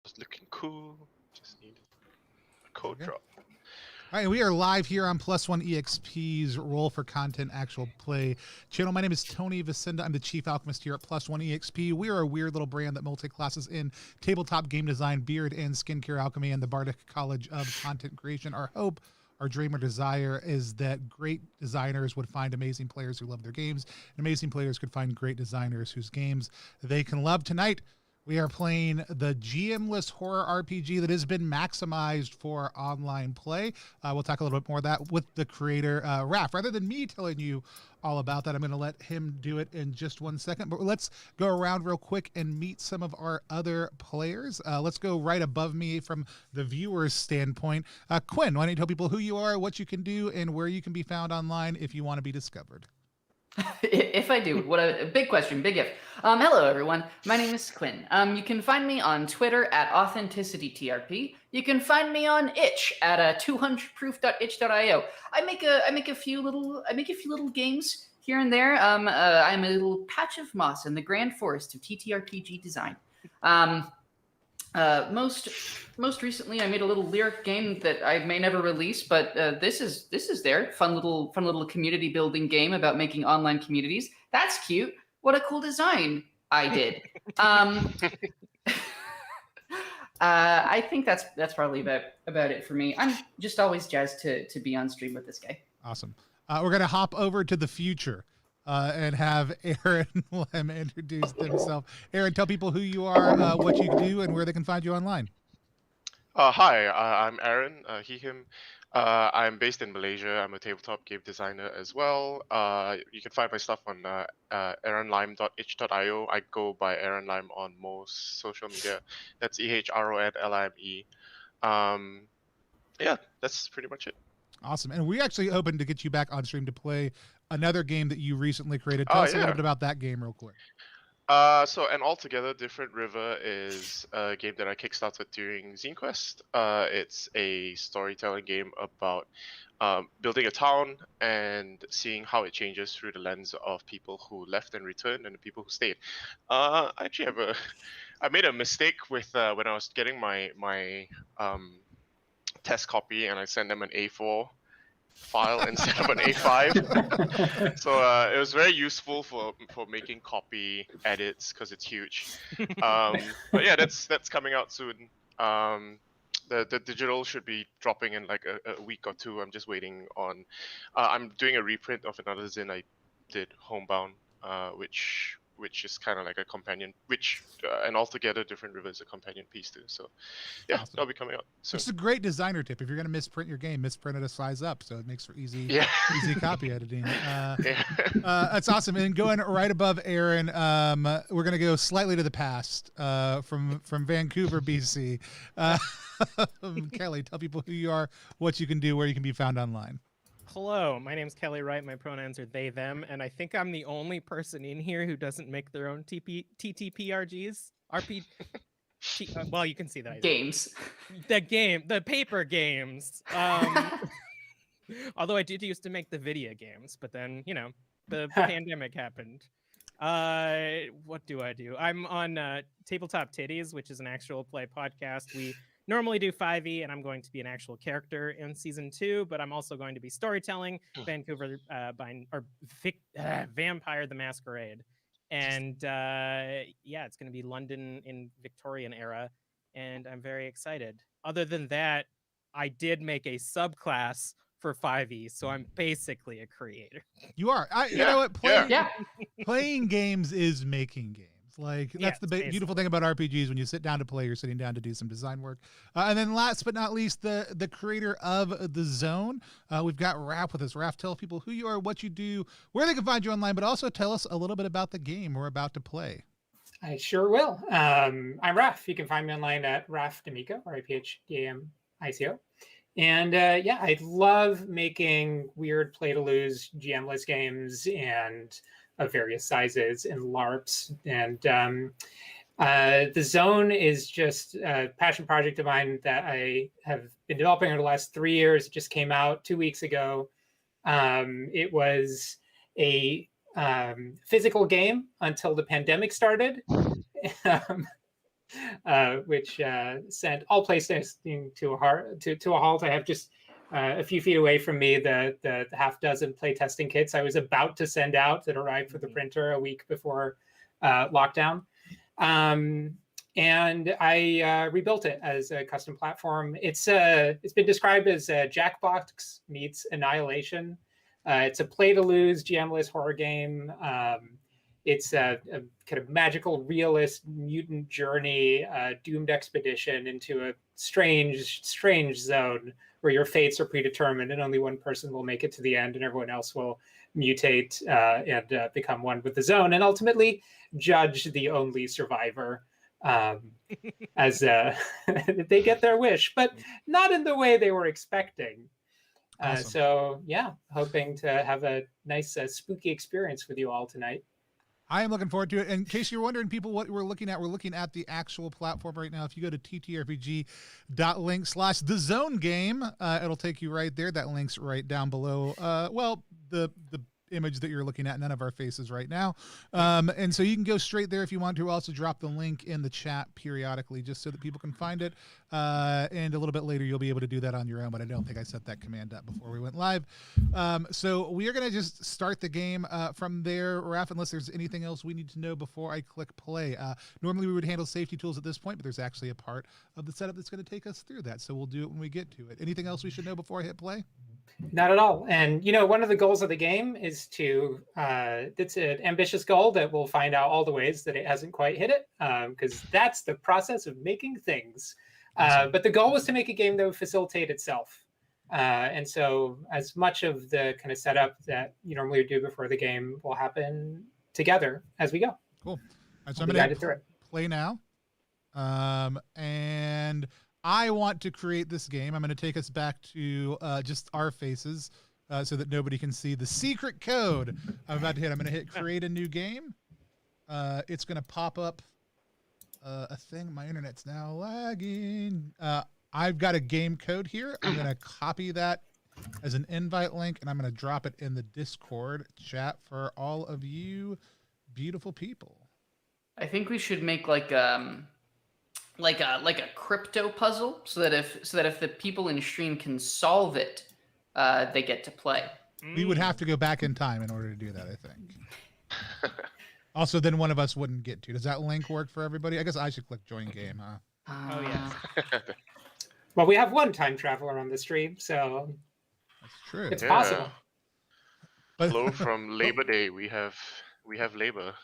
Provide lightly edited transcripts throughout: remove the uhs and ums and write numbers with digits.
Just looking cool. Just need a code drop. All right, we are live here on Plus One EXP's Roll for Content Actual Play channel. My name is Tony Vicinda. I'm the Chief Alchemist here at Plus One EXP. We are a weird little brand that multi-classes in tabletop game design, beard and skincare alchemy, and the Bardic College of Content Creation. Our hope, our dream, or desire is that great designers would find amazing players who love their games, and amazing players could find great designers whose games they can love. Tonight, we are playing the GM-less horror RPG that has been maximized for online play. We'll talk a little bit more of that with the creator, Raph. Rather than me telling you all about that, I'm going to let him do it in just 1 second. But let's go around real quick and meet some of our other players. Let's go right above me from the viewer's standpoint. Quinn, why don't you tell people who you are, what you can do, and where you can be found online if you want to be discovered? If I do, what a big question, big if. Hello, everyone. My name is Quinn. You can find me on Twitter at AuthenticityTRP. You can find me on itch at 200proof.itch.io. I make a few little games here and there. I'm a little patch of moss in the grand forest of TTRPG design. Most recently, I made a little lyric game that I may never release, but this is there. Fun little community building game about making online communities. That's cute. What a cool design I did. I think that's probably about it for me. I'm just always jazzed to be on stream with this guy. Awesome. We're gonna hop over to the future. And have Aaron let him introduce himself. Aaron, tell people who you are, what you do, and where they can find you online. Hi, I'm Aaron, he, him. I'm based in Malaysia. I'm a tabletop game designer as well. You can find my stuff on aaronlime.itch.io. I go by Aaron Lime on most social media. That's EHRONLIME. Yeah, that's pretty much it. Awesome. And we're actually hoping to get you back on stream to play another game that you recently created. Tell us a little bit about that game real quick. So An Altogether Different River is a game that I kickstarted during Zine Quest. It's a storytelling game about building a town and seeing how it changes through the lens of people who left and returned and the people who stayed. I actually I made a mistake with when I was getting my test copy, and I sent them an A4 file instead of an A5. So it was very useful for making copy edits because it's huge. But yeah, that's coming out soon. The digital should be dropping in like a week or two. I'm just waiting on. I'm doing a reprint of another zine I did, Homebound, which is kind of like a companion, An Altogether Different River is a companion piece too. So yeah, awesome. That'll be coming out soon. It's a great designer tip. If you're going to misprint your game, misprint it a size up, so it makes for easy copy editing. That's awesome. And going right above Aaron, we're going to go slightly to the past, from Vancouver, BC. Kelly, tell people who you are, what you can do, where you can be found online. Hello, my name's Kelly Wright. My pronouns are they, them, and I think I'm the only person in here who doesn't make their own TTPRGs. Well, you can see that. Games. The paper games. Although I did used to make the video games, but then, the pandemic happened. What do I do? I'm on Tabletop Titties, which is an actual play podcast. We normally do 5e, and I'm going to be an actual character in season 2, but I'm also going to be storytelling Vampire the Masquerade. And it's going to be London in Victorian era, and I'm very excited. Other than that, I did make a subclass for 5e, so I'm basically a creator. You are. You know what? Playing games is making games. Like, that's the beautiful thing about RPGs. When you sit down to play, you're sitting down to do some design work. And then last but not least, the creator of The Zone. We've got Raph with us. Raph, tell people who you are, what you do, where they can find you online, but also tell us a little bit about the game we're about to play. I sure will. I'm Raph. You can find me online at Raph D'Amico, RAPHDAMICO. And I love making weird play-to-lose GM-less games and of various sizes and LARPs. And The Zone is just a passion project of mine that I have been developing over the last 3 years. It just came out 2 weeks ago. It was a physical game until the pandemic started. which sent all playtesting to a halt. I have just a few feet away from me the half dozen playtesting kits I was about to send out that arrived for the printer a week before lockdown. And I rebuilt it as a custom platform. It's been described as Jackbox meets Annihilation. It's a play-to-lose, GM-less horror game. It's a kind of magical, realist, mutant journey, doomed expedition into a strange zone where your fates are predetermined and only one person will make it to the end and everyone else will mutate and become one with the zone and ultimately judge the only survivor as they get their wish, but not in the way they were expecting. Awesome. So yeah, hoping to have a nice spooky experience with you all tonight. I am looking forward to it. In case you're wondering, people, what we're looking at the actual platform right now. If you go to ttrpg.link/thezonegame, it'll take you right there. That link's right down below. Well, the image that you're looking at, none of our faces right now. And so you can go straight there if you want to. Also drop the link in the chat periodically just so that people can find it. And a little bit later, you'll be able to do that on your own, but I don't think I set that command up before we went live. So we are going to just start the game from there, Raph, unless there's anything else we need to know before I click play. Normally we would handle safety tools at this point, but there's actually a part of the setup that's going to take us through that. So we'll do it when we get to it. Anything else we should know before I hit play? Not at all. And, one of the goals of the game is to, it's an ambitious goal that we'll find out all the ways that it hasn't quite hit it, because that's the process of making things. But the goal was to make a game that would facilitate itself. And so as much of the kind of setup that you normally do before the game will happen together as we go. Cool. All right, so I'm going to play now. And I want to create this game. I'm going to take us back to just our faces so that nobody can see the secret code I'm about to hit. I'm going to hit create a new game. It's going to pop up a thing. My internet's now lagging. I've got a game code here. I'm going to copy that as an invite link, and I'm going to drop it in the Discord chat for all of you beautiful people. I think we should make like a crypto puzzle so that if the people in stream can solve it, they get to play. We would have to go back in time in order to do that, I think. Also, then one of us wouldn't get to. Does that link work for everybody? I guess I should click join game, huh? Oh yeah. Well, we have one time traveler on the stream, so that's true. It's possible. Hello from Labor Day. We have labor.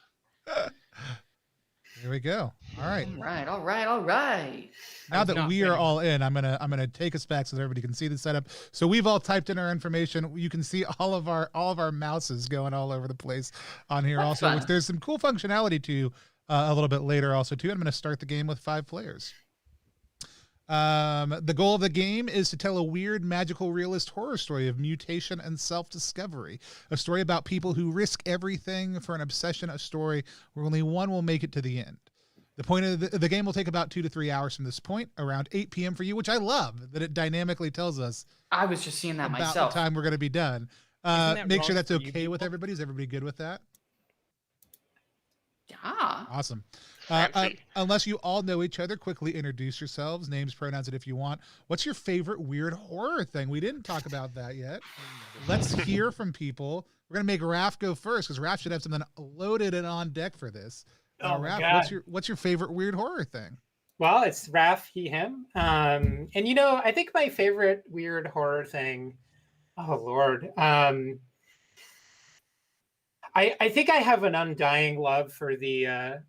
Here we go. All right. All right. Now that we are all in, I'm gonna take us back so that everybody can see the setup. So we've all typed in our information. You can see all of our mouses going all over the place on here. That's also, fun. Which there's some cool functionality to a little bit later also too. I'm gonna start the game with 5 players. The goal of the game is to tell a weird, magical, realist horror story of mutation and self-discovery. A story about people who risk everything for an obsession, a story where only one will make it to the end. The point of the game will take about 2 to 3 hours from this point, around 8 p.m. for you, which I love that it dynamically tells us. I was just seeing that about myself. the time we're going to be done. That Make sure wrong that's for you okay with people? everybody. Is everybody good with that? Yeah. Awesome. Fancy. Unless you all know each other, quickly introduce yourselves, names, pronouns, and if you want. What's your favorite weird horror thing? We didn't talk about that yet. Let's hear from people. We're gonna make Raph go first because Raph should have something loaded and on deck for this. Oh my Raph, God. what's your favorite weird horror thing? Well, it's Raph, he, him. And I think my favorite weird horror thing, oh Lord. I think I have an undying love for the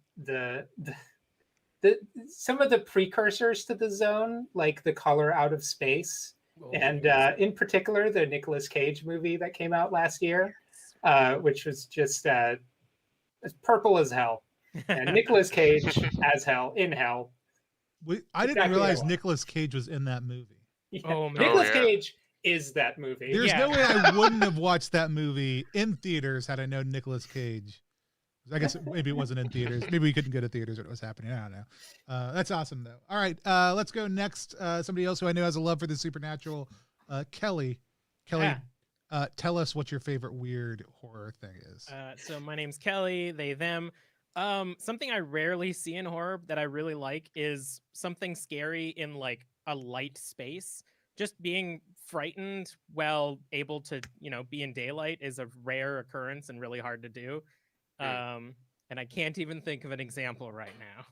some of the precursors to the zone, like The Color Out of Space, and in particular the Nicolas Cage movie that came out last year, which was just as purple as hell, and Nicolas Cage as hell in hell. I didn't Exactly realize what I want. Nicolas Cage was in that movie. Yeah. Oh, man. Nicolas Oh, yeah. Cage is that movie. There's Yeah. no way I wouldn't have watched that movie in theaters had I known Nicolas Cage. I guess maybe it wasn't in theaters. Maybe we couldn't go to theaters when it was happening. I don't know. That's awesome, though. All right, let's go next. Somebody else who I know has a love for the supernatural, Kelly. Kelly, tell us what your favorite weird horror thing is. So my name's Kelly, they, them. Something I rarely see in horror that I really like is something scary in like a light space. Just being frightened while able to, be in daylight is a rare occurrence and really hard to do. And I can't even think of an example right now.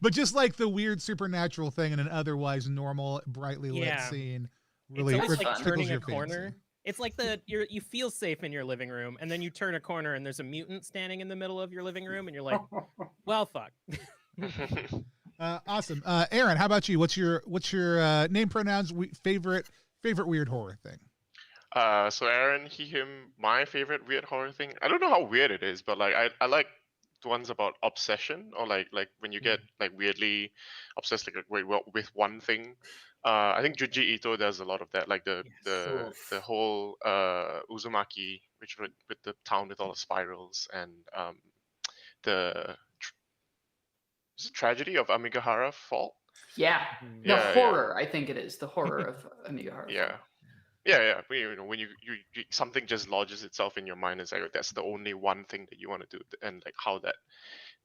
But just like the weird supernatural thing in an otherwise normal, brightly lit scene, really it's always like tickles turning your a corner. fancy. It's like you feel safe in your living room, and then you turn a corner and there's a mutant standing in the middle of your living room, and you're like, well, fuck. Awesome. Aaron, how about you? What's your name, pronouns, favorite weird horror thing? So Aaron, he, him, my favorite weird horror thing. I don't know how weird it is, but like I like the ones about obsession, or like when you get like weirdly obsessed with one thing. I think Junji Ito does a lot of that, like the whole Uzumaki, which with the town with all the spirals, and the is it Tragedy of Amigahara Fault. Yeah, the horror. I think it is the horror of Amigahara. Yeah. When you something just lodges itself in your mind, it's like that's the only one thing that you want to do, and like how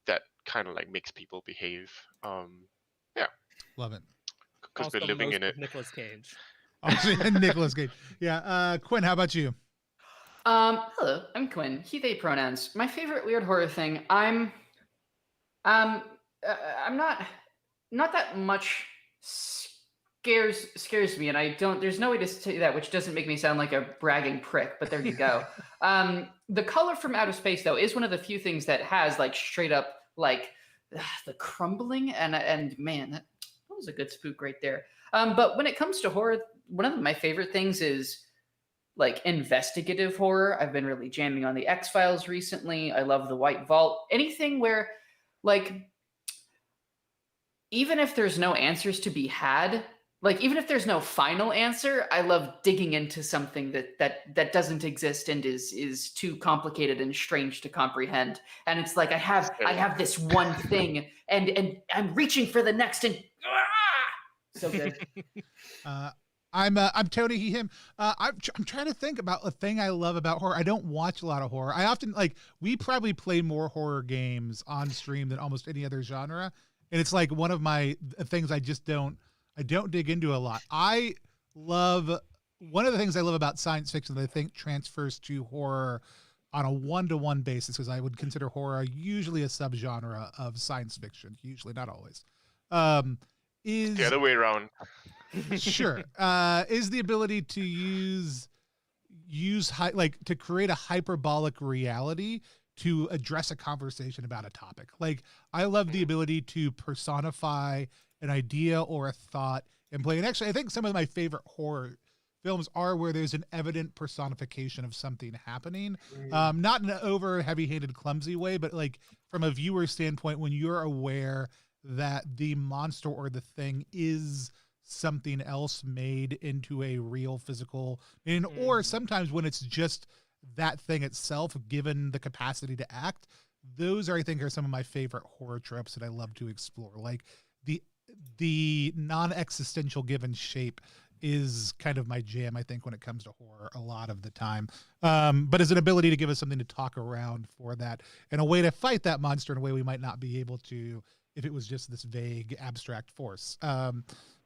that kind of like makes people behave. Love it. Because we're living in it. Nicolas Cage. Nicolas Cage. Yeah. Quinn, how about you? Hello, I'm Quinn. He, they pronouns. My favorite weird horror thing. I'm not that much scares me, and I don't. There's no way to say that, which doesn't make me sound like a bragging prick. But there you go. The color from outer space, though, is one of the few things that has like straight up like the crumbling, and man, that was a good spook right there. But when it comes to horror, one of my favorite things is like investigative horror. I've been really jamming on the X-Files recently. I love the White Vault. Anything where like even if there's no answers to be had, like even if there's no final answer, I love digging into something that doesn't exist and is too complicated and strange to comprehend. And it's like I have this one thing and I'm reaching for the next, and so good. I'm Tony, he, him. I'm trying to think about a thing I love about horror. I don't watch a lot of horror. I often we probably play more horror games on stream than almost any other genre. And it's like one of my things I don't dig into a lot. One of the things I love about science fiction that I think transfers to horror on a one-to-one basis, because I would consider horror usually a subgenre of science fiction, usually, not always. Is the other way around. Sure. Is the ability to use to create a hyperbolic reality to address a conversation about a topic. Like, I love the ability to personify an idea or a thought and play. And actually, I think some of my favorite horror films are where there's an evident personification of something happening. Not in an over heavy-handed, clumsy way, but like from a viewer standpoint, when you're aware that the monster or the thing is something else made into a real physical, or sometimes when it's just that thing itself given the capacity to act. Those I think are some of my favorite horror tropes that I love to explore. Like the non-existential given shape is kind of my jam, I think, when it comes to horror a lot of the time. But as an ability to give us something to talk around for that and a way to fight that monster in a way we might not be able to if it was just this vague abstract force.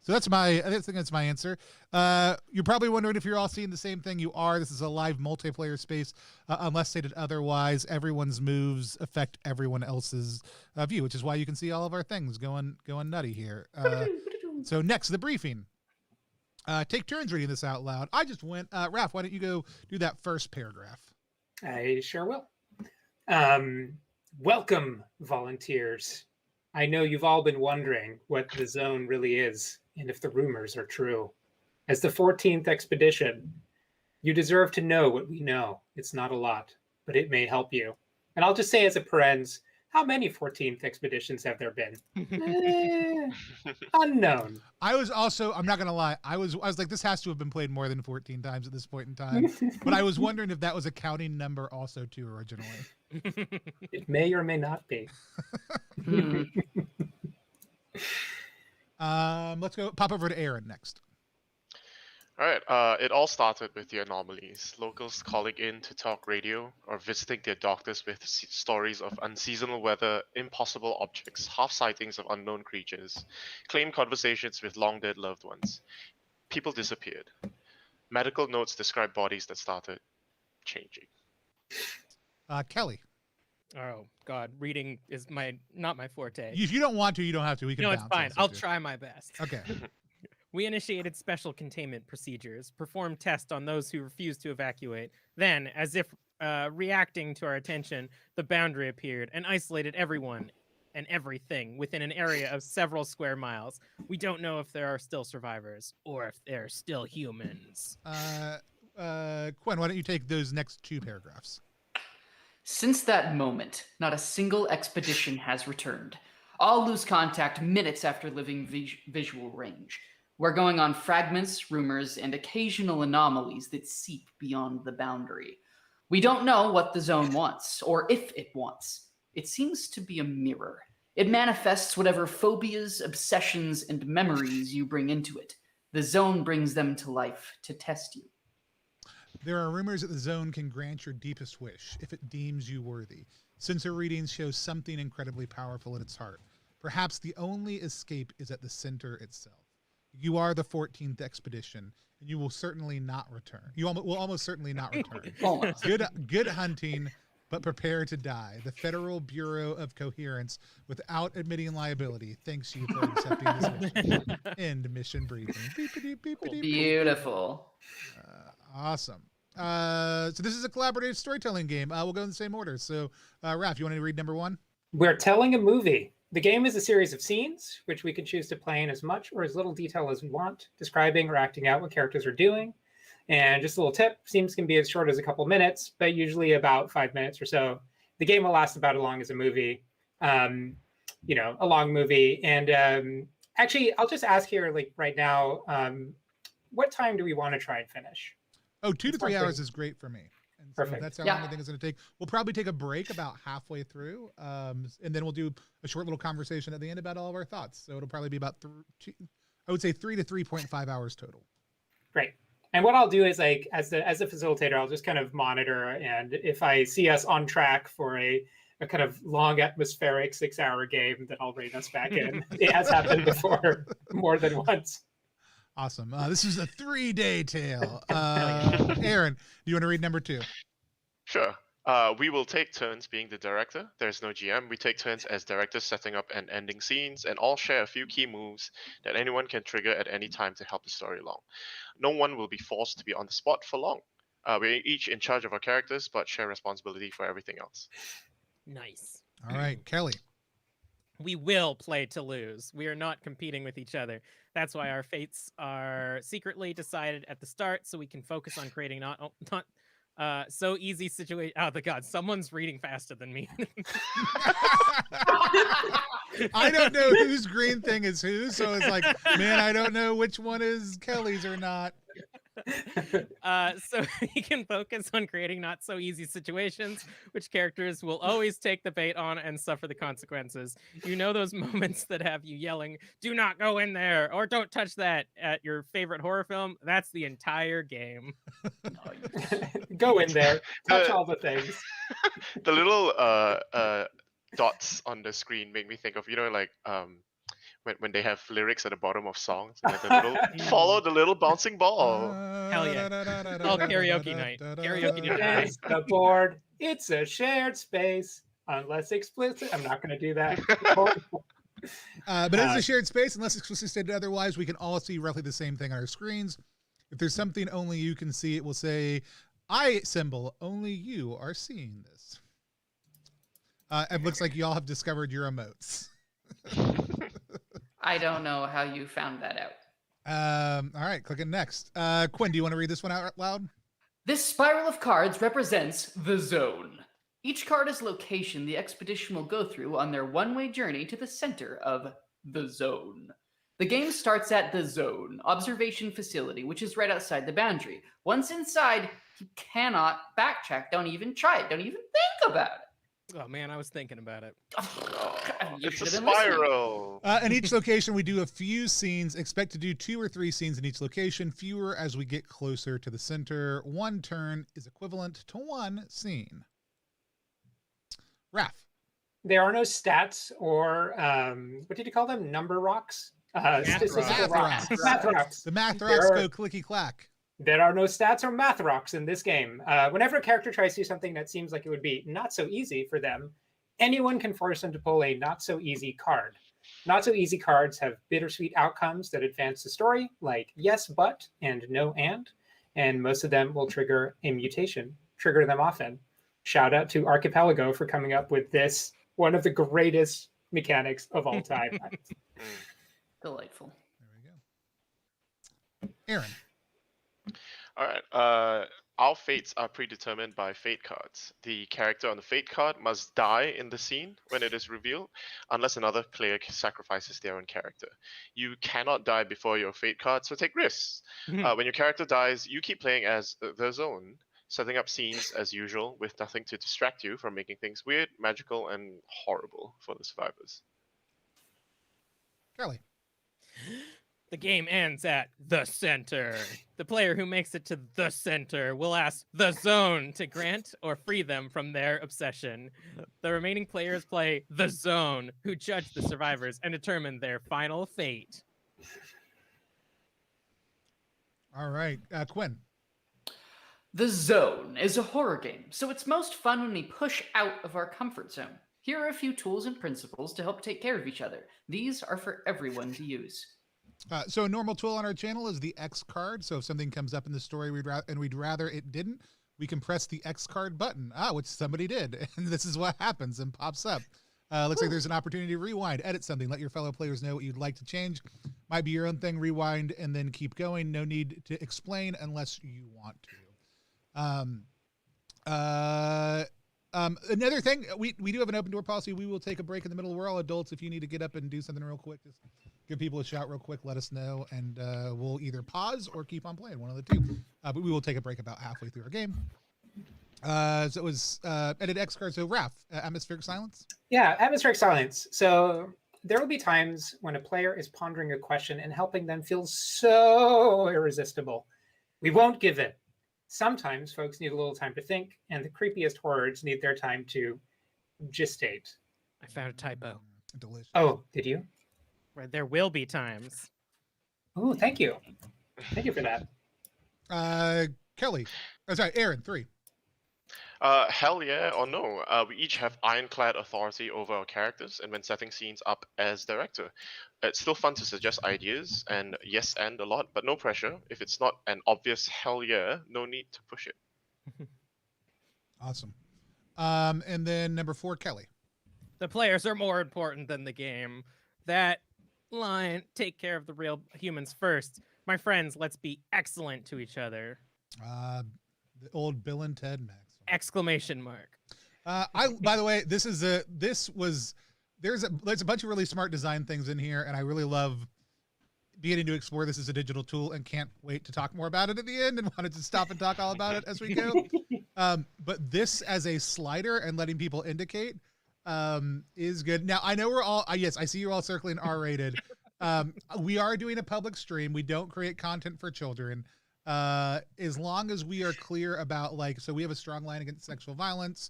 So I think that's my answer. You're probably wondering if you're all seeing the same thing. You are. This is a live multiplayer space. Unless stated otherwise, everyone's moves affect everyone else's view, which is why you can see all of our things going nutty here. So next, the briefing. Take turns reading this out loud. I just went. Raph, why don't you go do that first paragraph? I sure will. Welcome, volunteers. I know you've all been wondering what the zone really is and if the rumors are true. As the 14th expedition, you deserve to know what we know. It's not a lot, but it may help you. And I'll just say as a parens, how many 14th expeditions have there been? Unknown. I was also, I'm not going to lie, I was like, this has to have been played more than 14 times at this point in time. But I was wondering if that was a counting number also too originally. It may or may not be. Let's go pop over to Aaron next. All right. It all started with the anomalies. Locals calling in to talk radio or visiting their doctors with stories of unseasonal weather, impossible objects, half sightings of unknown creatures, claimed conversations with long dead loved ones. People disappeared. Medical notes describe bodies that started changing. Kelly, Oh God, reading is not my forte. if you don't want to, you don't have to. We can No, it's bounce fine. also, I'll too. try my best. Okay. We initiated special containment procedures, performed tests on those who refused to evacuate. Then, as if reacting to our attention, the boundary appeared and isolated everyone and everything within an area of several square miles. We don't know if there are still survivors or if they're still humans. Quinn, why don't you take those next 2 paragraphs? Since that moment, not a single expedition has returned. All lose contact minutes after leaving visual range. We're going on fragments, rumors, and occasional anomalies that seep beyond the boundary. We don't know what the zone wants, or if it wants. It seems to be a mirror. It manifests whatever phobias, obsessions, and memories you bring into it. The zone brings them to life to test you. There are rumors that the zone can grant your deepest wish if it deems you worthy. Sensor readings show something incredibly powerful at its heart. Perhaps the only escape is at the center itself. You are the 14th expedition, and you will certainly not return. You will almost certainly not return. Almost. Good hunting, but prepare to die. The Federal Bureau of Coherence, without admitting liability, thanks you for accepting this mission. End mission briefing. Beepity, beepity, beep. Beautiful. Awesome. So this is a collaborative storytelling game. We'll go in the same order. So, Raph, you want to read number 1? We're telling a movie. The game is a series of scenes, which we can choose to play in as much or as little detail as we want, describing or acting out what characters are doing. And just a little tip, scenes can be as short as a couple minutes, but usually about 5 minutes or so. The game will last about as long as a movie, a long movie. And actually, I'll just ask here, like right now, what time do we want to try and finish? Oh, 2 to 3 hours is great for me. And so Perfect. that's how long I think it's going to take. We'll probably take a break about halfway through, and then we'll do a short little conversation at the end about all of our thoughts. So it'll probably be about 3 to 3.5 hours total. Great. And what I'll do is, like, as the facilitator, I'll just kind of monitor, and if I see us on track for a kind of long atmospheric 6-hour game, then I'll rein us back in. It has happened before more than once. Awesome. This is a 3-day tale. Aaron, do you want to read number 2? Sure. We will take turns being the director. There's no GM. We take turns as directors setting up and ending scenes, and all share a few key moves that anyone can trigger at any time to help the story along. No one will be forced to be on the spot for long. We're each in charge of our characters, but share responsibility for everything else. Nice. All right, Kelly. We will play to lose. We are not competing with each other. That's why our fates are secretly decided at the start, so we can focus on creating not so easy situation. Oh, the God, someone's reading faster than me. I don't know whose green thing is whose, so it's like, man, I don't know which one is Kelly's or not. So we can focus on creating not so easy situations, which characters will always take the bait on and suffer the consequences. You know those moments that have you yelling, "Do not go in there," or "Don't touch that" at your favorite horror film? That's the entire game. Go in there, touch all the things. The little dots on the screen make me think of, when they have lyrics at the bottom of songs, and then the little follow the little bouncing ball. Hell yeah. Oh, karaoke night. Karaoke night. It's the board. It's a shared space. Unless explicit. I'm not going to do that. But it is a shared space. Unless explicitly stated otherwise, we can all see roughly the same thing on our screens. If there's something only you can see, it will say, I symbol, only you are seeing this. It looks like you all have discovered your emotes. I don't know how you found that out. All right, clicking next. Quinn, do you want to read this one out loud? This spiral of cards represents the zone. Each card is location the expedition will go through on their one-way journey to the center of the zone. The game starts at the zone, observation facility, which is right outside the boundary. Once inside, you cannot backtrack. Don't even try it. Don't even think about it. Oh man, I was thinking about it. You It's a should have been listening. spiral. In each location, we do a few scenes. Expect to do 2 or 3 scenes in each location, fewer as we get closer to the center. 1 turn is equivalent to 1 scene. Raph. There are no stats or what did you call them? Number rocks? Statistical rocks. Math rocks. The math There rocks are- go clicky clack. There are no stats or math rocks in this game. Whenever a character tries to do something that seems like it would be not so easy for them, anyone can force them to pull a not so easy card. Not so easy cards have bittersweet outcomes that advance the story, like yes, but, and no, and most of them will trigger a mutation, trigger them often. Shout out to Archipelago for coming up with this, one of the greatest mechanics of all time. Delightful. There we go. Aaron. All right. Our fates are predetermined by fate cards. The character on the fate card must die in the scene when it is revealed, unless another player sacrifices their own character. You cannot die before your fate card, so take risks. When your character dies, you keep playing as the zone, setting up scenes as usual with nothing to distract you from making things weird, magical, and horrible for the survivors. Charlie. The game ends at the center. The player who makes it to the center will ask the zone to grant or free them from their obsession. The remaining players play the zone, who judge the survivors and determine their final fate. All right. Quinn. The Zone is a horror game, so it's most fun when we push out of our comfort zone. Here are a few tools and principles to help take care of each other. These are for everyone to use. So a normal tool on our channel is the X card. So if something comes up in the story we'd rather it didn't, we can press the X card button, which somebody did. And this is what happens and pops up. Looks like there's an opportunity to rewind, edit something, let your fellow players know what you'd like to change. Might be your own thing, rewind, and then keep going. No need to explain unless you want to. Another thing, we do have an open door policy. We will take a break in the middle. We're all adults. If you need to get up and do something real quick, just give people a shout real quick, let us know, and we'll either pause or keep on playing, one of the two. But we will take a break about halfway through our game. So it was edit X card. So Raph, atmospheric silence. Yeah, atmospheric silence. So there will be times when a player is pondering a question and helping them feel so irresistible. We won't give in. Sometimes folks need a little time to think, and the creepiest horrors need their time to gestate. I found a typo. Delicious. Oh, did you? Right, there will be times. Oh, thank you. Thank you for that. Kelly. Oh, sorry, Aaron, 3. Hell yeah or no. We each have ironclad authority over our characters, and when setting scenes up as director, it's still fun to suggest ideas and yes and a lot, but no pressure. If it's not an obvious hell yeah, no need to push it. Awesome. And then number 4, Kelly. The players are more important than the game. That line, take care of the real humans first. My friends, let's be excellent to each other. The old Bill and Ted Maxwell. Exclamation mark. By the way, there's a bunch of really smart design things in here, and I really love beginning to explore this as a digital tool and can't wait to talk more about it at the end and wanted to stop and talk all about it as we go. But this as a slider and letting people indicate is good. Now, I know we're all, yes, I see you're all circling R-rated. We are doing a public stream. We don't create content for children. As long as we are clear about, like, so we have a strong line against sexual violence.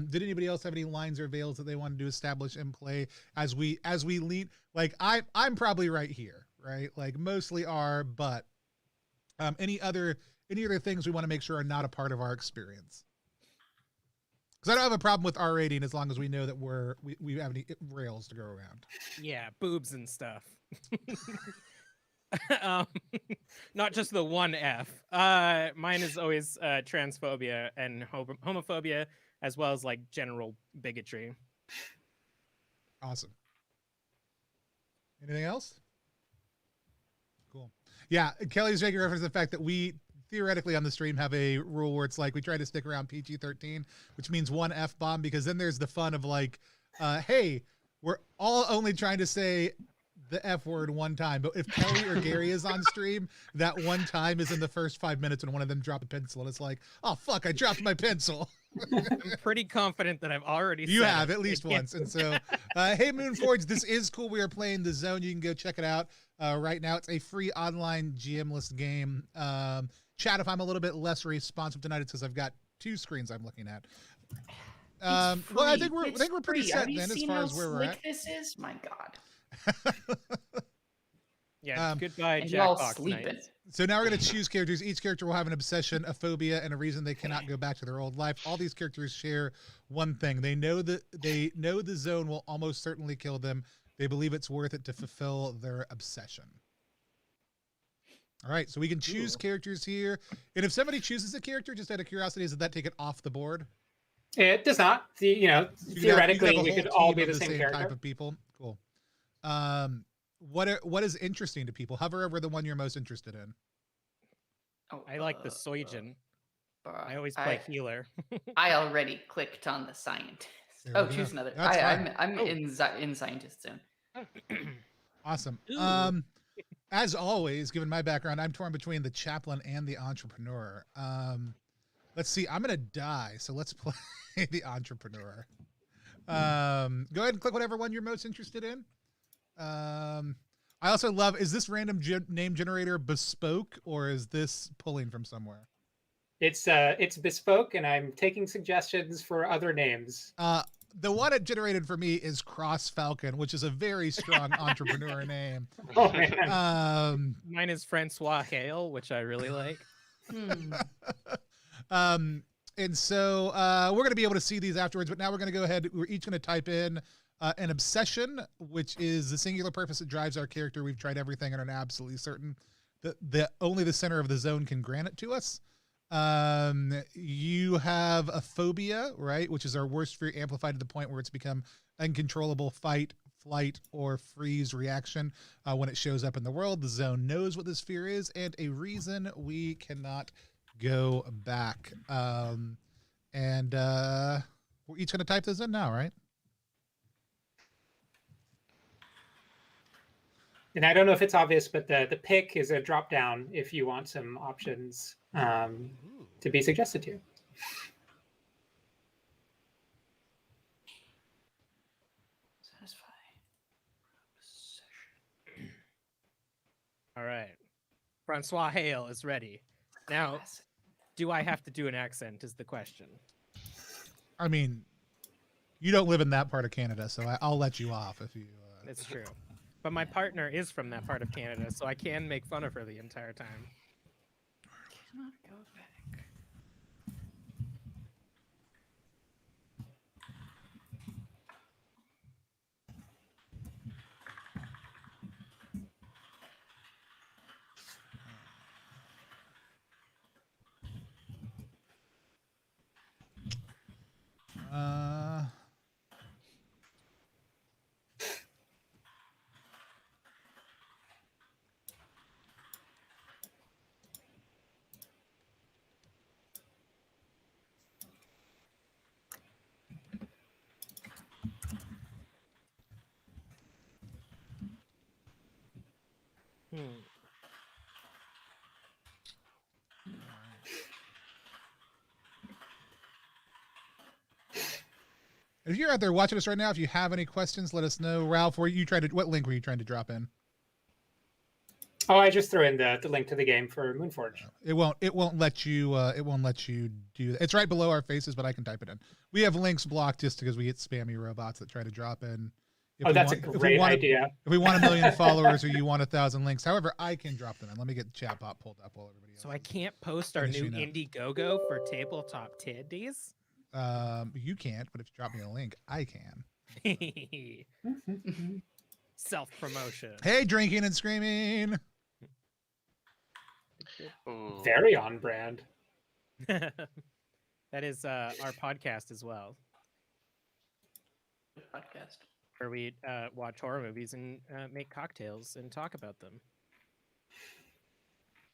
Did anybody else have any lines or veils that they wanted to establish in play as we lean? Like, I'm probably right here, right? Like, mostly are, but any other things we want to make sure are not a part of our experience? Because I don't have a problem with R rating as long as we know that we have any rails to go around. Yeah, boobs and stuff. Not just the one F. Mine is always transphobia and homophobia, as well as like general bigotry. Awesome. Anything else? Cool. Yeah, Kelly's making reference to the fact that we theoretically on the stream have a rule where it's like we try to stick around PG-13, which means 1 F-bomb, because then there's the fun of like, hey, we're all only trying to say the F word one time, but if Kelly or Gary is on stream, that one time is in the first 5 minutes when one of them dropped a pencil, and it's like, oh fuck, I dropped my pencil. I'm pretty confident that I've already You said have it. at least once. And so, hey, Moonforge, this is cool. We are playing The Zone. You can go check it out right now. It's a free online GM-less game. Chat, if I'm a little bit less responsive tonight, it's because I've got 2 screens I'm looking at. Well, I think we're pretty set then as far as where we're at. This is my God. Yeah, goodbye, And y'all Jackbox sleeping. Knights. So now we're going to choose characters. Each character will have an obsession, a phobia, and a reason they cannot go back to their old life. All these characters share one thing. They know the zone will almost certainly kill them. They believe it's worth it to fulfill their obsession. All right, so we can choose characters here. And if somebody chooses a character, just out of curiosity, does that take it off the board? It does not. Theoretically, we could all be the same character. Type of people. Cool. What is interesting to people? Hover over the one you're most interested in. Oh, I like the Soijin. I always play healer. I already clicked on the scientist. There we go. Choose another. That's fine. I'm in scientist zone. Awesome. As always, given my background, I'm torn between the chaplain and the entrepreneur. Let's see. I'm gonna die, so let's play the entrepreneur. Go ahead and click whatever one you're most interested in. I also love, is this random name generator bespoke, or is this pulling from somewhere? It's bespoke, and I'm taking suggestions for other names. The one it generated for me is Cross Falcon, which is a very strong entrepreneur name. Oh, man. Mine is Francois Hale, which I really like. And so we're going to be able to see these afterwards, but now we're going to go ahead. We're each going to type in an obsession, which is the singular purpose that drives our character. We've tried everything and are absolutely certain that only the center of the zone can grant it to us. You have a phobia, right? Which is our worst fear amplified to the point where it's become uncontrollable fight, flight, or freeze reaction. When it shows up in the world, the zone knows what this fear is and a reason we cannot go back. We're each going to type this in now, right? And I don't know if it's obvious, but the pick is a drop down if you want some options to be suggested to you. Satisfy. All right. Francois Hale is ready. Now, do I have to do an accent is the question. I mean, you don't live in that part of Canada, so I'll let you off if you... It's true. But my partner is from that part of Canada, so I can make fun of her the entire time. Cannot go back. If you're out there watching us right now, if you have any questions, let us know. Ralph, what link were you trying to drop in? Oh, I just threw in the link to the game for Moonforge. It won't let you do that. It's right below our faces, but I can type it in. We have links blocked just because we get spammy robots that try to drop in. That's a great idea. If we want 1 million followers or you want 1,000 links, however, I can drop them in. Let me get chat bot pulled up while everybody else. So I can't post our new Indiegogo for tabletop tiddies? You can't, but if you drop me a link, I can. Self-promotion. Hey, drinking and screaming. Ooh. Very on brand. That is our podcast as well, Podcast. where we watch horror movies and make cocktails and talk about them.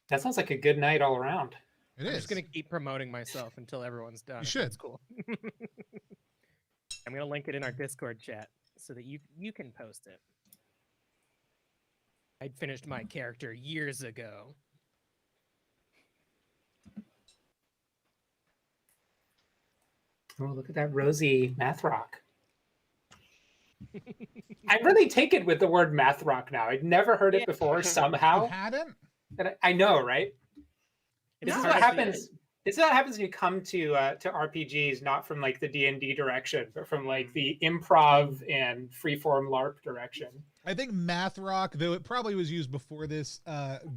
That sounds like a good night all around. I'm just gonna keep promoting myself until everyone's done. You should. That's cool. I'm gonna link it in our Discord chat so that you can post it. I'd finished my character years ago. Oh, look at that rosy math rock. I really take it with the word math rock now. I'd never heard it before You somehow. hadn't? And I know, right? It's This is part what of the- happens. This is what happens when you come to RPGs, not from like the D&D direction, but from like the improv and freeform LARP direction. I think Math Rock, though it probably was used before this,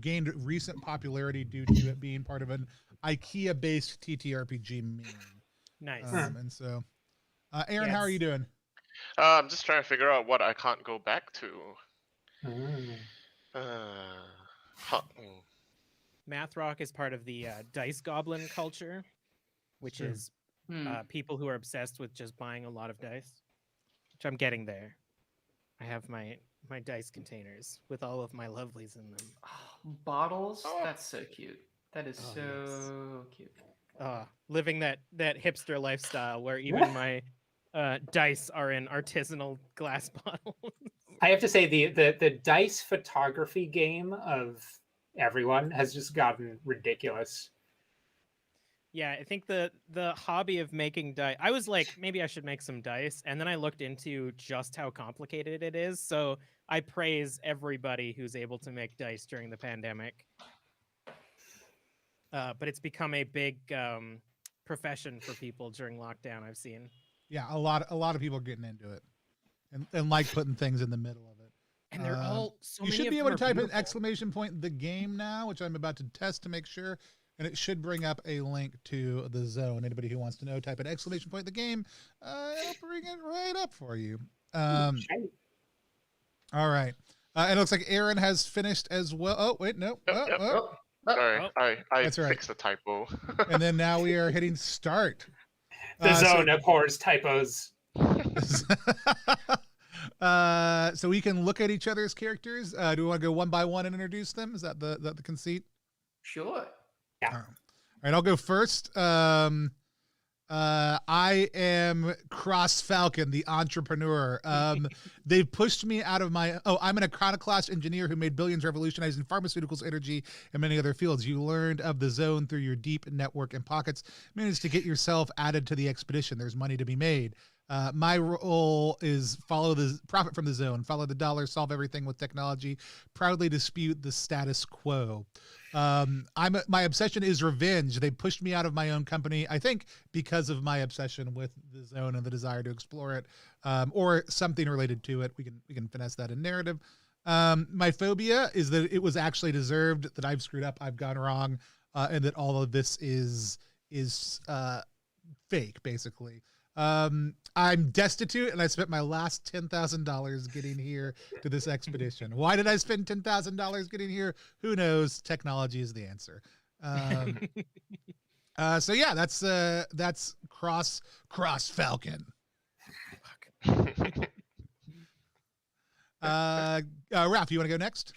gained recent popularity due to it being part of an IKEA-based TTRPG meme. Nice. And so, Aaron, Yeah, how are you doing? I'm just trying to figure out what I can't go back to. Mm. Huh. Math Rock is part of the dice goblin culture, which Sure. is Hmm. people who are obsessed with just buying a lot of dice, which I'm getting there. I have my dice containers with all of my lovelies in them. Bottles? Oh. That's so cute. That is Oh, so cute. Living that hipster lifestyle where even my dice are in artisanal glass bottles. I have to say the dice photography game of everyone has just gotten ridiculous. Yeah, I think the hobby of making dice. I was like, maybe I should make some dice, and then I looked into just how complicated it is. So I praise everybody who's able to make dice during the pandemic. But it's become a big profession for people during lockdown. I've seen, Yeah, a lot of people are getting into it, and like putting things in the middle of it. and they're all so You many should of be them able to are type in beautiful. exclamation point the game now, which I'm about to test to make sure, and it should bring up a link to the zone. Anybody who wants to know, type in exclamation point the game. It'll bring it right up for you. Shiny. All right. And it looks like Aaron has finished as well. Oh, wait, no. Yep, yep. Oh, Sorry, Oh. I That's all right. fixed the typo. And then now we are hitting start. The so- zone abhors typos. So we can look at each other's characters. Do we want to go one by one and introduce them? Is that the conceit? sure. Yeah. All right, I'll go first. I am Cross Falcon, the entrepreneur. They've pushed me out of my. Oh, I'm an iconoclast engineer who made billions revolutionizing pharmaceuticals, energy, and many other fields. You learned of the zone through your deep network and pockets. Managed to get yourself added to the expedition. There's money to be made. My role is follow the profit from the zone, follow the dollar, solve everything with technology, proudly dispute the status quo. My obsession is revenge. They pushed me out of my own company, I think, because of my obsession with the zone and the desire to explore it, or something related to it. We can finesse that in narrative. My phobia is that it was actually deserved, that I've screwed up, I've gone wrong, and that all of this is fake, basically. I'm destitute, and I spent my last $10,000 getting here to this expedition. Why did I spend $10,000 getting here? Who knows? Technology is the answer. So yeah, that's Cross Falcon. Ralph, you want to go next?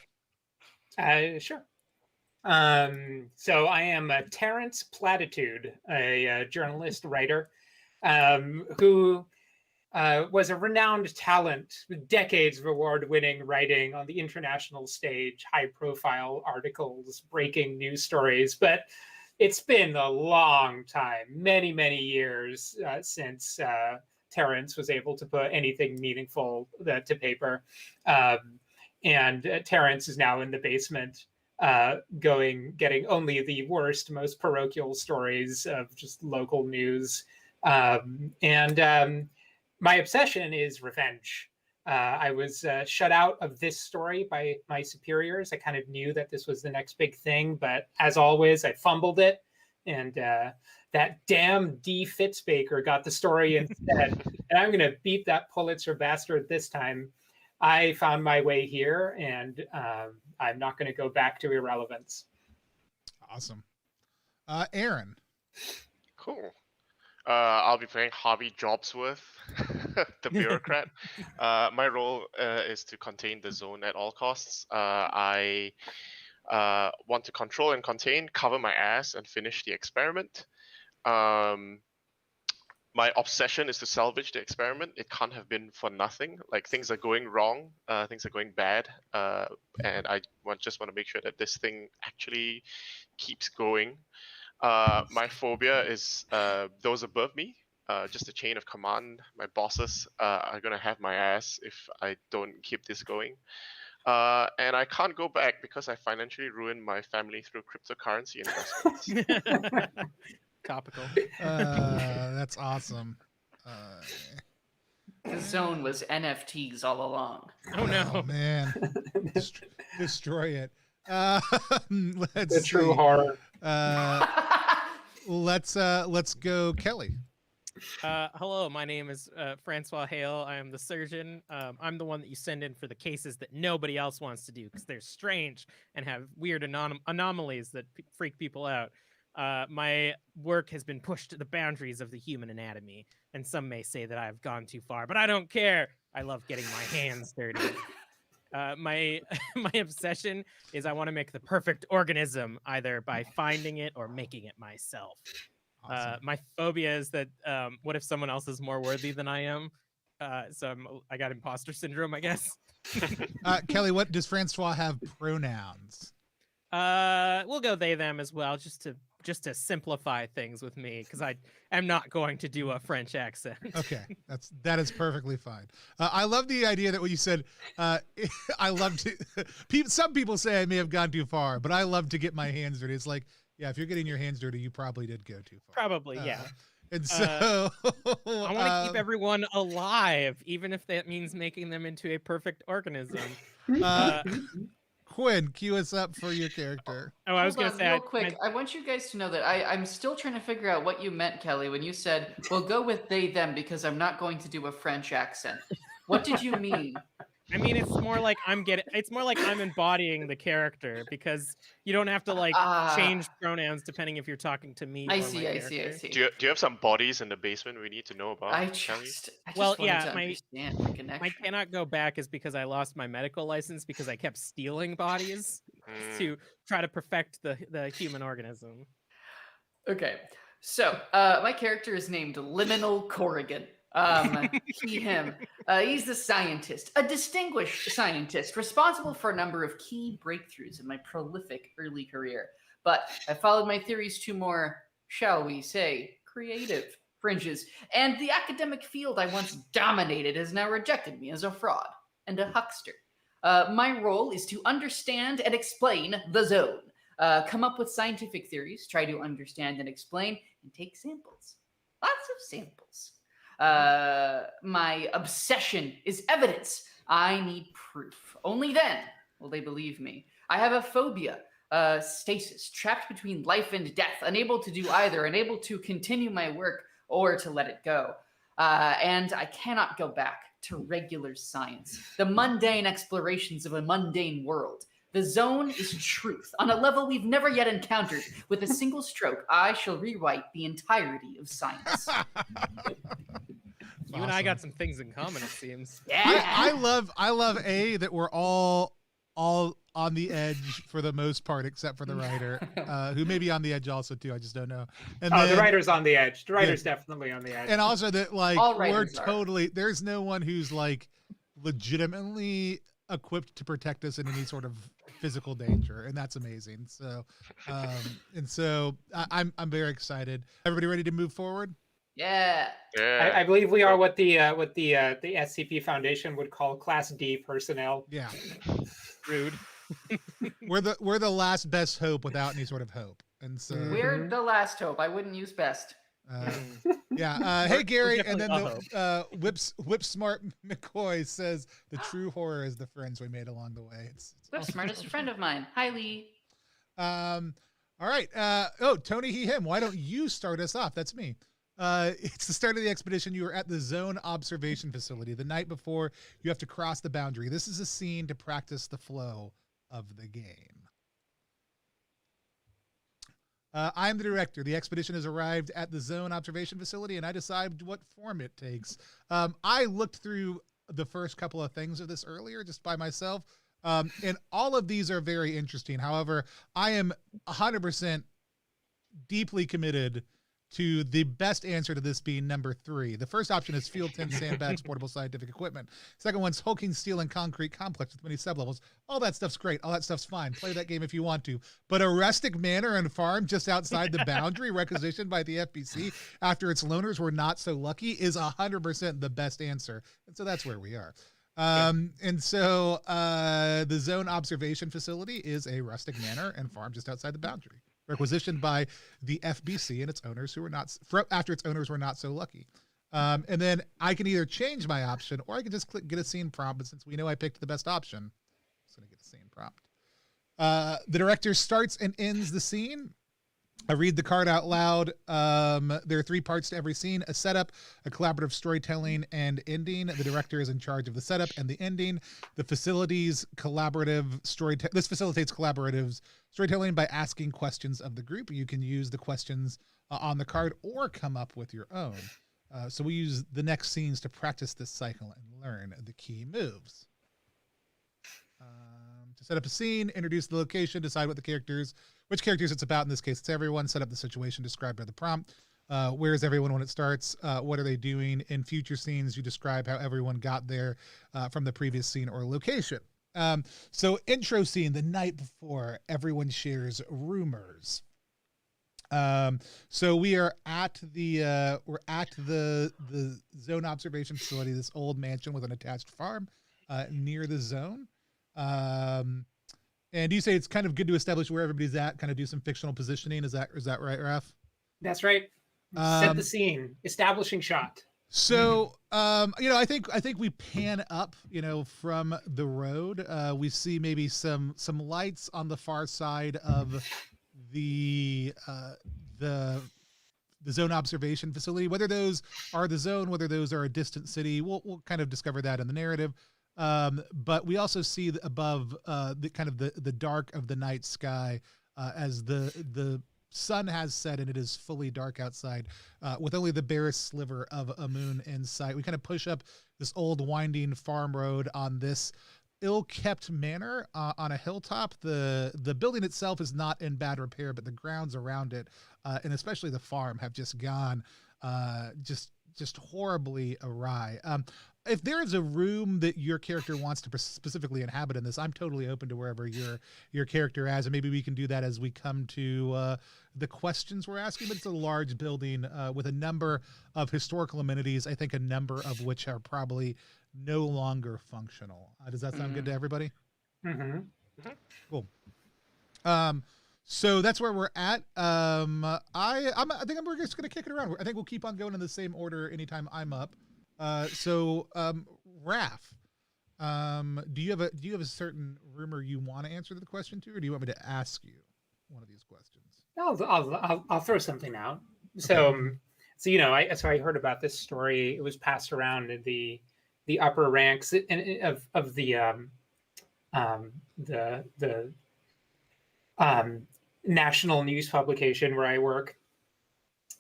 Sure. So I am Terrence Platitude, a journalist writer who was a renowned talent with decades of award-winning writing on the international stage, high-profile articles, breaking news stories. But it's been a long time, many, many years since Terrence was able to put anything meaningful to paper. And Terrence is now in the basement getting only the worst, most parochial stories of just local news. My obsession is revenge. I was shut out of this story by my superiors. I kind of knew that this was the next big thing, but as always, I fumbled it. And that damn D. Fitzbaker got the story instead. And I'm going to beat that Pulitzer bastard this time. I found my way here, and I'm not going to go back to irrelevance. Awesome. Aaron. Cool. I'll be playing Harvey Jobsworth, the bureaucrat. My role is to contain the zone at all costs. I want to control and contain, cover my ass, and finish the experiment. my obsession is to salvage the experiment. It can't have been for nothing. Like things are going wrong, things are going bad, and I just want to make sure that this thing actually keeps going. My phobia is those above me. Just a chain of command. My bosses are gonna have my ass if I don't keep this going. And I can't go back because I financially ruined my family through cryptocurrency investments. Topical. That's awesome. The zone was NFTs all along. Oh no. Oh man, destroy it. Let's The true see. horror. Let's go, Kelly. Hello, my name is Francois Hale. I am the surgeon. I'm the one that you send in for the cases that nobody else wants to do because they're strange and have weird anomalies that freak people out. My work has been pushed to the boundaries of the human anatomy, and some may say that I've gone too far, but I don't care. I love getting my hands dirty. My obsession is I want to make the perfect organism, either by finding it or making it myself. Awesome. My phobia is that what if someone else is more worthy than I am? So I got imposter syndrome, I guess. Kelly, what does Francois have pronouns? We'll go they them as well, just to simplify things with me, because I am not going to do a French accent. Okay, that is perfectly fine. I love the idea that when you said, I love to. Some people say I may have gone too far, but I love to get my hands dirty. It's like, yeah, if you're getting your hands dirty, you probably did go too far. Probably, yeah. And so I want to keep everyone alive, even if that means making them into a perfect organism. Quinn, cue us up for your character. Oh, I was going to say, real quick. I want you guys to know that I'm still trying to figure out what you meant, Kelly, when you said, "Well, go with they them because I'm not going to do a French accent." What did you mean? I mean, it's more like I'm embodying the character, because you don't have to change pronouns depending if you're talking to me. I or see. my I see. I character. see. Do you have some bodies in the basement we need to know about, Kelly? Well, wanted yeah, to understand the connection. My cannot go back is because I lost my medical license because I kept stealing bodies to try to perfect the human organism. Okay, so my character is named Liminal Corrigan. He, him. He's the scientist, a distinguished scientist, responsible for a number of key breakthroughs in my prolific early career. But I followed my theories to more, shall we say, creative fringes, and the academic field I once dominated has now rejected me as a fraud and a huckster. My role is to understand and explain the zone, come up with scientific theories, try to understand and explain, and take samples. Lots of samples. My obsession is evidence. I need proof. Only then will they believe me. I have a phobia, stasis, trapped between life and death, unable to do either, unable to continue my work or to let it go. And I cannot go back to regular science, the mundane explorations of a mundane world. The zone is truth on a level we've never yet encountered. With a single stroke, I shall rewrite the entirety of science. You and I got some things in common, it seems. Yeah. I love that we're all on the edge for the most part, except for the writer, who may be on the edge also too. I just don't know. And The writer's on the edge. The writer's definitely on the edge. And also that All we're writers are. totally, there's no one who's legitimately equipped to protect us in any sort of physical danger, and that's amazing. So I'm very excited. Everybody ready to move forward? Yeah. I believe we are what the SCP Foundation would call Class D personnel. Yeah. Rude. We're the last best hope without any sort of hope. And so We're the last hope. I wouldn't use best. yeah. Hey Gary, and then definitely Whip Smart McCoy says the true horror is the friends we made along the way. It's Whip Smart is a friend of mine. Hi, Lee. all right. Tony, he, him. Why don't you start us off? That's me. It's the start of the expedition. You are at the zone observation facility. The night before, you have to cross the boundary. This is a scene to practice the flow of the game. I'm the director. The expedition has arrived at the zone observation facility, and I decide what form it takes. I looked through the first couple of things of this earlier just by myself, and all of these are very interesting. However, I am 100% deeply committed to the best answer to this being number 3. The first option is field tent, sandbags, portable scientific equipment. Second one's hulking steel and concrete complex with many sublevels. All that stuff's great. All that stuff's fine. Play that game if you want to. But a rustic manor and farm just outside the boundary requisitioned by the FBC after its loaners were not so lucky is 100% the best answer. And so that's where we are. And so the zone observation facility is a rustic manor and farm just outside the boundary, requisitioned by the FBC and its owners who were not after its owners were not so lucky. And then I can either change my option or I can just click get a scene prompt. But since we know I picked the best option, I'm just going to get a scene prompt. The director starts and ends the scene. I read the card out loud. There are 3 parts to every scene: a setup, a collaborative storytelling, and ending. The director is in charge of the setup and the ending. The facilities collaborative storytelling. This facilitates collaborative storytelling by asking questions of the group. You can use the questions on the card or come up with your own. So we use the next scenes to practice this cycle and learn the key moves. To set up a scene, introduce the location, decide which characters it's about. In this case, it's everyone. Set up the situation described by the prompt. Where is everyone when it starts? What are they doing? In future scenes, you describe how everyone got there from the previous scene or location. So intro scene, the night before, everyone shares rumors. So we are at the zone observation facility, this old mansion with an attached farm near the zone. And you say it's kind of good to establish where everybody's at, kind of do some fictional positioning. Is that right, Raph? That's right. Set the scene, establishing shot. So, I think we pan up, from the road. We see maybe some lights on the far side of the zone observation facility. Whether those are the zone, whether those are a distant city, we'll kind of discover that in the narrative. But we also see above the dark of the night sky as the sun has set and it is fully dark outside with only the barest sliver of a moon in sight. We kind of push up this old winding farm road on this ill-kept manor on a hilltop. The building itself is not in bad repair, but the grounds around it and especially the farm have just gone just horribly awry. If there is a room that your character wants to specifically inhabit in this, I'm totally open to wherever your character has, and maybe we can do that as we come to the questions we're asking. But it's a large building with a number of historical amenities, I think a number of which are probably no longer functional. Does that sound good to everybody? Mm-hmm. Cool. So that's where we're at. I think we're just gonna kick it around. I think we'll keep on going in the same order anytime I'm up. Raph, do you have a certain rumor you want to answer the question to, or do you want me to ask you one of these questions? I'll throw something out. So, Okay. I heard about this story. It was passed around in the upper ranks of the national news publication where I work.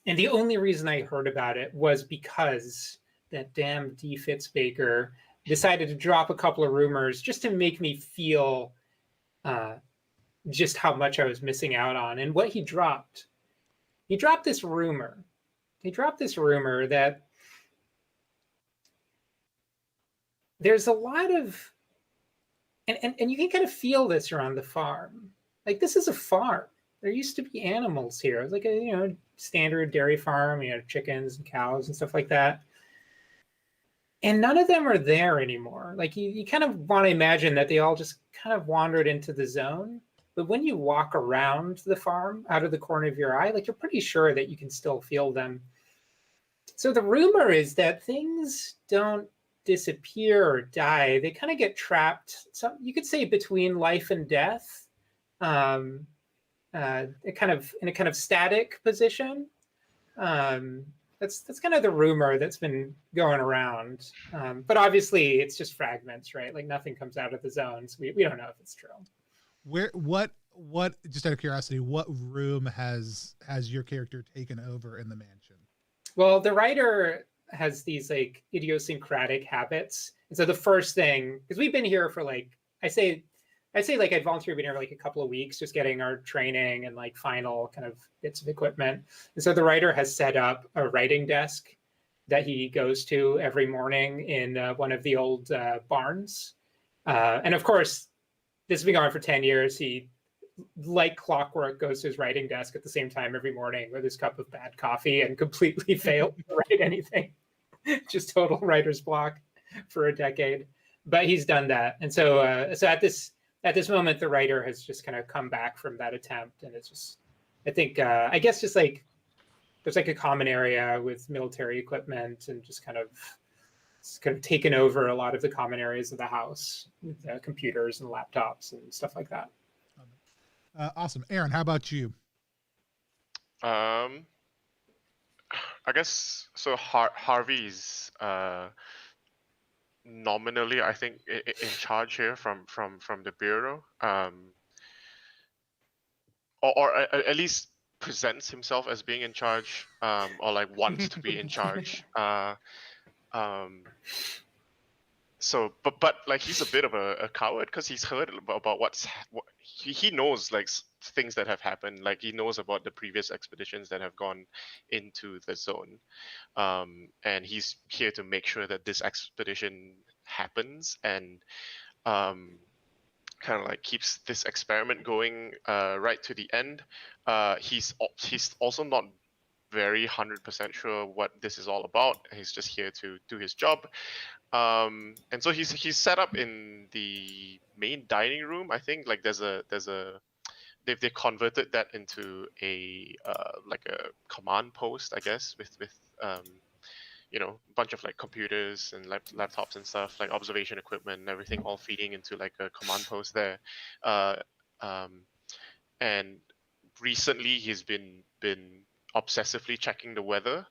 And the only reason I heard about it was because that damn D. Fitzbaker decided to drop a couple of rumors just to make me feel just how much I was missing out on. And what he dropped this rumor. He dropped this rumor that there's a lot of, and you can kind of feel this around the farm. Like, this is a farm. There used to be animals here. It was like a standard dairy farm, chickens and cows and stuff like that. And none of them are there anymore. Like, you kind of want to imagine that they all just kind of wandered into the zone. But when you walk around the farm out of the corner of your eye, like, you're pretty sure that you can still feel them. So the rumor is that things don't disappear or die. They kind of get trapped. So you could say between life and death, in a kind of static position. That's kind of the rumor that's been going around. But obviously it's just fragments, right? Like, nothing comes out of the zones. We don't know if it's true. What just out of curiosity, what room has your character taken over in the mansion? Well, the writer has these like idiosyncratic habits. And so the first thing, because we've been here for I say I'd say like I'd volunteer being there like a couple of weeks, just getting our training and like final kind of bits of equipment. And so the writer has set up a writing desk that he goes to every morning in one of the old barns. And of course, this has been going on for 10 years. He, like clockwork, goes to his writing desk at the same time every morning with his cup of bad coffee and completely failed to write anything. Just total writer's block for a decade. But he's done that. And so so at this moment, the writer has just kind of come back from that attempt. And it's just, I think, I guess just like, there's like a common area with military equipment and just kind of, it's kind of taken over a lot of the common areas of the house with computers and laptops and stuff like that. Awesome. Aaron, how about you? I guess so. Harvey's nominally, I think, in charge here from the bureau, or at least presents himself as being in charge, or like wants to be in charge. So, but like he's a bit of a coward because he's heard about what he knows, like things that have happened. Like he knows about the previous expeditions that have gone into the zone, and he's here to make sure that this expedition happens and kind of like keeps this experiment going right to the end. He's also not very 100% sure what this is all about. He's just here to do his job. And so he's set up in the main dining room. I think like there's a they converted that into a like a command post, I guess, with you know, a bunch of like computers and laptops and stuff, like observation equipment and everything, all feeding into like a command post there. And recently he's been obsessively checking the weather,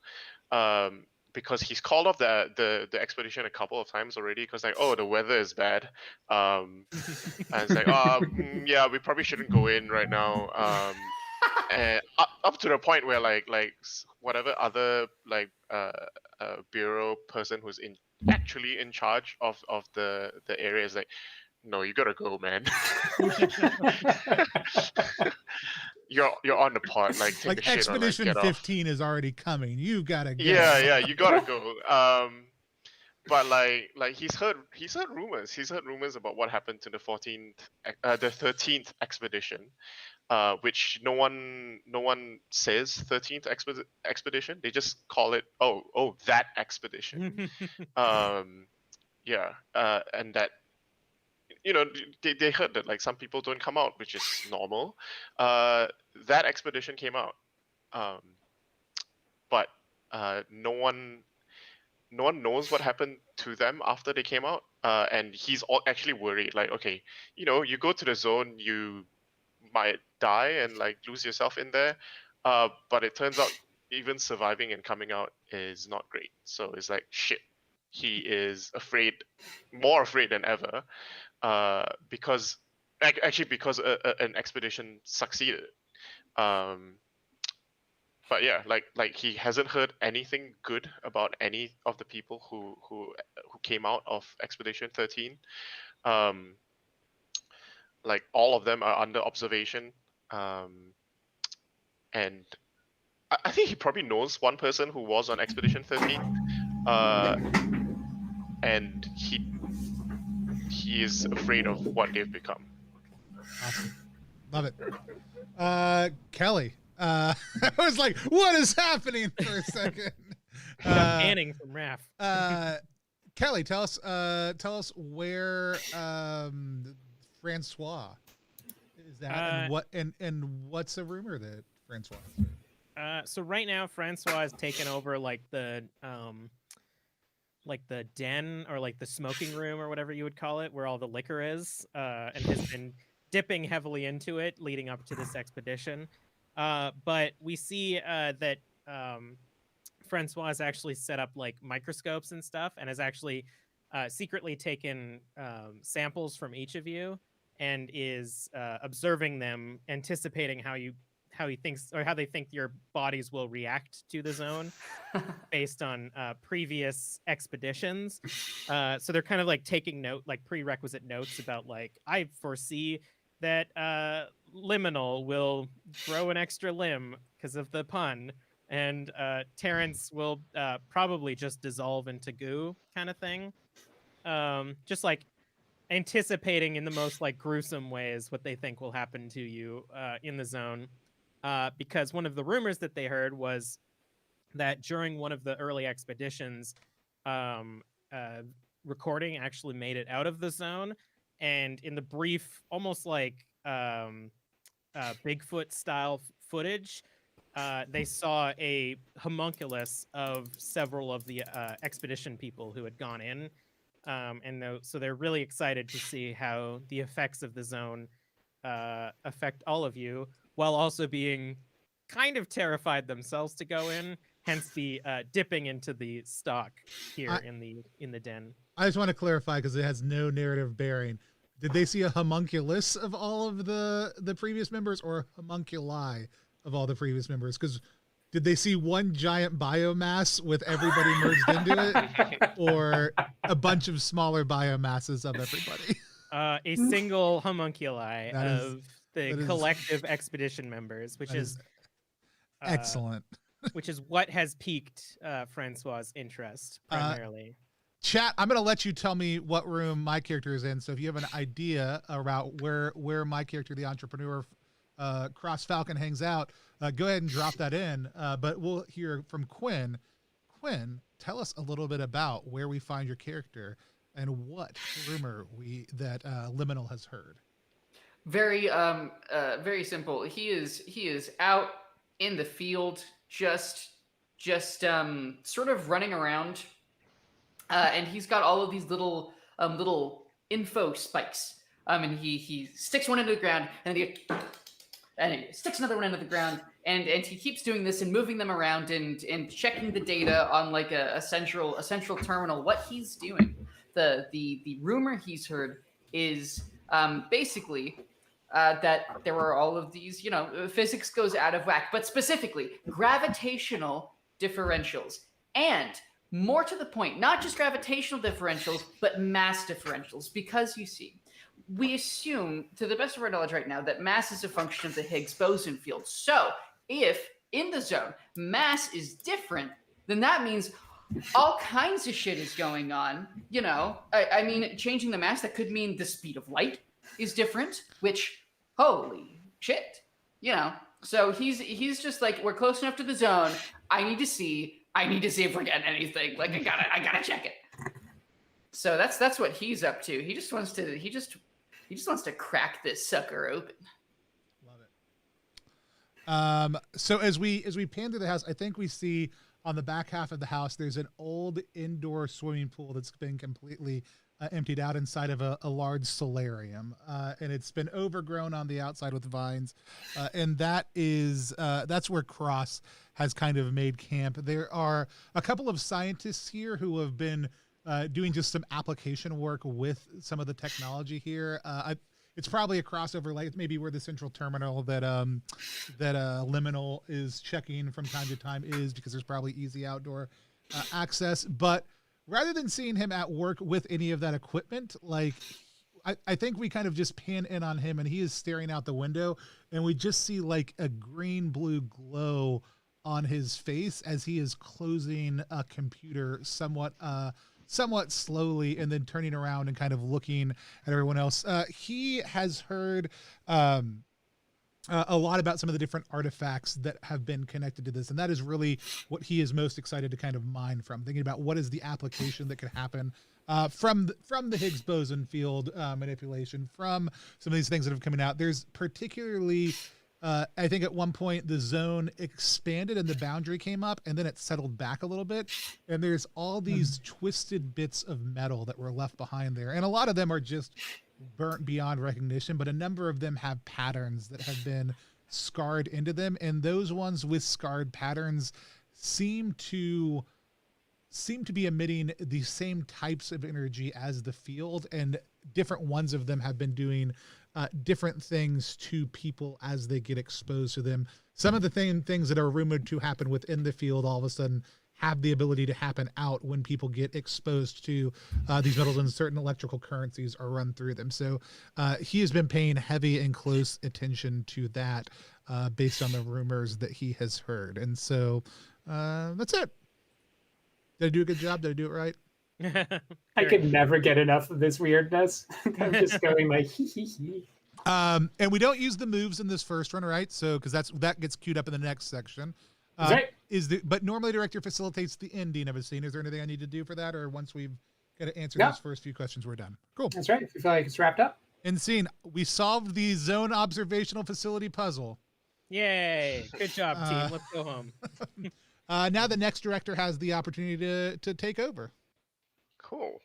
because he's called off the expedition a couple of times already, because like, oh, the weather is bad, and it's like, yeah, we probably shouldn't go in right now, and up to the point where like whatever other like bureau person who's actually in charge of the area is like, no, you gotta go, man. You're on the pod, like take Like a shit Expedition or, like, 15 is already coming. You gotta go. yeah, you gotta go. But like he's heard rumors. He's heard rumors about what happened to the 13th expedition, which no one says 13th expedition. They just call it that expedition. Yeah, and that, you know, they heard that like some people don't come out, which is normal. That expedition came out, but no one knows what happened to them after they came out, and he's actually worried. Like, okay, you know, you go to the zone, you might die and like lose yourself in there, but it turns out even surviving and coming out is not great. So it's like, shit, he is more afraid than ever, because an expedition succeeded. But yeah, like he hasn't heard anything good about any of the people who came out of Expedition 13. Like all of them are under observation, and I think he probably knows one person who was on Expedition 13, and he is afraid of what they've become. Awesome. Love it. Kelly. I was like, what is happening for a second? Panning from Raph. Kelly, tell us where Francois is that, and what's a rumor that Francois is there? So right now Francois has taken over like the den, or like the smoking room, or whatever you would call it, where all the liquor is, and has been dipping heavily into it leading up to this expedition. But we see that Francois has actually set up like microscopes and stuff, and has actually secretly taken samples from each of you, and is observing them, anticipating how you he thinks, or how they think your bodies will react to the zone based on previous expeditions. So they're kind of like taking prerequisite notes about like, I foresee that Liminal will grow an extra limb because of the pun, and Terrence will probably just dissolve into goo, kind of thing. Just like anticipating in the most like gruesome ways what they think will happen to you in the zone. Because one of the rumors that they heard was that during one of the early expeditions, recording actually made it out of the zone, and in the brief, almost like Bigfoot style footage, they saw a homunculus of several of the expedition people who had gone in. So they're really excited to see how the effects of the zone affect all of you, while also being kind of terrified themselves to go in. Hence the dipping into the stock here in the den. I just want to clarify because it has no narrative bearing. Did they see a homunculus of all of the previous members, or a homunculi of all the previous members? Because did they see one giant biomass with everybody merged into it, or a bunch of smaller biomasses of everybody? A single homunculi of the collective expedition members, which is excellent. Which is what has piqued Francois's interest primarily. Chat, I'm going to let you tell me what room my character is in. So if you have an idea about where my character, the entrepreneur, Cross Falcon, hangs out, go ahead and drop that in. But we'll hear from Quinn. Quinn, tell us a little bit about where we find your character and what rumor that Liminal has heard. Very simple. He is out in the field, just sort of running around, and he's got all of these little info spikes. And he sticks one into the ground, and he sticks another one into the ground, and he keeps doing this and moving them around and checking the data on like a central terminal. What he's doing, the rumor he's heard is basically that there were all of these, physics goes out of whack, but specifically gravitational differentials, and more to the point, not just gravitational differentials, but mass differentials. Because you see, we assume, to the best of our knowledge right now, that mass is a function of the Higgs boson field. So if in the zone mass is different, then that means all kinds of shit is going on. I mean, changing the mass, that could mean the speed of light is different, which, holy shit, So he's just like, we're close enough to the zone. I need to see if we're getting anything. Like, I gotta check it. So that's what he's up to. He just wants to crack this sucker open. Love it. So as we pan through the house, I think we see on the back half of the house there's an old indoor swimming pool that's been completely emptied out inside of a large solarium, and it's been overgrown on the outside with vines, and that's where Cross has kind of made camp. There are a couple of scientists here who have been doing just some application work with some of the technology here. It's probably a crossover, like maybe where the central terminal that Liminal is checking from time to time is, because there's probably easy outdoor access. But rather than seeing him at work with any of that equipment, like I think we kind of just pan in on him, and he is staring out the window, and we just see like a green-blue glow on his face as he is closing a computer somewhat slowly, and then turning around and kind of looking at everyone else. He has heard a lot about some of the different artifacts that have been connected to this, and that is really what he is most excited to kind of mine from, thinking about what is the application that could happen from the Higgs boson field manipulation, from some of these things that have coming out. There's particularly I think at one point the zone expanded and the boundary came up, and then it settled back a little bit, and there's all these twisted bits of metal that were left behind there, and a lot of them are just burnt beyond recognition, but a number of them have patterns that have been scarred into them, and those ones with scarred patterns seem to be emitting the same types of energy as the field, and different ones of them have been doing different things to people as they get exposed to them. Some of the things that are rumored to happen within the field all of a sudden have the ability to happen out when people get exposed to these metals and certain electrical currencies are run through them. So he has been paying heavy and close attention to that based on the rumors that he has heard. And so that's it. Did I do a good job? Did I do it right? I could never get enough of this weirdness. I'm just going like, hee hee hee. And we don't use the moves in this first run, right? So because that gets queued up in the next section. Right. But normally director facilitates the ending of a scene. Is there anything I need to do for that, or once we've got to answer those first few questions, we're done? Cool. That's right. If you feel like it's wrapped up. And scene, we solved the zone observational facility puzzle. Yay! Good job, team. Let's go home. Now the next director has the opportunity to take over. Cool.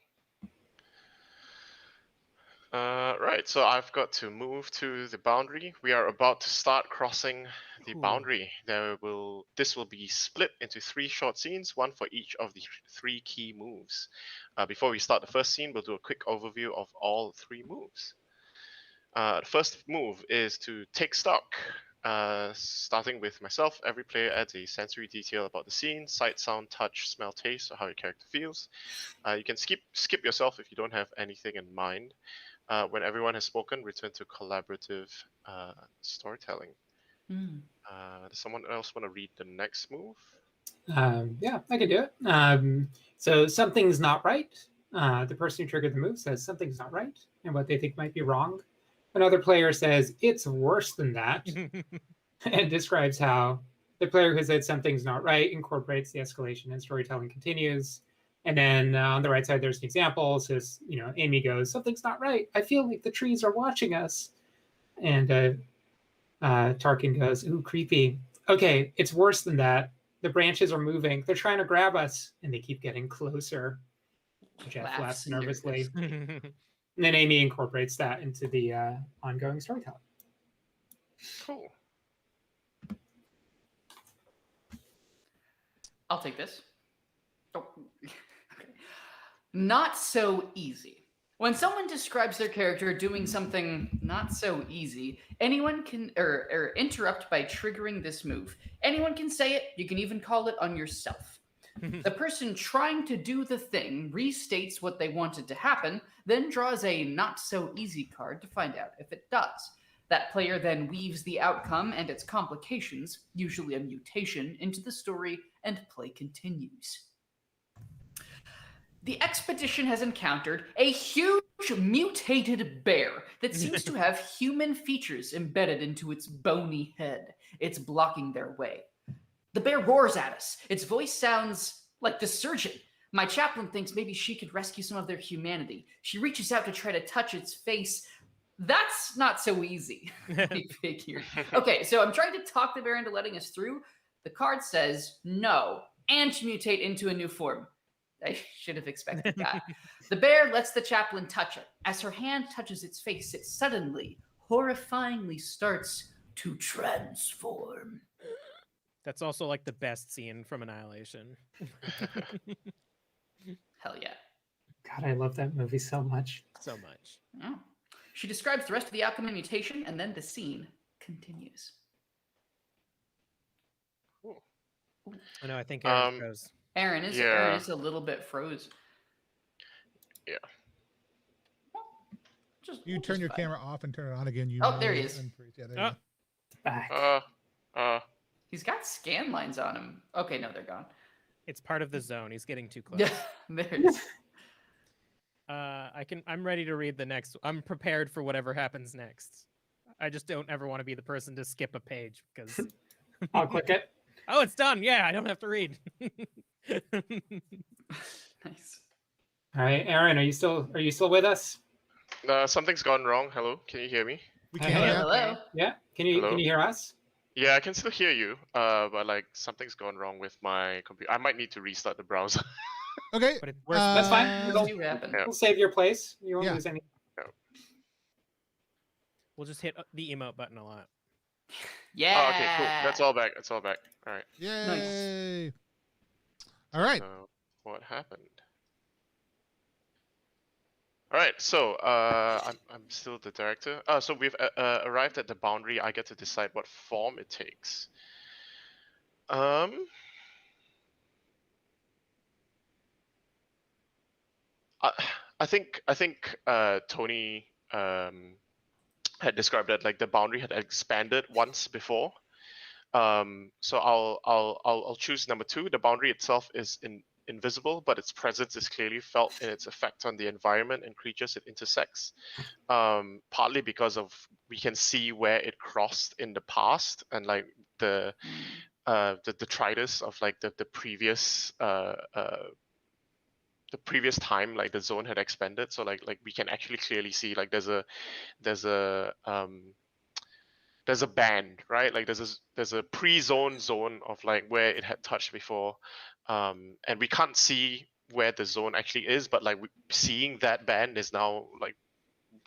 Right, so I've got to move to the boundary. We are about to start crossing the boundary. This will be split into 3 short scenes, one for each of the 3 key moves. Before we start the first scene, we'll do a quick overview of all 3 moves. The first move is to take stock. Starting with myself, every player adds a sensory detail about the scene: sight, sound, touch, smell, taste, or how your character feels. You can skip yourself if you don't have anything in mind. When everyone has spoken, return to collaborative storytelling. Does someone else want to read the next move? Yeah, I can do it. So something's not right. The person who triggered the move says something's not right and what they think might be wrong. Another player says it's worse than that and describes how the player who said something's not right incorporates the escalation and storytelling continues. And then on the right side, there's an example. It says, Amy goes, something's not right. I feel like the trees are watching us. And Tarkin goes, ooh, creepy. Okay, it's worse than that. The branches are moving. They're trying to grab us. And they keep getting closer. Jeff laughs nervously. And then Amy incorporates that into the ongoing storytelling. Cool. I'll take this. Oh. Okay. Not so easy. When someone describes their character doing something not so easy, anyone can or interrupt by triggering this move. Anyone can say it. You can even call it on yourself. The person trying to do the thing restates what they wanted to happen, then draws a not so easy card to find out if it does. That player then weaves the outcome and its complications, usually a mutation, into the story, and play continues. The expedition has encountered a huge mutated bear that seems to have human features embedded into its bony head. It's blocking their way. The bear roars at us. Its voice sounds like the surgeon. My chaplain thinks maybe she could rescue some of their humanity. She reaches out to try to touch its face. That's not so easy, I figured. Okay, so I'm trying to talk the bear into letting us through. The card says no, and mutate into a new form. I should have expected that. The bear lets the chaplain touch it. As her hand touches its face, it suddenly, horrifyingly starts to transform. That's also like the best scene from Annihilation. Hell yeah. God, I love that movie so much. So much. Oh. She describes the rest of the outcome and mutation, and then the scene continues. Cool. I know, I think Aaron goes. Aaron is a little bit frozen. Yeah. You turn your camera off and turn it on again. There he is. Yeah, there you go. Back. He's got scan lines on him. Okay, no, they're gone. It's part of the zone. He's getting too close. Yeah, there it is. I'm ready to read the next. I'm prepared for whatever happens next. I just don't ever want to be the person to skip a page because I'll click it. Oh, it's done. Yeah, I don't have to read. Nice. All right, Aaron, are you still with us? Something's gone wrong. Hello, can you hear me? We Hello. can't. Hello. Yeah. Can you hear us? Yeah, I can still hear you. But like something's gone wrong with my computer. I might need to restart the browser. Okay. But it works. That's fine. Those do happen. Yeah. We'll save your place. You won't Yeah. lose any. We'll just hit the emote button a lot. Yeah. Oh, okay, cool. That's all back. All right. Yay. All right. So what happened? All right, so I'm still the director. So we've arrived at the boundary. I get to decide what form it takes. I, I think Tony had described that like the boundary had expanded once before. So I'll choose number 2. The boundary itself is invisible, but its presence is clearly felt in its effect on the environment and creatures it intersects. Partly because of we can see where it crossed in the past, and like the detritus of like the previous time like the zone had expanded. So like we can actually clearly see like there's a band, right? Like there's a pre-zone zone of like where it had touched before, and we can't see where the zone actually is, but like seeing that band is now like,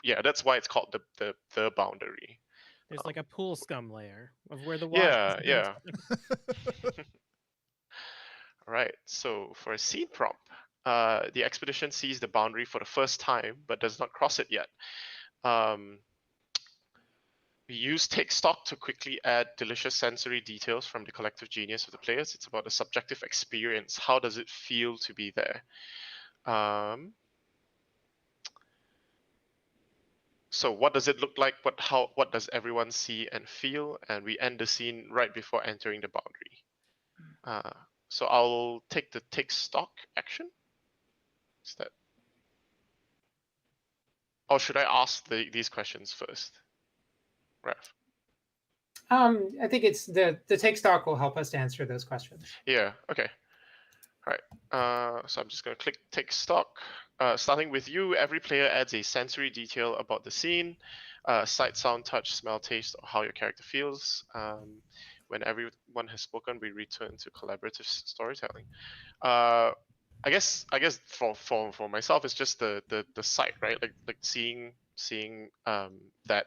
yeah, that's why it's called the boundary. There's like a pool scum layer of where the water. Yeah. All right. So for a scene prompt, the expedition sees the boundary for the first time, but does not cross it yet. We use take stock to quickly add delicious sensory details from the collective genius of the players. It's about the subjective experience. How does it feel to be there? So what does it look like? What does everyone see and feel? And we end the scene right before entering the boundary. So I'll take the take stock action. Is that? Or should I ask these questions first? Raph. I think it's the take stock will help us to answer those questions. Yeah. Okay. All right. So I'm just gonna click take stock. Starting with you, every player adds a sensory detail about the scene, sight, sound, touch, smell, taste, or how your character feels. When everyone has spoken, we return to collaborative storytelling. I guess for myself, it's just the sight, right? Like seeing that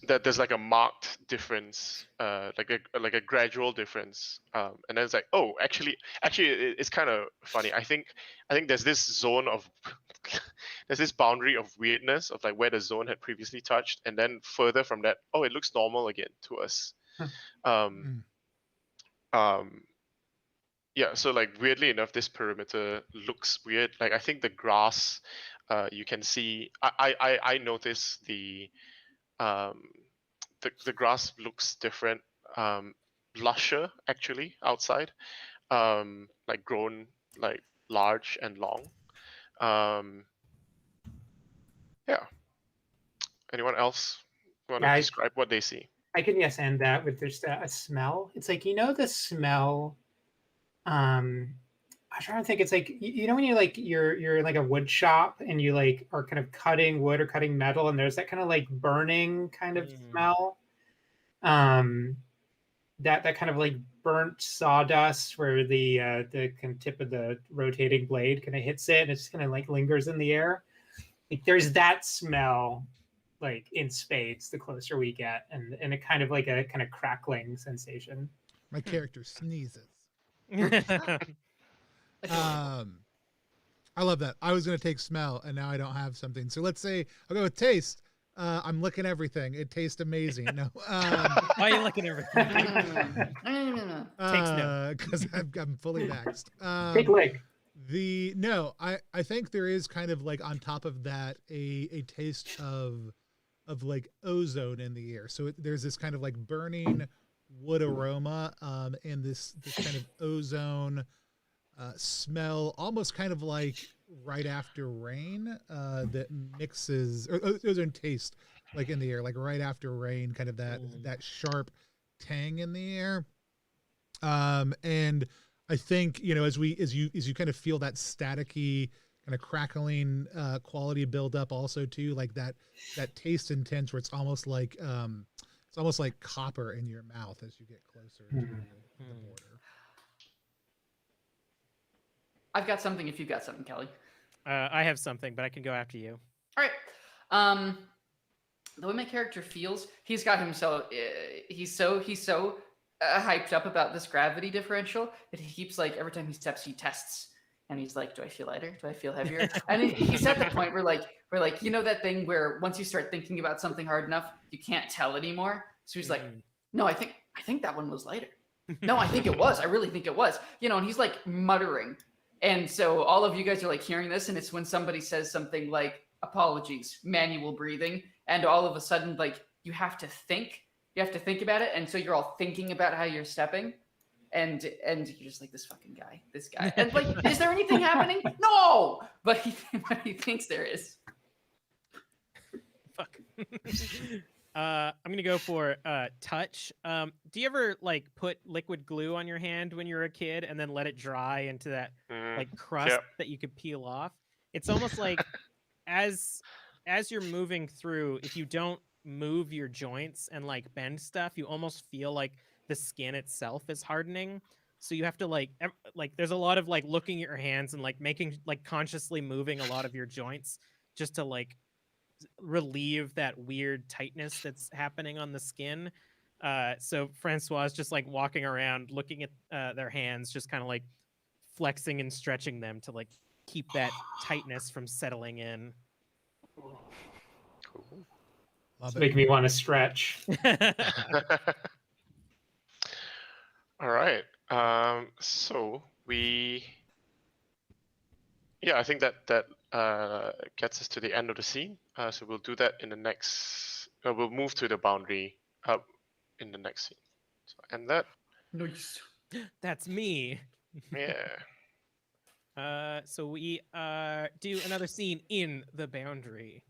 that there's like a marked difference, like a gradual difference, and then it's like, oh, actually it's kind of funny. I think there's this zone of there's this boundary of weirdness of like where the zone had previously touched, and then further from that, oh, it looks normal again to us. Yeah, so like weirdly enough, this perimeter looks weird. Like I think the grass, you can see. I noticed the grass looks different, lusher actually outside, like grown like large and long. Yeah. Anyone else want to describe what they see? I can end that with just a smell. It's like, the smell. I'm trying to think. It's like, when you're in like a wood shop and you like are kind of cutting wood or cutting metal, and there's that kind of like burning kind of smell. That kind of like burnt sawdust where the kind of tip of the rotating blade kind of hits it, and it just kind of like lingers in the air. Like there's that smell, like in spades, the closer we get, and it kind of like a kind of crackling sensation. My character sneezes. I love that. I was going to take smell, and now I don't have something. So let's say I'll go with taste. I'm licking everything. It tastes amazing. No. Why are you licking everything? Because I'm fully vaxxed. Big lick. I think there is kind of like on top of that a taste of like ozone in the air. So there's this kind of like burning wood aroma, and this kind of ozone smell, almost kind of like right after rain, that mixes, or ozone taste like in the air, like right after rain, kind of that sharp tang in the air. And I think, as you kind of feel that staticky kind of crackling quality build up also too, like that taste intense where it's almost like copper in your mouth as you get closer to the border. I've got something if you've got something, Kelly. I have something, but I can go after you. All right. The way my character feels, he's got him he's so hyped up about this gravity differential that he keeps like every time he steps, he tests And he's like, do I feel lighter? Do I feel heavier? And he's at the point where like, you know that thing where once you start thinking about something hard enough, you can't tell anymore. So he's like, no, I think that one was lighter. No, I think it was. I really think it was. You know, and he's like muttering. And so all of you guys are like hearing this, and it's when somebody says something like, apologies, manual breathing, and all of a sudden, like, you have to think about it, and so you're all thinking about how you're stepping. And you're just like, this guy. And like, is there anything happening? No! But he thinks there is. Fuck. I'm gonna go for touch. Do you ever like put liquid glue on your hand when you were a kid and then let it dry into that like crust that you could peel off? It's almost like as you're moving through, if you don't move your joints and like bend stuff, you almost feel like the skin itself is hardening. So you have to like there's a lot of like looking at your hands and like making like consciously moving a lot of your joints just to like relieve that weird tightness that's happening on the skin. So Francois is just like walking around looking at their hands, just kind of like flexing and stretching them to like keep that tightness from settling in. Cool. Make me want to stretch. All right. So I think that gets us to the end of the scene. So we'll do that in the next. We'll move to the boundary in the next scene. So end that. Nice. That's me. Yeah. So we do another scene in the boundary.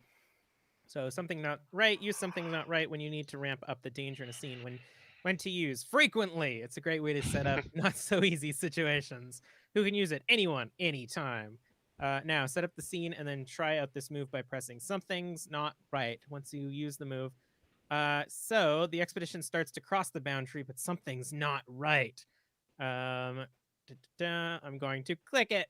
So something not right. Use something not right when you need to ramp up the danger in a scene. When to use frequently. It's a great way to set up not so easy situations. Who can use it? Anyone, anytime. Now set up the scene and then try out this move by pressing something's not right once you use the move. So the expedition starts to cross the boundary, but something's not right. I'm going to click it.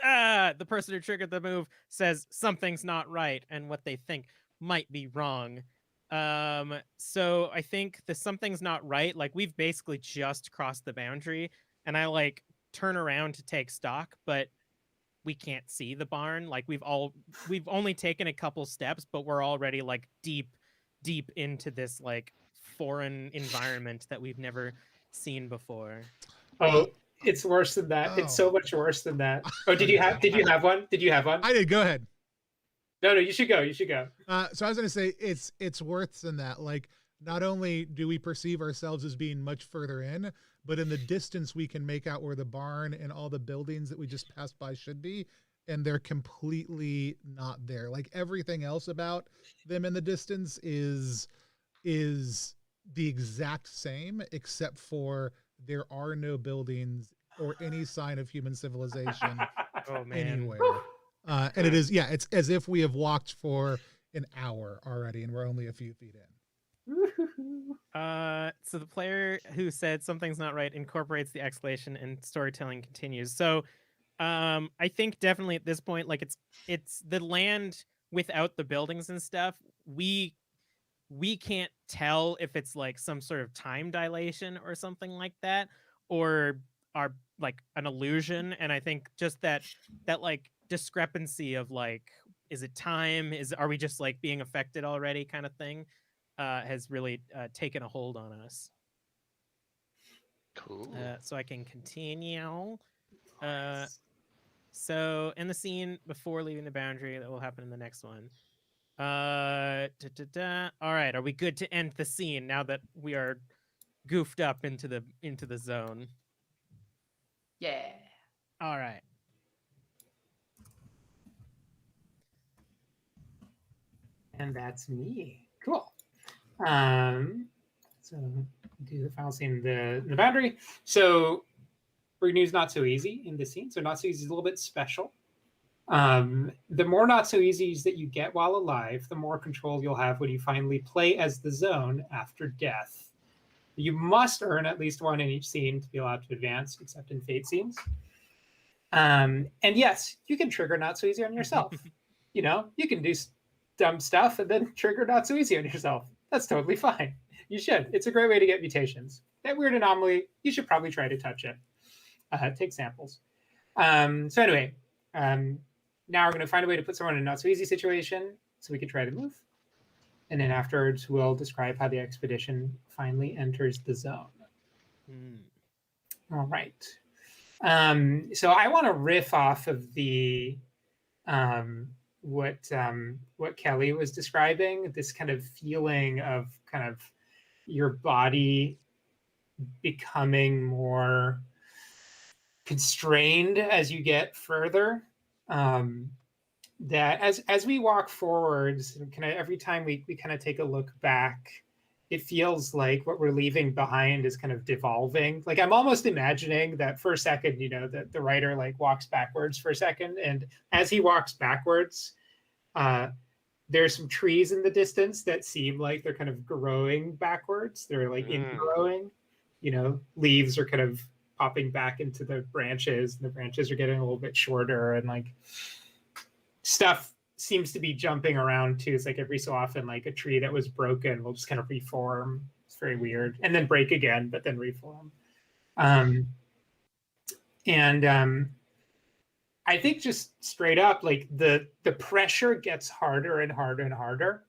The person who triggered the move says something's not right and what they think might be wrong. So I think the something's not right. Like we've basically just crossed the boundary and I like turn around to take stock, but we can't see the barn. Like we've only taken a couple steps, but we're already like deep into this like foreign environment that we've never seen before. Oh, it's worse than that. It's so much worse than that. Oh, did you have one? Did you have one? I did. Go ahead. No, you should go. So I was gonna say it's worse than that. Like not only do we perceive ourselves as being much further in, but in the distance we can make out where the barn and all the buildings that we just passed by should be, and they're completely not there. Like everything else about them in the distance is the exact same, except for there are no buildings or any sign of human civilization anywhere. And it is, it's as if we have walked for an hour already and we're only a few feet in. So the player who said something's not right incorporates the escalation and storytelling continues. So I think definitely at this point, like it's the land without the buildings and stuff. We can't tell if it's like some sort of time dilation or something like that, or are like an illusion. And I think just that like discrepancy of like, is it time? Are we just like being affected already kind of thing has really taken a hold on us. Cool. So I can continue. So in the scene before leaving the boundary, that will happen in the next one. All right, are we good to end the scene now that we are goofed up into the zone? Yeah. All right. And that's me. Cool. So do the final scene in the boundary. So Renew not so easy in this scene. So not so easy is a little bit special. The more not so easies that you get while alive, the more control you'll have when you finally play as the zone after death. You must earn at least one in each scene to be allowed to advance, except in fate scenes. And yes, you can trigger not so easy on yourself. You can do dumb stuff and then trigger not so easy on yourself. That's totally fine. You should. It's a great way to get mutations. That weird anomaly, you should probably try to touch it. Take samples. So anyway, now we're going to find a way to put someone in a not so easy situation so we can try to move. And then afterwards, we'll describe how the expedition finally enters the zone. All right. So I want to riff off of the what Kelly was describing, this kind of feeling of kind of your body becoming more constrained as you get further. That as we walk forwards, and kind of every time we kind of take a look back, it feels like what we're leaving behind is kind of devolving. Like I'm almost imagining that for a second, you know, that the writer like walks backwards for a second, and as he walks backwards, there's some trees in the distance that seem like they're kind of growing backwards. They're like ingrowing, you know, leaves are kind of popping back into the branches, and the branches are getting a little bit shorter, and like stuff seems to be jumping around too. It's like every so often, like a tree that was broken will just kind of reform. It's very weird, and then break again, but then reform. I think just straight up, like the pressure gets harder and harder and harder.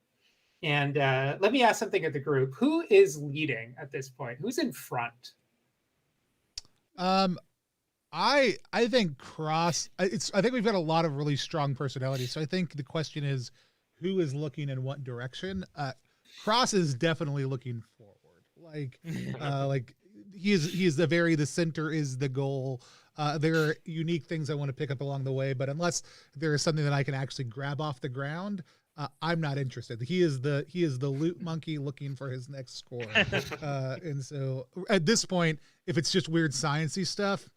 And let me ask something of the group: who is leading at this point? Who's in front? I think Cross. I think we've got a lot of really strong personalities. So I think the question is, who is looking in what direction? Cross is definitely looking forward. Like he is the center is the goal. There are unique things I want to pick up along the way, but unless there is something that I can actually grab off the ground, I'm not interested. He is the loot monkey looking for his next score. And so at this point, if it's just weird sciencey stuff,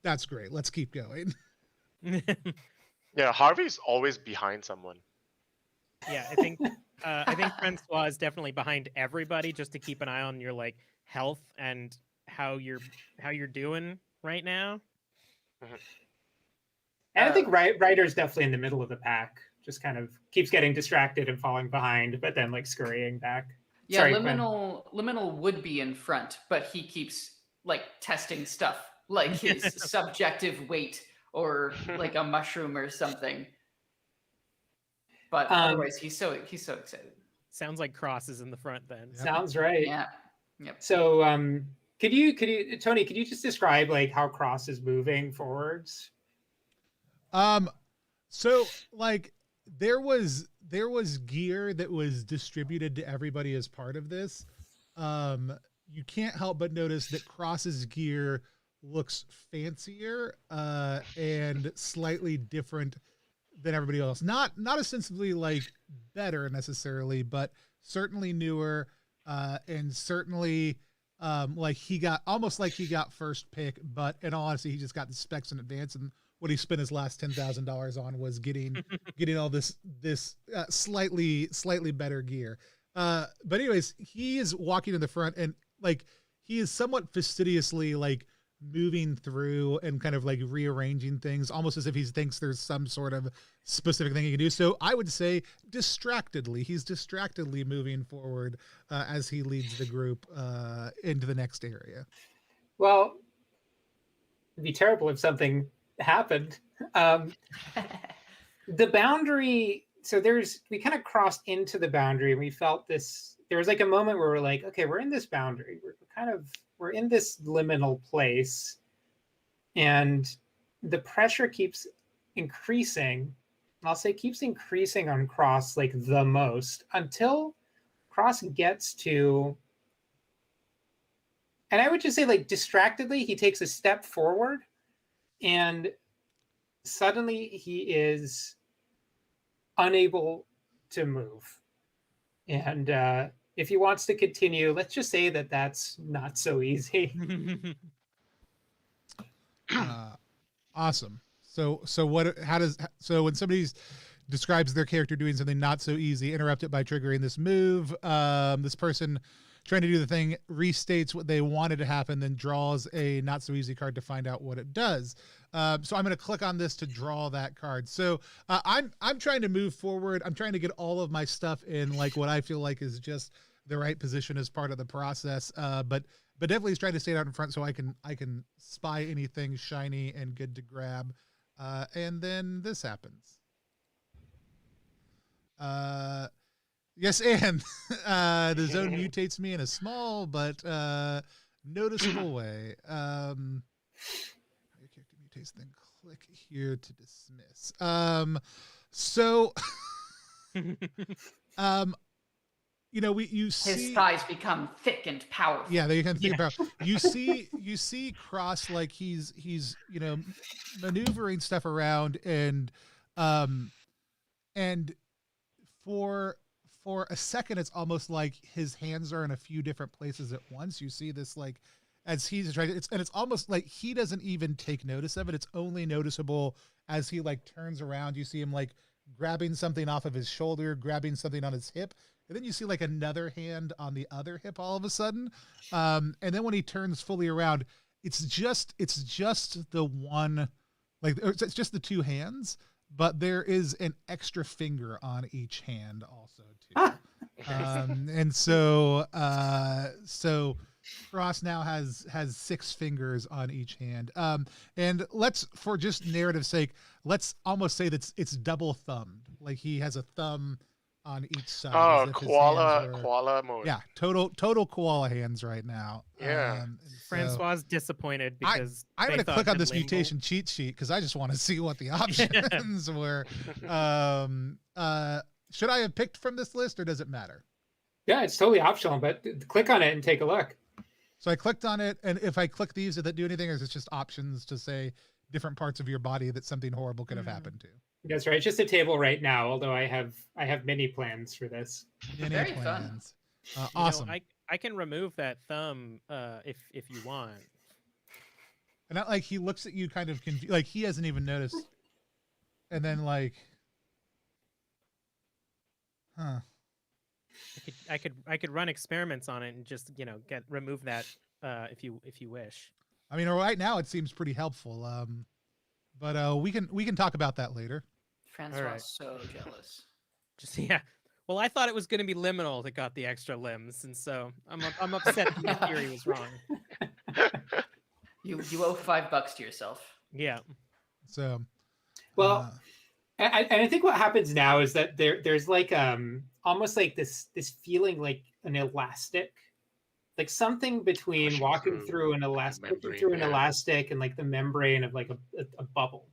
that's great. Let's keep going. Yeah, Harvey's always behind someone. Yeah, I think Francois is definitely behind everybody, just to keep an eye on your like health and how you're doing right now. And I think Ryder's definitely in the middle of the pack, just kind of keeps getting distracted and falling behind, but then like scurrying back. Yeah, Sorry, Liminal would be in front, but he keeps like testing stuff, like his subjective weight or like a mushroom or something. But otherwise, he's so excited. Sounds like Cross is in the front then. Yep. Sounds right. Yeah. Yep. So could you Tony, could you just describe like how Cross is moving forwards? So like there was gear that was distributed to everybody as part of this. You can't help but notice that Cross's gear looks fancier and slightly different than everybody else. Not ostensibly like better necessarily, but certainly newer, and certainly like he got first pick, but in all honesty, he just got the specs in advance, and what he spent his last $10,000 on was getting all this slightly better gear. But anyways, he is walking in the front, and like he is somewhat fastidiously like moving through and kind of like rearranging things, almost as if he thinks there's some sort of specific thing he can do. So I would say he's distractedly moving forward as he leads the group into the next area. Well, it'd be terrible if something happened. The boundary, so we kind of crossed into the boundary, and we felt this, there was like a moment where we're like, okay, we're in this boundary, we're in this liminal place, and the pressure keeps increasing. I'll say keeps increasing on Cross like the most, until Cross gets to, and I would just say like distractedly, he takes a step forward, and suddenly he is unable to move. And if he wants to continue, let's just say that that's not so easy. Awesome. So when somebody describes their character doing something not so easy, interrupt it by triggering this move. This person trying to do the thing restates what they wanted to happen, then draws a not so easy card to find out what it does. So I'm going to click on this to draw that card. So I'm trying to move forward. I'm trying to get all of my stuff in like what I feel like is just the right position as part of the process. But definitely he's trying to stay out in front so I can spy anything shiny and good to grab. And then this happens. Yes, and the zone mutates me in a small but noticeable way. Your character mutates, then click here to dismiss. So you see His thighs become thick and powerful. Yeah, you can think about. You see Cross like he's maneuvering stuff around and for a second it's almost like his hands are in a few different places at once. You see this like as he's trying to, it's almost like he doesn't even take notice of it. It's only noticeable as he like turns around. You see him like grabbing something off of his shoulder, grabbing something on his hip. And then you see like another hand on the other hip all of a sudden. And then when he turns fully around, it's just the one, like it's just the two hands, but there is an extra finger on each hand also too. And so Cross now has 6 fingers on each hand. And let's, for just narrative's sake, let's almost say that it's double thumbed. Like he has a thumb on each side. Oh, koala mode. Yeah, total koala hands right now. Yeah. Francois is disappointed because I'm going to click on this mutation cheat sheet because I just want to see what the options were. Should I have picked from this list or does it matter? Yeah, it's totally optional, but click on it and take a look. So I clicked on it, and if I click these, did that do anything, or is it just options to say different parts of your body that something horrible could have happened to? That's right. It's just a table right now, although I have many plans for this. Very plans. Fun. Awesome. I can remove that thumb if you want. And not like he looks at you kind of confused, like he hasn't even noticed. And then like, I could run experiments on it and just remove that if you wish. I mean, right now it seems pretty helpful. But we can talk about that later. Francois is so jealous. Well, I thought it was going to be Liminal that got the extra limbs, and so I'm upset that your theory was wrong. You owe $5 to yourself. Yeah. So. Well, and I think what happens now is that there's like almost like this feeling like an elastic, like something between walking through an elastic, elastic and like the membrane of like a bubble.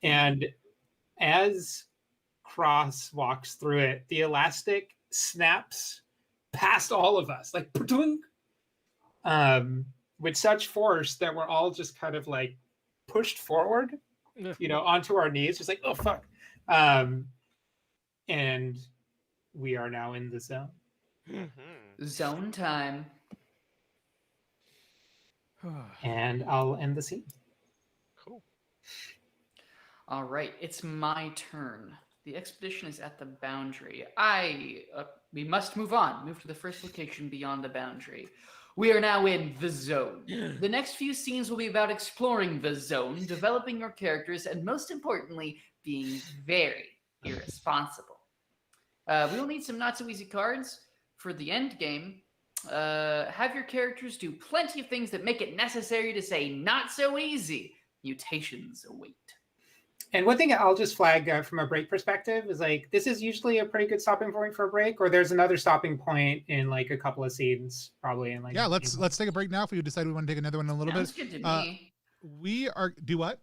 And as Cross walks through it, the elastic snaps past all of us, like with such force that we're all just kind of like pushed forward, onto our knees, just like, oh fuck. And we are now in the zone. Zone time. And I'll end the scene. Cool. All right, it's my turn. The expedition is at the boundary. We must move on. Move to the first location beyond the boundary. We are now in the zone. The next few scenes will be about exploring the zone, developing your characters, and most importantly, being very irresponsible. We will need some not so easy cards for the end game. Have your characters do plenty of things that make it necessary to say not so easy. Mutations await. And one thing I'll just flag from a break perspective is like, this is usually a pretty good stopping point for a break, or there's another stopping point in like a couple of scenes, probably in like. Yeah, let's take a break now. If we decide we want to take another one in a little Sounds bit. Good to me. We are do what?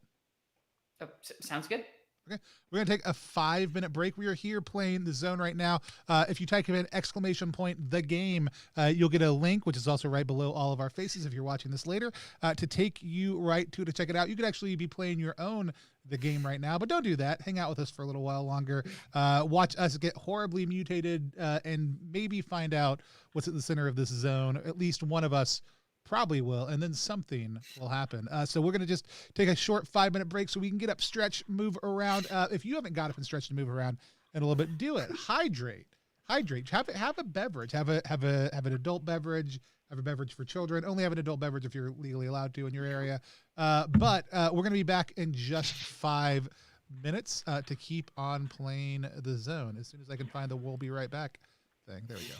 Oh, sounds good. Okay, we're gonna take a 5-minute break. We are here playing the zone right now. If you type in !the game, you'll get a link, which is also right below all of our faces if you're watching this later, to take you right to check it out. You could actually be playing your own the game right now, but don't do that. Hang out with us for a little while longer. Watch us get horribly mutated and maybe find out what's at the center of this zone. At least one of us probably will, and then something will happen. So we're going to just take a short 5-minute break so we can get up, stretch, move around. If you haven't got up and stretched and move around in a little bit, do it. Hydrate. Have a beverage. Have an adult beverage. Have a beverage for children. Only have an adult beverage if you're legally allowed to in your area. But we're going to be back in just 5 minutes to keep on playing the zone. As soon as I can find we'll be right back. thing. There we go.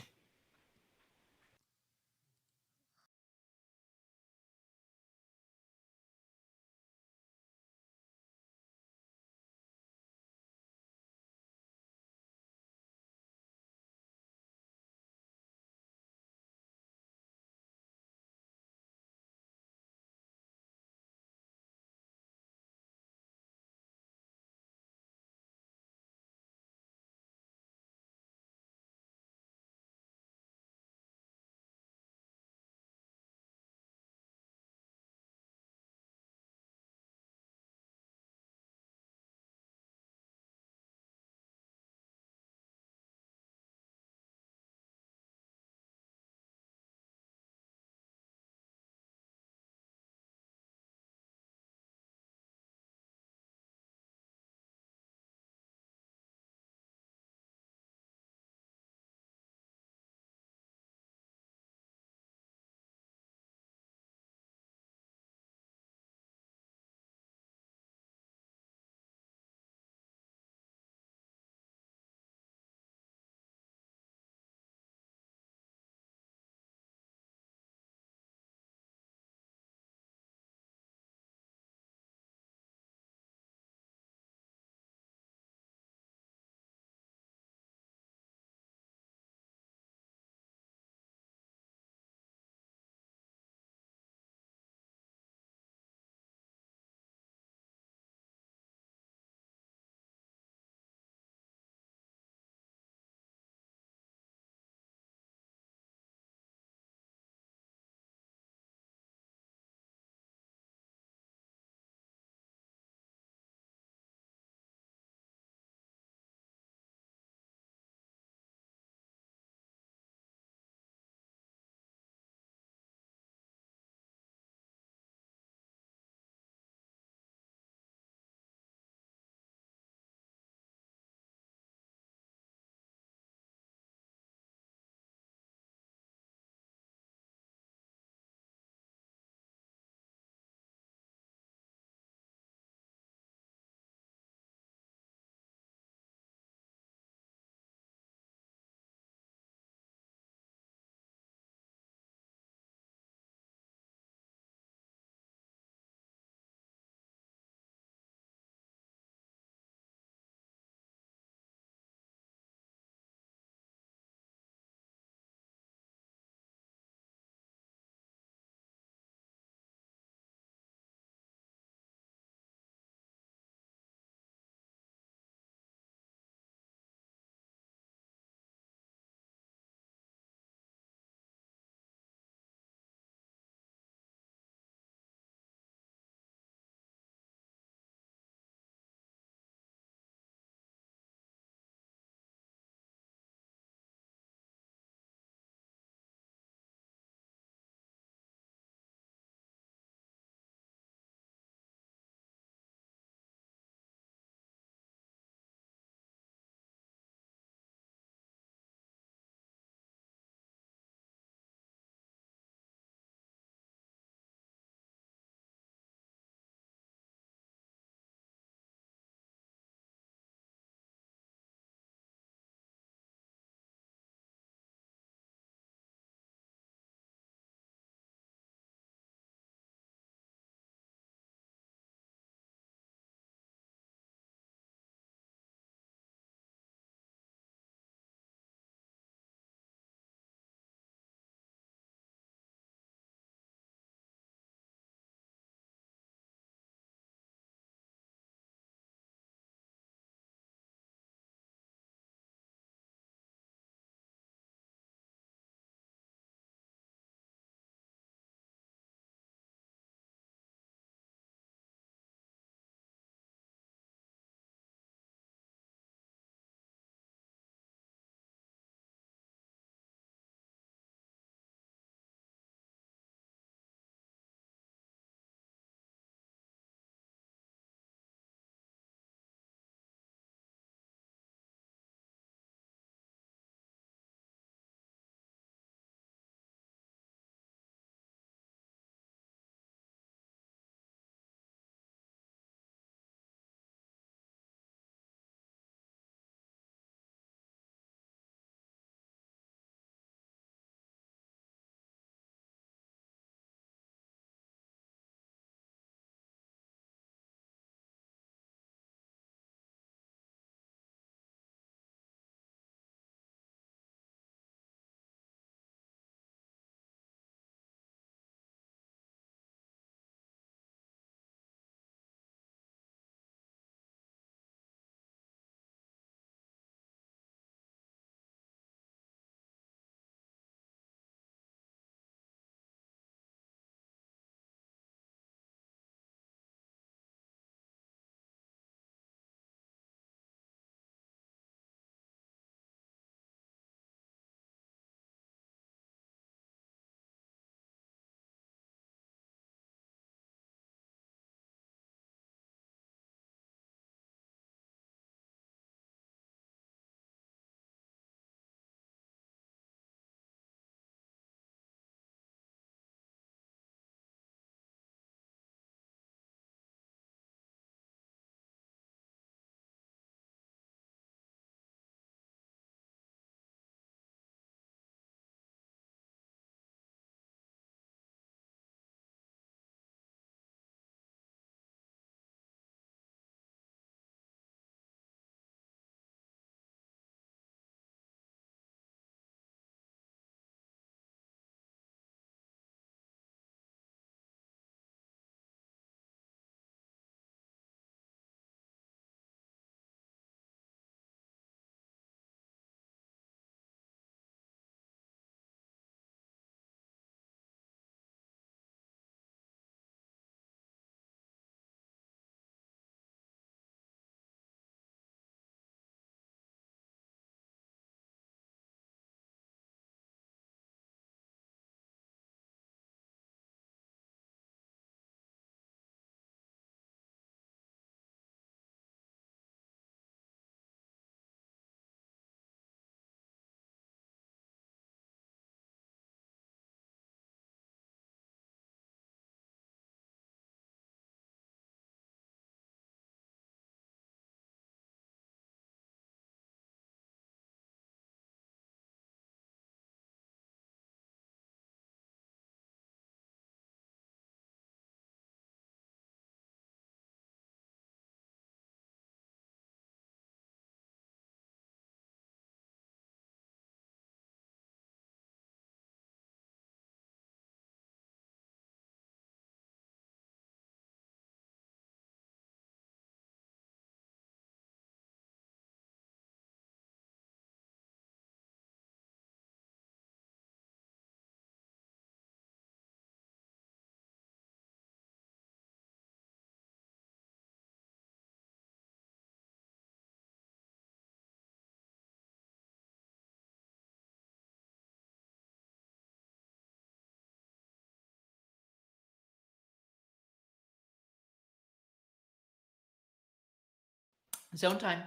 Zone time.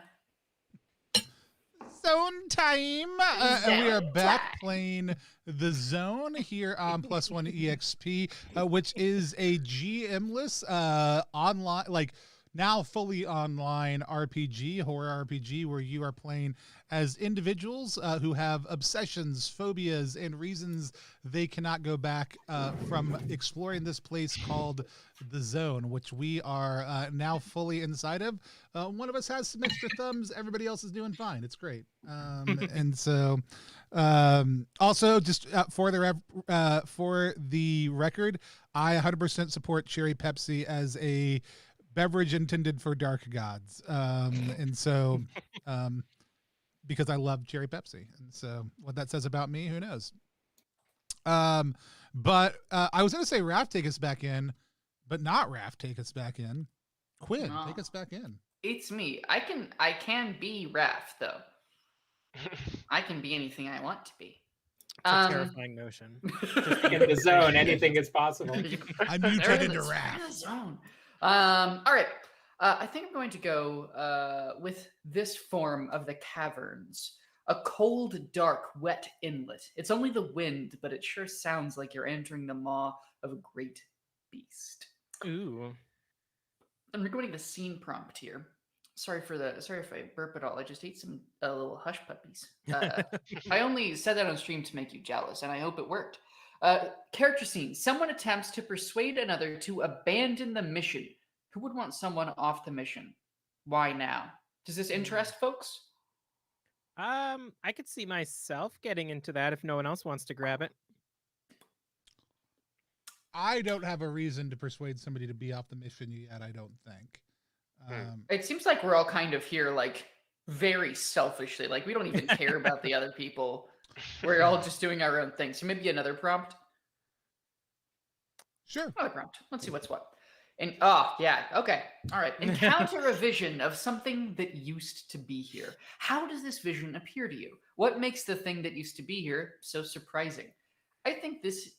Zone time. And we are Zone back time. playing the Zone here on Plus One EXP, which is a GM-less online, like now fully online RPG, horror RPG, where you are playing as individuals who have obsessions, phobias, and reasons they cannot go back from exploring this place called the Zone, which we are now fully inside of. One of us has some extra thumbs. Everybody else is doing fine. It's great. And so, also just for the record, I 100% support cherry Pepsi as a beverage intended for dark gods. And so, because I love cherry Pepsi, and so what that says about me, who knows? But I was going to say Raph, take us back in, but not Raph, take us back in. Quinn, No. take us back in. It's me. I can be Raph though. I can be anything I want to be. It's a terrifying notion. In the zone, anything is possible. I There mutate it into is, Raph. in the zone. All right. I think I'm going to go with this form of the caverns. A cold, dark, wet inlet. It's only the wind, but it sure sounds like you're entering the maw of a great beast. Ooh. I'm recording the scene prompt here. Sorry if I burp at all. I just ate some little hush puppies. I only said that on stream to make you jealous, and I hope it worked. Character scene. Someone attempts to persuade another to abandon the mission. Who would want someone off the mission? Why now? Does this interest folks? I could see myself getting into that if no one else wants to grab it. I don't have a reason to persuade somebody to be off the mission yet, I don't think. It seems like we're all kind of here, like, very selfishly. Like, we don't even care about the other people. We're all just doing our own thing. So maybe another prompt? Sure. Another prompt. Let's see what's what. And yeah, okay. All right. Encounter a vision of something that used to be here. How does this vision appear to you? What makes the thing that used to be here so surprising? I think this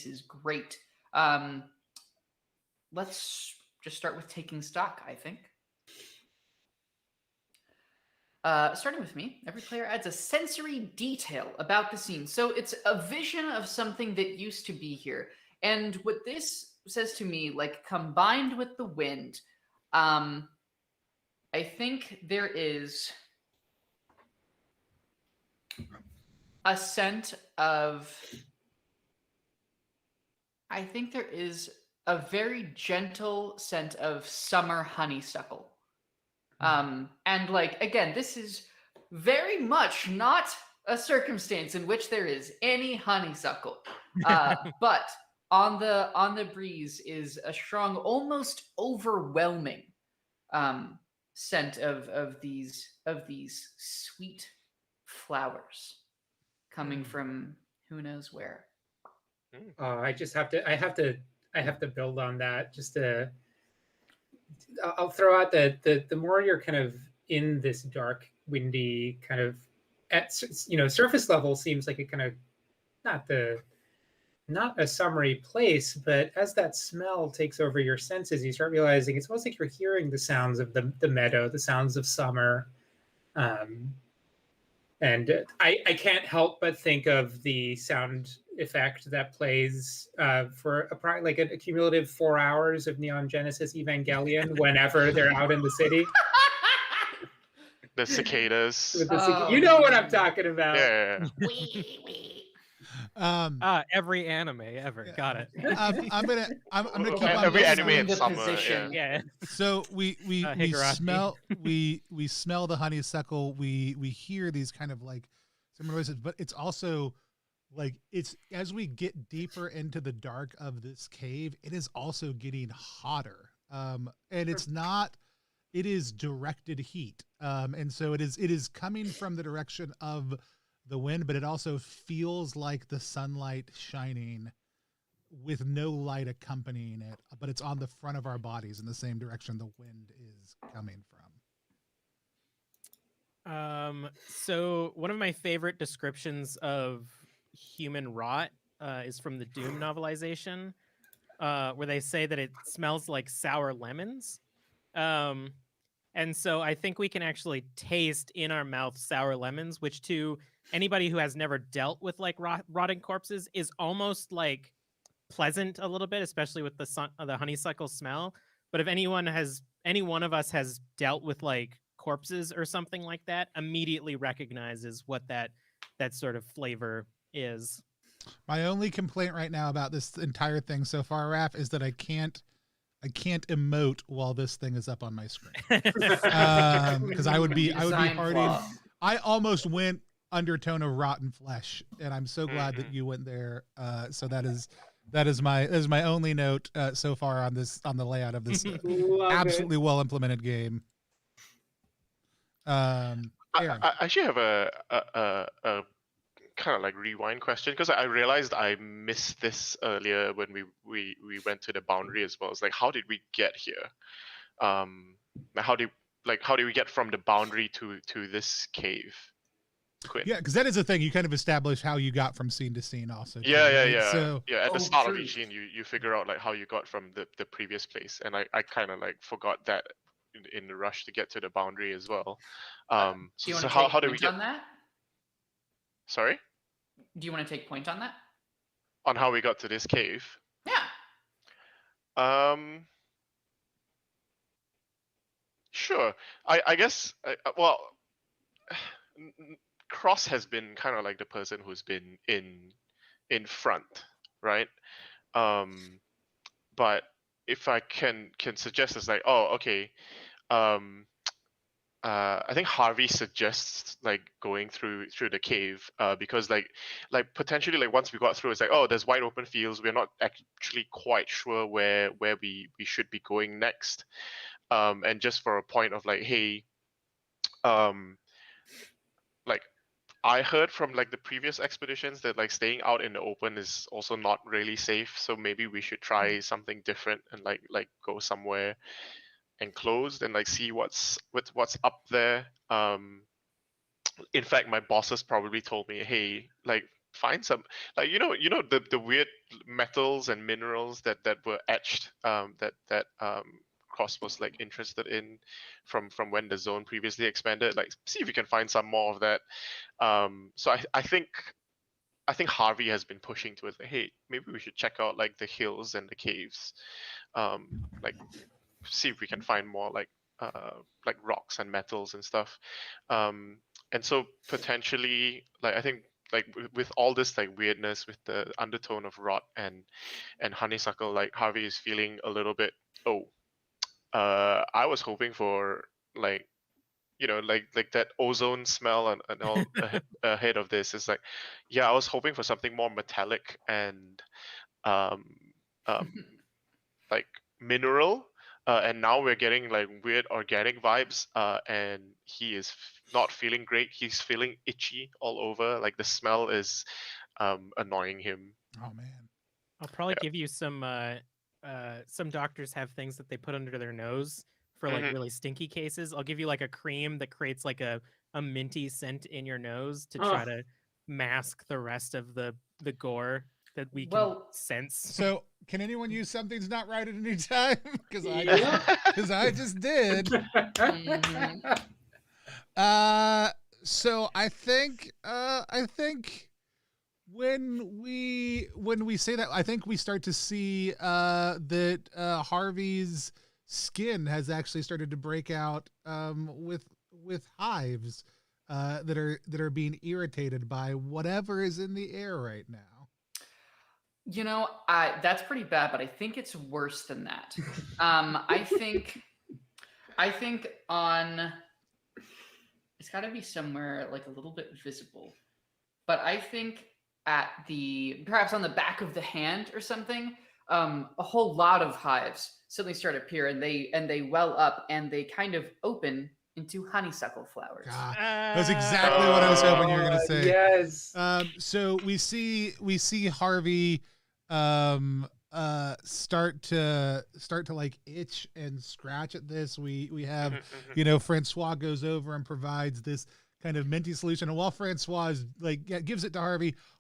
is great. Let's just start with taking stock, I think. Starting with me, every player adds a sensory detail about the scene. So it's a vision of something that used to be here. And what this says to me, like, combined with the wind, I think there is a scent of... I think there is a very gentle scent of summer honeysuckle. And like, again, this is very much not a circumstance in which there is any honeysuckle. But on the breeze is a strong, almost overwhelming scent of these sweet flowers coming from who knows where. I have to build on that. I'll throw out that the more you're kind of in this dark, windy kind of at surface level seems like it kind of not a summery place, but as that smell takes over your senses, you start realizing it's almost like you're hearing the sounds of the meadow, the sounds of summer. And I can't help but think of the sound effect that plays for like a cumulative 4 hours of Neon Genesis Evangelion whenever they're out in the city. The cicadas. You know what I'm talking about. Yeah. Every anime ever. Got it. I'm gonna keep on Every building anime on in this. summer. position. Yeah. So we Higurashi. smell the honeysuckle. We hear these kind of like similar noises, but it's also like it's as we get deeper into the dark of this cave, it is also getting hotter. And it's not. It is directed heat. And so it is coming from the direction of the wind, but it also feels like the sunlight shining with no light accompanying it, but it's on the front of our bodies in the same direction the wind is coming from. So one of my favorite descriptions of human rot is from the Doom novelization, where they say that it smells like sour lemons. And so I think we can actually taste in our mouth sour lemons, which to anybody who has never dealt with like rotting corpses is almost like pleasant a little bit, especially with the honeysuckle smell. But if any one of us has dealt with like corpses or something like that, immediately recognizes what that sort of flavor is. My only complaint right now about this entire thing so far, Raph, is that I can't emote while this thing is up on my screen. Because I would be Design hardy. flaw. I almost went undertone of rotten flesh, and I'm so glad that you went there. So that is my only note so far on the layout of this absolutely well implemented game. Aaron. I actually have a kind of like rewind question, because I realized I missed this earlier when we went to the boundary as well. It's like, how did we get here? How do we get from the boundary to this cave? Quinn. Yeah, because that is a thing. You kind of establish how you got from scene to scene also. Too, Yeah. right? So At the start true. of each scene, you figure out like how you got from the previous place, and I kind of like forgot that in the rush to get to the boundary as well. Do you want So to how take do we point get? on that? Sorry, Do you want to take point on that? on how we got to this cave. Yeah. Sure. I guess. Well, Cross has been kind of like the person who's been in front, right? But if I can suggest, it's like, oh, okay. I think Harvey suggests like going through the cave, because like potentially like once we got through, it's like, oh, there's wide open fields. We're not actually quite sure where we should be going next. And just for a point of like, hey, like I heard from like the previous expeditions that like staying out in the open is also not really safe. So maybe we should try something different and like go somewhere enclosed and like see what's up there. In fact, my bosses probably told me, hey, like find some, like the weird metals and minerals that were etched, that Cross was like interested in from when the zone previously expanded. Like, see if you can find some more of that. So I think Harvey has been pushing towards like, hey, maybe we should check out like the hills and the caves, like see if we can find more like rocks and metals and stuff. And so potentially, like I think like with all this like weirdness with the undertone of rot and honeysuckle, like Harvey is feeling a little bit, I was hoping for like like that ozone smell and all ahead of this. Is like, yeah, I was hoping for something more metallic and like mineral, and now we're getting like weird organic vibes, and he is not feeling great. He's feeling itchy all over, like the smell is annoying him. oh man. I'll probably give you some doctors have things that they put under their nose for like really stinky cases. I'll give you like a cream that creates like a minty scent in your nose to try to mask the rest of the gore that we can sense. So can anyone use something's not right at any time? Because I just did. So I think when we say that, I think we start to see that Harvey's skin has actually started to break out with hives that are being irritated by whatever is in the air right now. That's pretty bad, but I think it's worse than that. I think on it's got to be somewhere like a little bit visible, but I think at perhaps on the back of the hand or something, a whole lot of hives suddenly start to appear, and they well up and they kind of open into honeysuckle flowers. God, that's exactly what I was hoping you were going to say. Yes. So we see Harvey start to like itch and scratch at this. We have Francois goes over and provides this kind of minty solution, and while Francois is like gives it to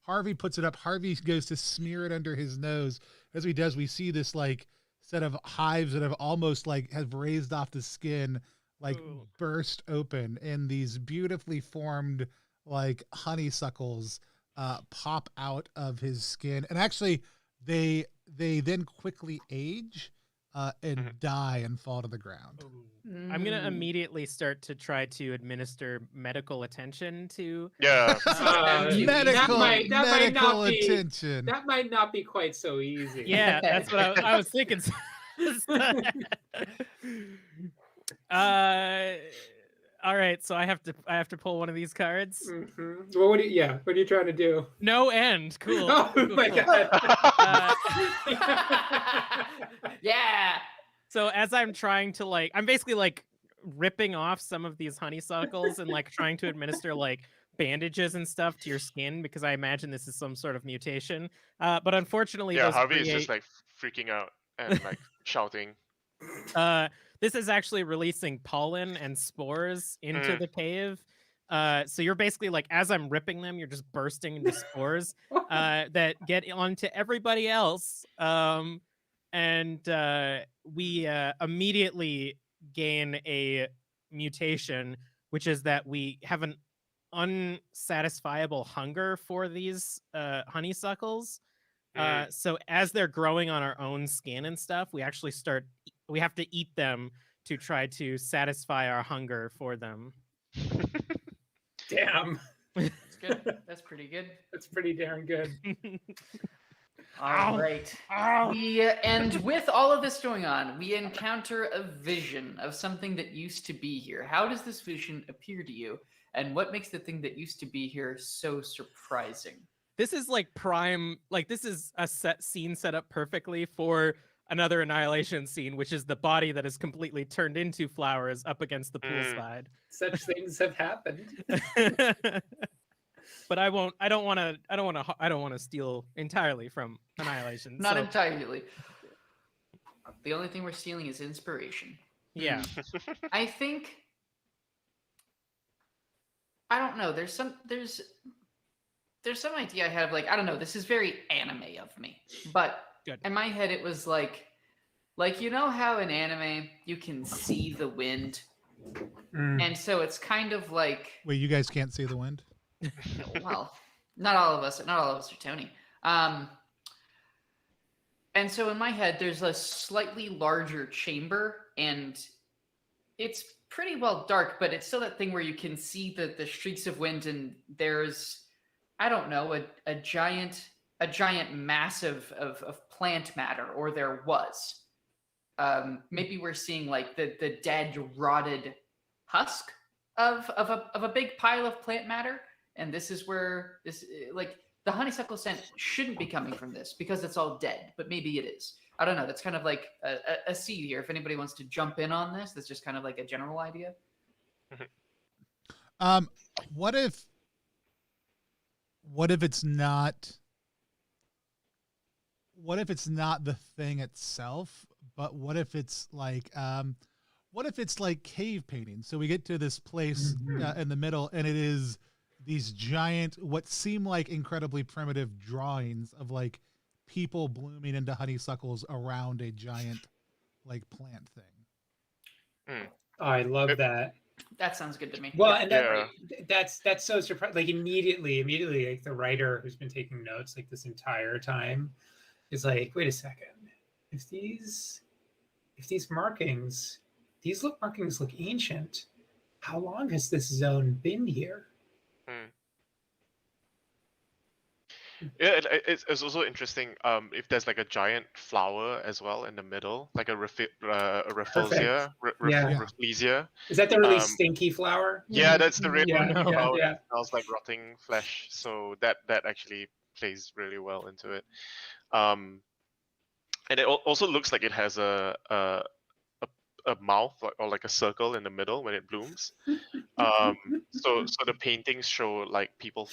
Harvey puts it up. Harvey goes to smear it under his nose. As he does, we see this like set of hives that have almost like have raised off the skin like Ooh. burst open, and these beautifully formed like honeysuckles pop out of his skin, and actually they then quickly age and die and fall to the ground. I'm gonna Mm. immediately start to try to administer medical attention to. Yeah. Medical not be attention. that might not be quite so easy. Yeah, that's what I was thinking. All right, so I have to pull one of these cards. Well, what are you trying to do? No end. Cool. Oh Cool, my cool. god. Yeah. So as I'm trying to I'm basically ripping off some of these honeysuckles and trying to administer bandages and stuff to your skin because I imagine this is some sort of mutation. But unfortunately, Yeah, those Harvey is create... just freaking out and shouting. This is actually releasing pollen and spores into the cave. So you're basically as I'm ripping them, you're just bursting into spores that get onto everybody else. And we immediately gain a mutation, which is that we have an unsatisfiable hunger for these honeysuckles. So as they're growing on our own skin and stuff, we actually we have to eat them to try to satisfy our hunger for them. Damn. That's good. That's pretty good. That's pretty darn good. All right. And with all of this going on, we encounter a vision of something that used to be here. How does this vision appear to you? And what makes the thing that used to be here so surprising? This is prime, this is a scene set up perfectly for another Annihilation scene, which is the body that is completely turned into flowers up against the poolside. Such things have happened. But I don't want to steal entirely from Annihilation. Not entirely. The only thing we're stealing is inspiration. Yeah. I think, I don't know, there's some idea I have, I don't know, this is very anime of me, but Good. In my head it was like you know how in anime you can see the wind, and so it's kind of like... Wait, you guys can't see the wind? Well, not all of us are Tony. And so in my head there's a slightly larger chamber, and it's pretty well dark, but it's still that thing where you can see the streaks of wind, and there's, I don't know, a giant mass of plant matter, or there was. Maybe we're seeing the dead, rotted husk of a big pile of plant matter, and this is where the honeysuckle scent shouldn't be coming from this because it's all dead, but maybe it is. I don't know. That's kind of like a seed here. If anybody wants to jump in on this, that's just kind of like a general idea. What if it's not? What if it's not the thing itself, but what if it's like cave painting? So we get to this place in the middle, and it is these giant, what seem like incredibly primitive drawings of people blooming into honeysuckles around a giant plant thing. Oh, I love that. That sounds good to me. Well, and that's so surprising. Immediately, the writer who's been taking notes this entire time is wait a second. If these markings look ancient, how long has this zone been here? Yeah, it's also interesting. If there's a giant flower as well in the middle, like a Rafflesia. Rafflesia. Is that the really stinky flower? Yeah, that's the really flower. Yeah. It smells like rotting flesh. So that actually plays really well into it. And it also looks like it has a mouth or a circle in the middle when it blooms. So the paintings show people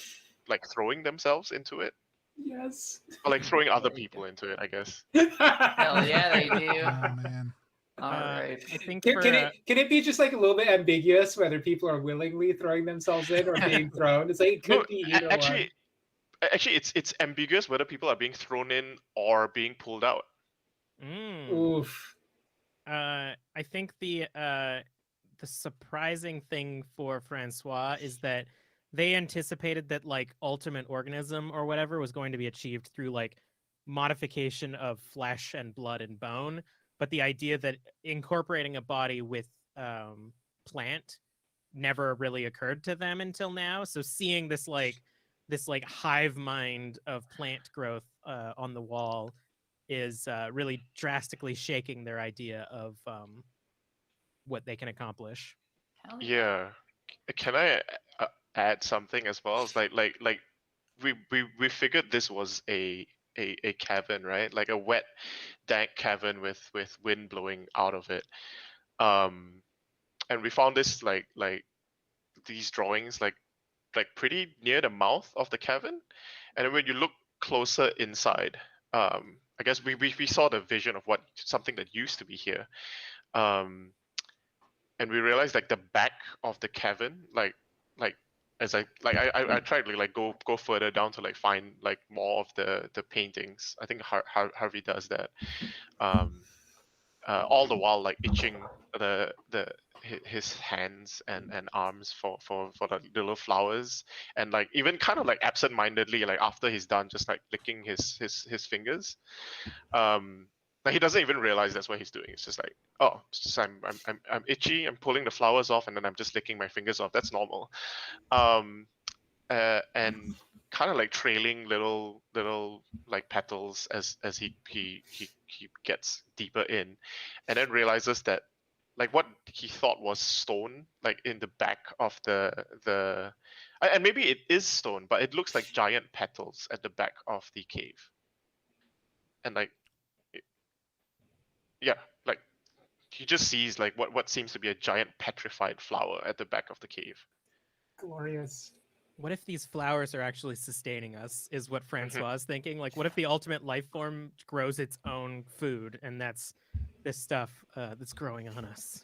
throwing themselves into it. Yes. Or throwing other people into it, I guess. Hell yeah, they do. Oh man. All right. I think Can it be just a little bit ambiguous whether people are willingly throwing themselves in or being thrown? It's it could be either one. Actually, it's ambiguous whether people are being thrown in or being pulled out. Oof. I think the the surprising thing for Francois is that they anticipated that like ultimate organism or whatever was going to be achieved through like modification of flesh and blood and bone, but the idea that incorporating a body with plant never really occurred to them until now. So seeing this like hive mind of plant growth on the wall is really drastically shaking their idea of what they can accomplish. Hell Yeah. Can I add something as well? It's like we figured this was a cavern, right? Like a wet, dank cavern with wind blowing out of it. And we found this like these drawings like pretty near the mouth of the cavern, and then when you look closer inside, I guess we saw the vision of what something that used to be here, and we realized like the back of the cavern, like as I tried to like go further down to like find like more of the paintings. I think Harvey does that. All the while like itching his hands and arms for the little flowers, and like even kind of like absent-mindedly like after he's done just like licking his fingers. Like he doesn't even realize that's what he's doing. It's just like, oh, it's just I'm itchy, I'm pulling the flowers off, and then I'm just licking my fingers off. That's normal. And kind of like trailing little like petals as he gets deeper in, and then realizes that like what he thought was stone like in the back of and maybe it is stone, but it looks like giant petals at the back of the cave. And like yeah, like he just sees like what seems to be a giant petrified flower at the back of the cave. Glorious. What if these flowers are actually sustaining us, is what Francois is thinking. Like, what if the ultimate life form grows its own food, and that's this stuff that's growing on us?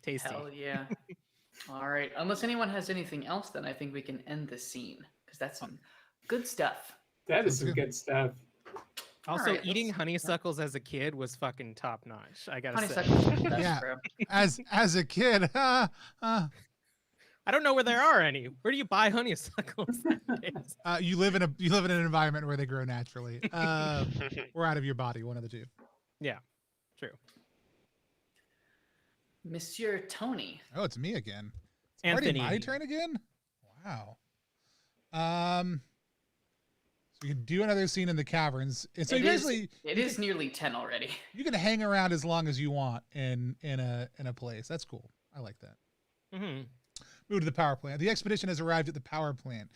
Tasty. Hell yeah. All right. Unless anyone has anything else, then I think we can end the scene, because that's some good stuff. That is some good stuff. Also, Alright, eating let's- honeysuckles as a kid was fucking top notch. I gotta say. Honeysuckles are the best, Yeah. bro. As a kid, I don't know where there are any. Where do you buy honeysuckles nowadays? you live in an environment where they grow naturally, or out of your body, one of the two. Yeah, true. Monsieur Tony. Oh, it's me again. It's already my turn again. Wow. So you can do another scene in the caverns. And so It is nearly 10 already. you can hang around as long as you want in a place. That's cool. I like that. Mm-hmm. Move to the power plant. The expedition has arrived at the power plant.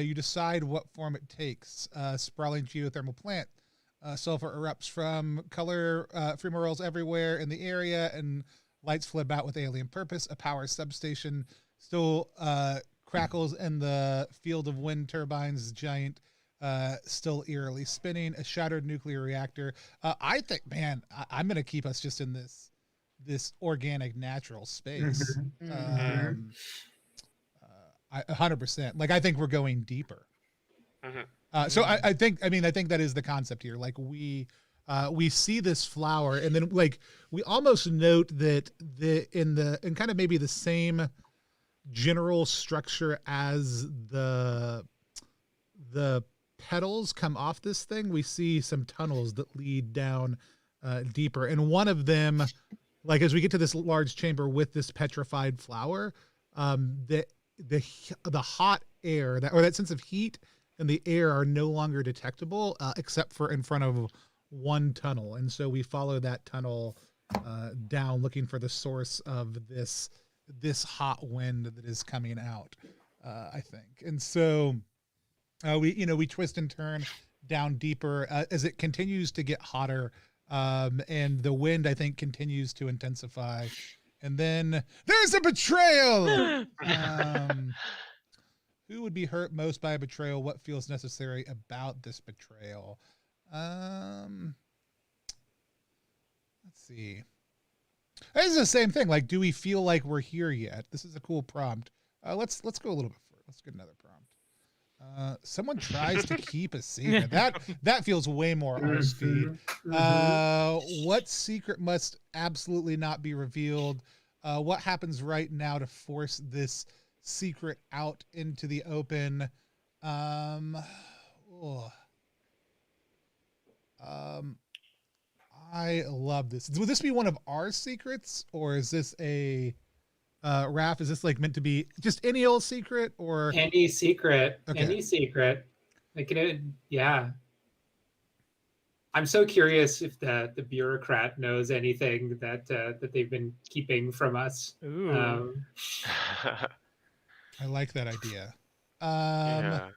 You decide what form it takes. Sprawling geothermal plant. Sulfur erupts from color fumaroles everywhere in the area, and lights flip out with alien purpose. A power substation still crackles in the field of wind turbines. Giant, still eerily spinning. A shattered nuclear reactor. I think, man, I'm going to keep us just in this organic, natural space. 100%. Like, I think we're going deeper. So I think that is the concept here. Like we see this flower, and then like we almost note that in kind of maybe the same general structure as the petals come off this thing, we see some tunnels that lead down deeper, and one of them, like as we get to this large chamber with this petrified flower, the hot air that sense of heat and the air are no longer detectable except for in front of one tunnel. And so we follow that tunnel down, looking for the source of this hot wind that is coming out, I think. And so we twist and turn down deeper as it continues to get hotter, and the wind, I think, continues to intensify. And then there's a betrayal. Who would be hurt most by a betrayal? What feels necessary about this betrayal? Let's see. This is the same thing. Like, do we feel like we're here yet? This is a cool prompt. Let's go a little bit further. Let's get another Someone tries to keep a secret. That feels way more our speed. What secret must absolutely not be revealed? What happens right now to force this secret out into the open? I love this. Would this be one of our secrets, or is this a Raph? Is this like meant to be just any old secret, or any secret? Okay. Any secret? Like yeah. I'm so curious if the bureaucrat knows anything that that they've been keeping from us. Ooh. I like that idea. Yeah.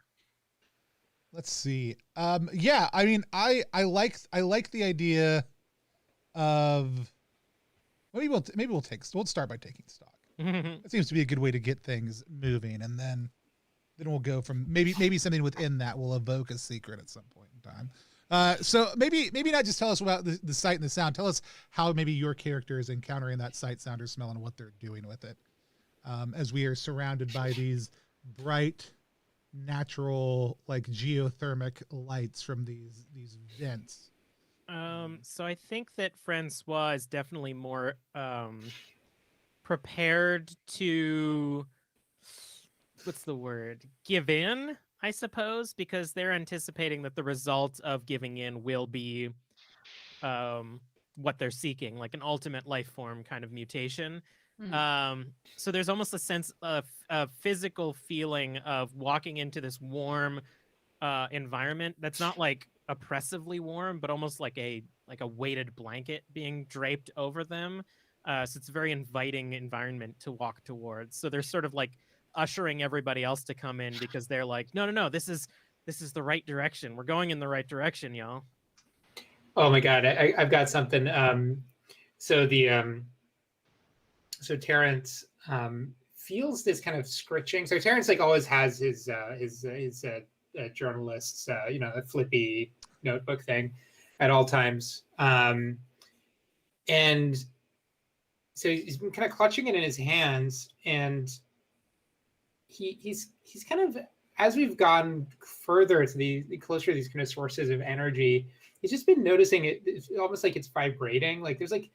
Let's see. Yeah, I mean, I like the idea of we'll start by taking stock. That seems to be a good way to get things moving, and then we'll go from maybe something within that will evoke a secret at some point in time. So maybe not just tell us about the sight and the sound. Tell us how maybe your character is encountering that sight, sound, or smell, and what they're doing with it. As we are surrounded by these bright, natural, like geothermic lights from these vents. So I think that Francois is definitely more prepared to, what's the word, give in, I suppose, because they're anticipating that the result of giving in will be what they're seeking, like an ultimate life form kind of mutation. So there's almost a sense of a physical feeling of walking into this warm environment that's not like oppressively warm, but almost like a weighted blanket being draped over them. So it's a very inviting environment to walk towards. So they're sort of like ushering everybody else to come in because they're like, no, this is the right direction. We're going in the right direction, y'all. Oh my God, I've got something. So Terrence feels this kind of scritching. So Terrence like always has his journalist's a flippy notebook thing at all times, and so he's been kind of clutching it in his hands, and he's kind of, as we've gone further to the closer to these kind of sources of energy, he's just been noticing it's almost like it's vibrating. Like there's like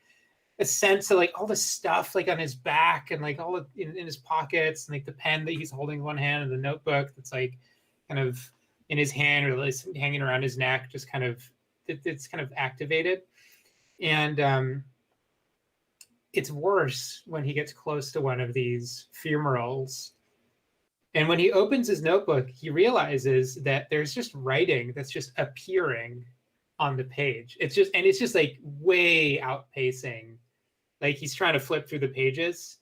a sense of like all the stuff like on his back and like all of, in his pockets, and like the pen that he's holding in one hand and the notebook that's like kind of in his hand or like hanging around his neck, just kind of it's kind of activated. And it's worse when he gets close to one of these fumerals. And when he opens his notebook, he realizes that there's just writing that's just appearing on the page. It's just like way outpacing. Like he's trying to flip through the pages,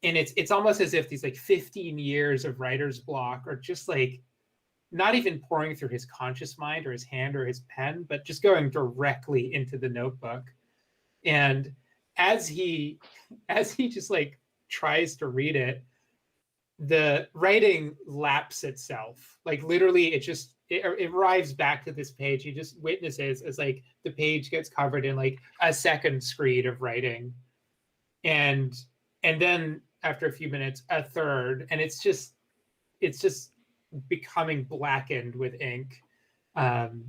and it's almost as if these like 15 years of writer's block are just like not even pouring through his conscious mind or his hand or his pen, but just going directly into the notebook. And as he just like tries to read it, the writing laps itself. Like literally it arrives back to this page. He just witnesses as like the page gets covered in like a second screed of writing, and then after a few minutes a third, and it's just becoming blackened with ink, and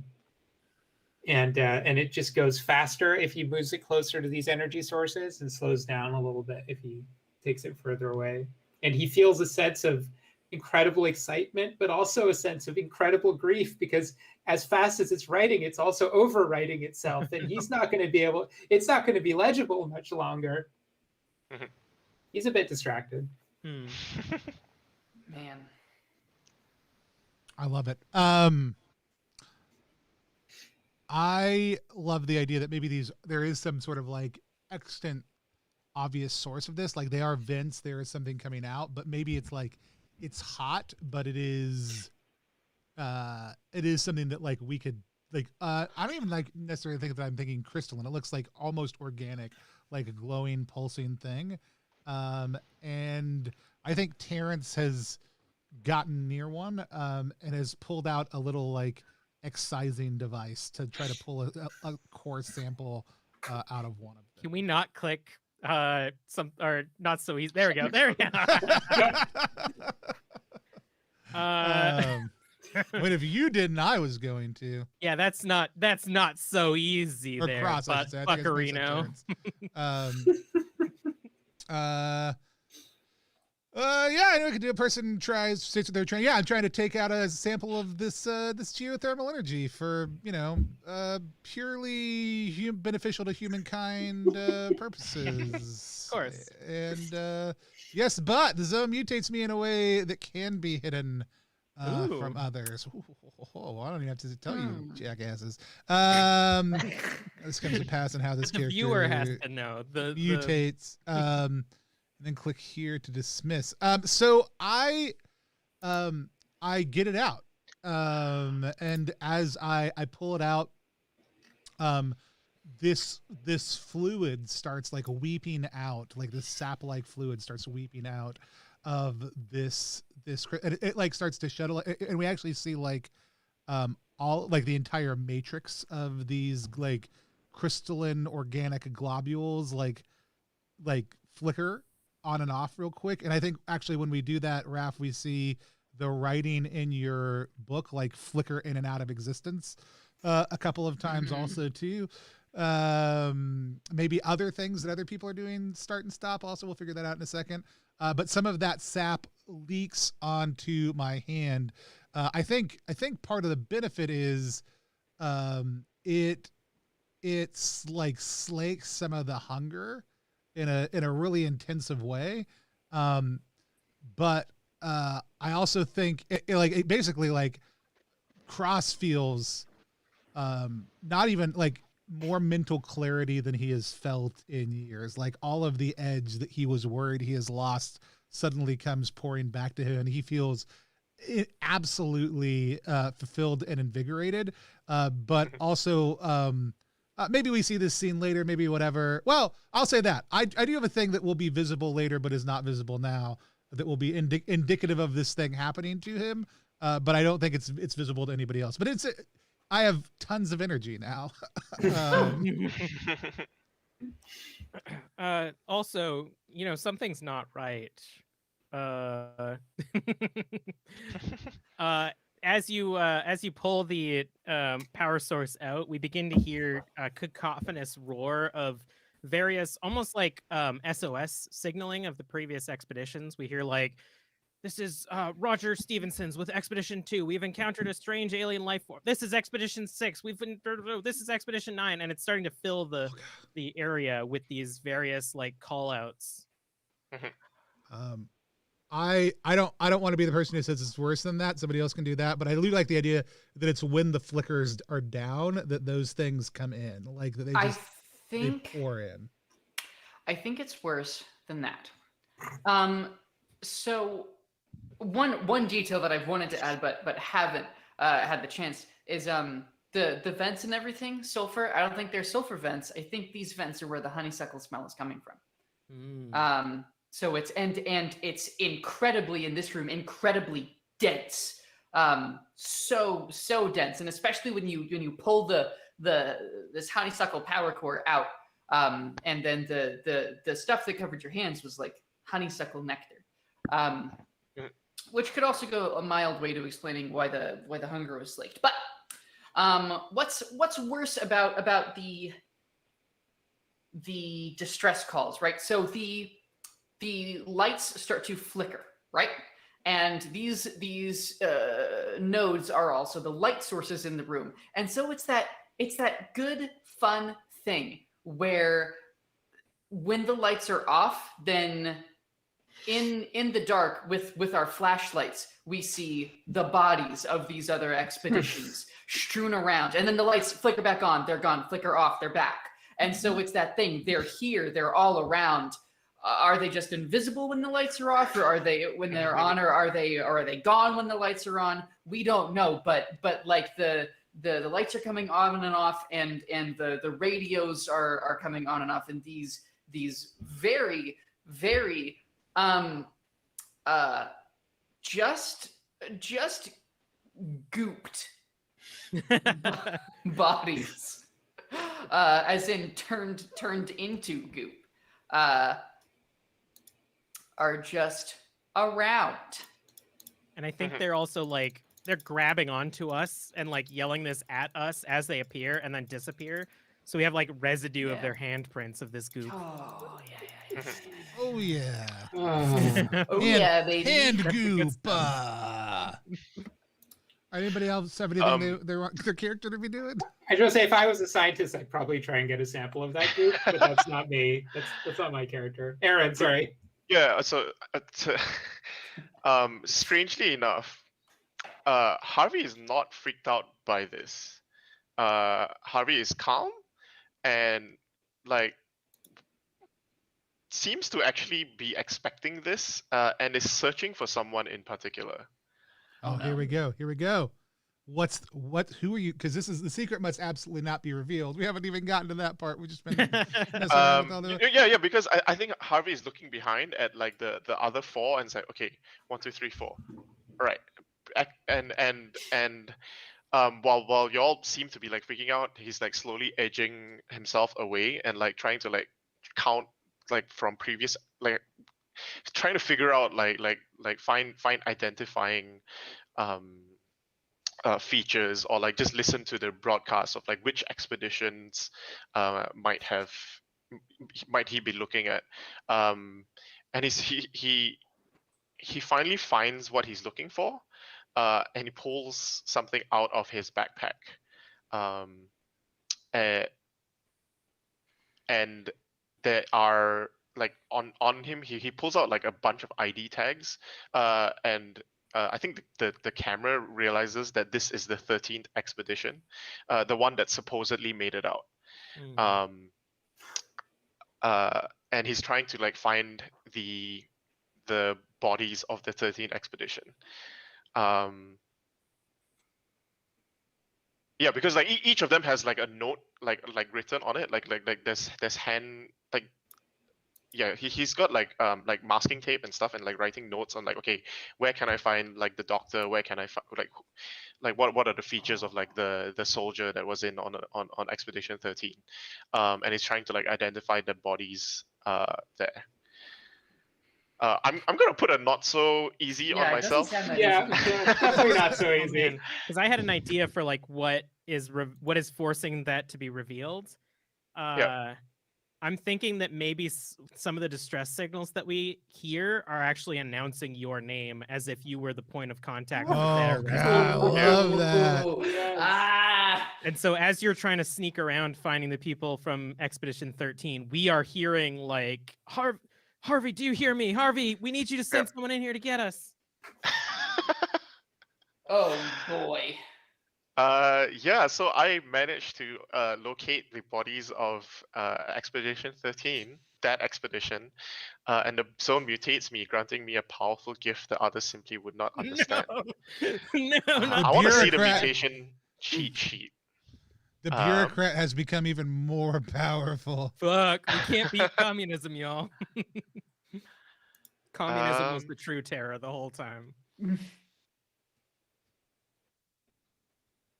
it just goes faster if he moves it closer to these energy sources, and slows down a little bit if he takes it further away. And he feels a sense of incredible excitement, but also a sense of incredible grief, because as fast as it's writing, it's also overwriting itself, and he's not going to be able, it's not going to be legible much longer. He's a bit distracted. Man. I love it. I love the idea that maybe there is some sort of like extant obvious source of this. Like they are vents, there is something coming out, but maybe it's like it's hot, but it is something that like we could like I don't even like necessarily think that I'm thinking crystalline. It looks like almost organic, like a glowing pulsing thing. And I think Terrence has gotten near one and has pulled out a little like excising device to try to pull a core sample out of one of them. Can we not click some, or not so easy? There we go. But if you didn't, I was going to. Yeah, that's not so easy Or there, cross, I but should say. I think it's Buccarino. Yeah, I know I could do. A person states what they're trying. Yeah, I'm trying to take out a sample of this geothermal energy for purely beneficial to humankind purposes. Of course. And yes, but the zone mutates me in a way that can be hidden from others. Ooh, I don't even have to tell you, jackasses. This comes to pass and how this The character viewer has to know. The mutates. And then click here to dismiss. So I get it out. And as I pull it out, this fluid starts like weeping out, like this sap-like fluid starts weeping out of this it like starts to shuttle, and we actually see like all like the entire matrix of these like crystalline organic globules like flicker on and off real quick. And I think actually when we do that, Raph, we see the writing in your book like flicker in and out of existence a couple of times also too. Maybe other things that other people are doing start and stop also. We'll figure that out in a second. But some of that sap leaks onto my hand. I think part of the benefit is it's like slakes some of the hunger in a really intensive way. But I also think it basically like Cross feels not even like more mental clarity than he has felt in years. Like all of the edge that he was worried he has lost suddenly comes pouring back to him, and he feels absolutely fulfilled and invigorated. But also maybe we see this scene later, maybe whatever. Well, I'll say that I do have a thing that will be visible later but is not visible now that will be indicative of this thing happening to him. But I don't think it's visible to anybody else. But I have tons of energy now. Also, something's not right. As you pull the power source out, we begin to hear a cacophonous roar of various, almost like SOS signaling of the previous expeditions. We hear like, "This is Roger Stevenson's with Expedition 2. We've encountered a strange alien life form. This is Expedition 6. This is Expedition 9," and it's starting to fill the area with these various like call outs. I don't want to be the person who says it's worse than that. Somebody else can do that, but I do like the idea that it's when the flickers are down that those things come in, like that they pour in. I think it's worse than that. So one detail that I've wanted to add but haven't had the chance is the vents and everything. Sulfur. I don't think they're sulfur vents. I think these vents are where the honeysuckle smell is coming from. So it's and it's incredibly in this room, incredibly dense. So dense, and especially when you pull this honeysuckle power core out, and then the stuff that covered your hands was like honeysuckle nectar, which could also go a mild way to explaining why the hunger was slaked. But what's worse about the distress calls, right? So the lights start to flicker, right? And these nodes are also the light sources in the room. And so it's that good, fun thing where when the lights are off, then in the dark with our flashlights, we see the bodies of these other expeditions strewn around. And then the lights flicker back on, they're gone, flicker off, they're back. And so it's that thing, they're here, they're all around. Are they just invisible when the lights are off, or are they when they're on, or are they gone when the lights are on? We don't know, but like the lights are coming on and off, and the radios are coming on and off, and these very just gooped bodies, as in turned into goop, are just around. and I think Mhm. they're also like they're grabbing onto us and like yelling this at us as they appear and then disappear. So we have like residue of Yeah. their handprints of this goop. Oh yeah. Oh yeah. Oh Hand- yeah, baby. Hand That's the good goop. stuff. Anybody else have anything Um, they want their character to be doing? I just say if I was a scientist, I'd probably try and get a sample of that goop, but that's not me. That's not my character. Aaron, sorry. Yeah. So, strangely enough, Harvey is not freaked out by this. Harvey is calm and like seems to actually be expecting this, and is searching for someone in particular. Oh, here we go. Here we go. Who are you? Because this is the secret must absolutely not be revealed. We haven't even gotten to that part. We've just been messing around with all the Yeah, because I think Harvey is looking behind at like the other four and it's like, okay, 1, 2, 3, 4. All right. And while y'all seem to be like freaking out, he's like slowly edging himself away and like trying to like count like from previous, like trying to figure out like find identifying features, or like just listen to the broadcast of like which expeditions might he be looking at, and he finally finds what he's looking for, and he pulls something out of his backpack, and there are like on him he pulls out like a bunch of ID tags, and I think the camera realizes that this is the 13th expedition, the one that supposedly made it out. And he's trying to like find the bodies of the 13th expedition. Yeah, because like each of them has like a note like written on it, like there's hand like, yeah, he's got like masking tape and stuff and like writing notes on like, okay, where can I find like the doctor, where can I find like what are the features of like the soldier that was in on expedition 13, and he's trying to like identify the bodies there. I'm gonna put a not so easy on it doesn't myself. sound that Yeah, easy. definitely not so easy. Because I had an idea for like what is forcing that to be revealed. Yeah. I'm thinking that maybe some of the distress signals that we hear are actually announcing your name as if you were the point of contact. Oh, for God, I love that. Yes. Ah. And so as you're trying to sneak around finding the people from Expedition 13, we are hearing like, Harvey, do you hear me? Harvey, we need you to send someone in here to get us. Oh boy. Yeah, so I managed to locate the bodies of Expedition 13, that expedition, and the zone mutates me, granting me a powerful gift that others simply would not understand. No, I want to see the bureaucrat. mutation cheat sheet. The bureaucrat has become even more powerful. Fuck, we can't beat communism, y'all. Communism was Um, the true terror the whole time.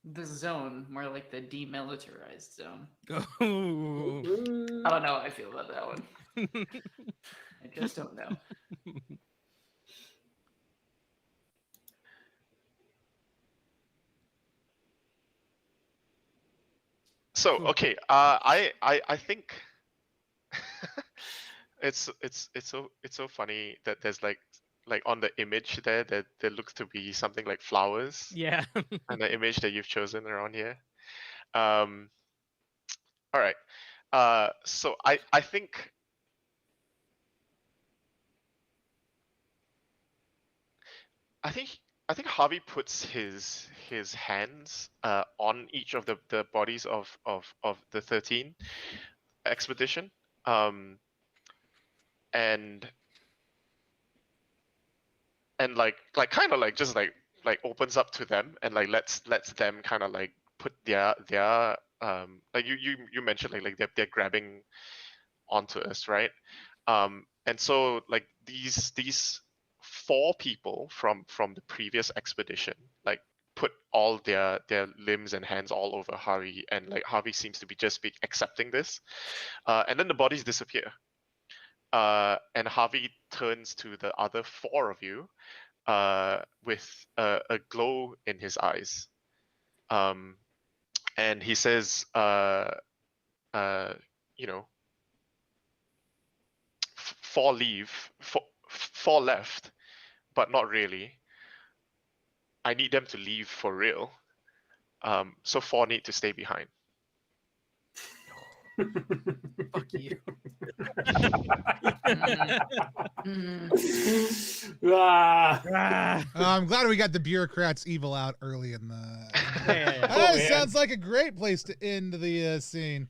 The zone, more like the demilitarized zone. Oh. I don't know how I feel about that one. I just don't know. So okay, I think it's so funny that there's like on the image there that there looks to be something like flowers, Yeah. and the image that you've chosen around here. All right. So I think Harvey puts his hands on each of the bodies of the 13 expedition, and like kind of like just like opens up to them and like lets them kind of like put their like you mentioned like they're grabbing onto us, right? And so like these 4 people from the previous expedition like put all their limbs and hands all over Harvey, and like Harvey seems to be just accepting this, and then the bodies disappear, and Harvey turns to the other 4 of you, with a glow in his eyes. And he says, you know, four leave, four left, but not really. I need them to leave for real. So four need to stay behind. Fuck you. Ah. Ah. I'm glad we got the bureaucrats evil out early in the. Yeah. That Oh, man. sounds like a great place to end the scene.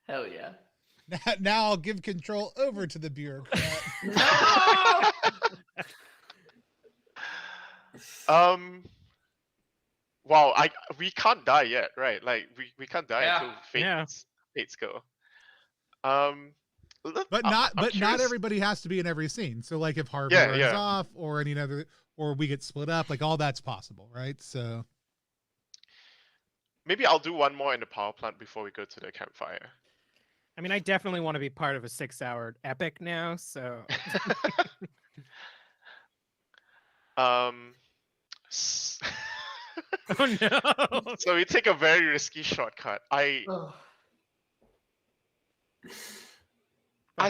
Hell yeah. Now I'll give control over to the bureaucrat. No! Wow, we can't die yet, right? Like we can't die Yeah. until Yeah. fates go. But not everybody has to be in every scene. So like if Harvey runs off or any other, or we get split up, like all that's possible, right? So maybe I'll do one more in the power plant before we go to the campfire. I mean, I definitely want to be part of a 6-hour epic now, so. S- Oh no. So we take a very risky shortcut. I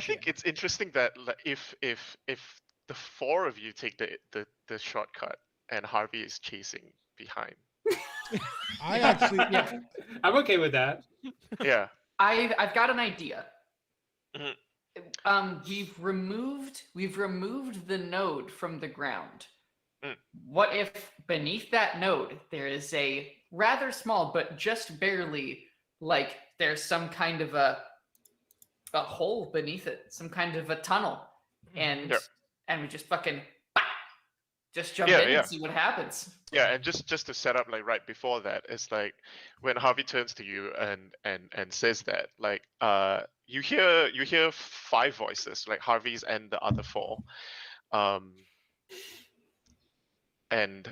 think it's interesting that if the four of you take the shortcut and Harvey is chasing behind. I actually, Yeah. I'm okay with that. Yeah. I've got an idea. Mhm. We've removed the node from the ground. Mm. What if beneath that node there is a rather small but just barely, like there's some kind of a hole beneath it, some kind of a tunnel, and Yep. and we just fucking just jump Yeah, in yeah. and see what happens. Yeah, and just to set up like right before that, it's like when Harvey turns to you and says that, like you hear five voices, like Harvey's and the other four. And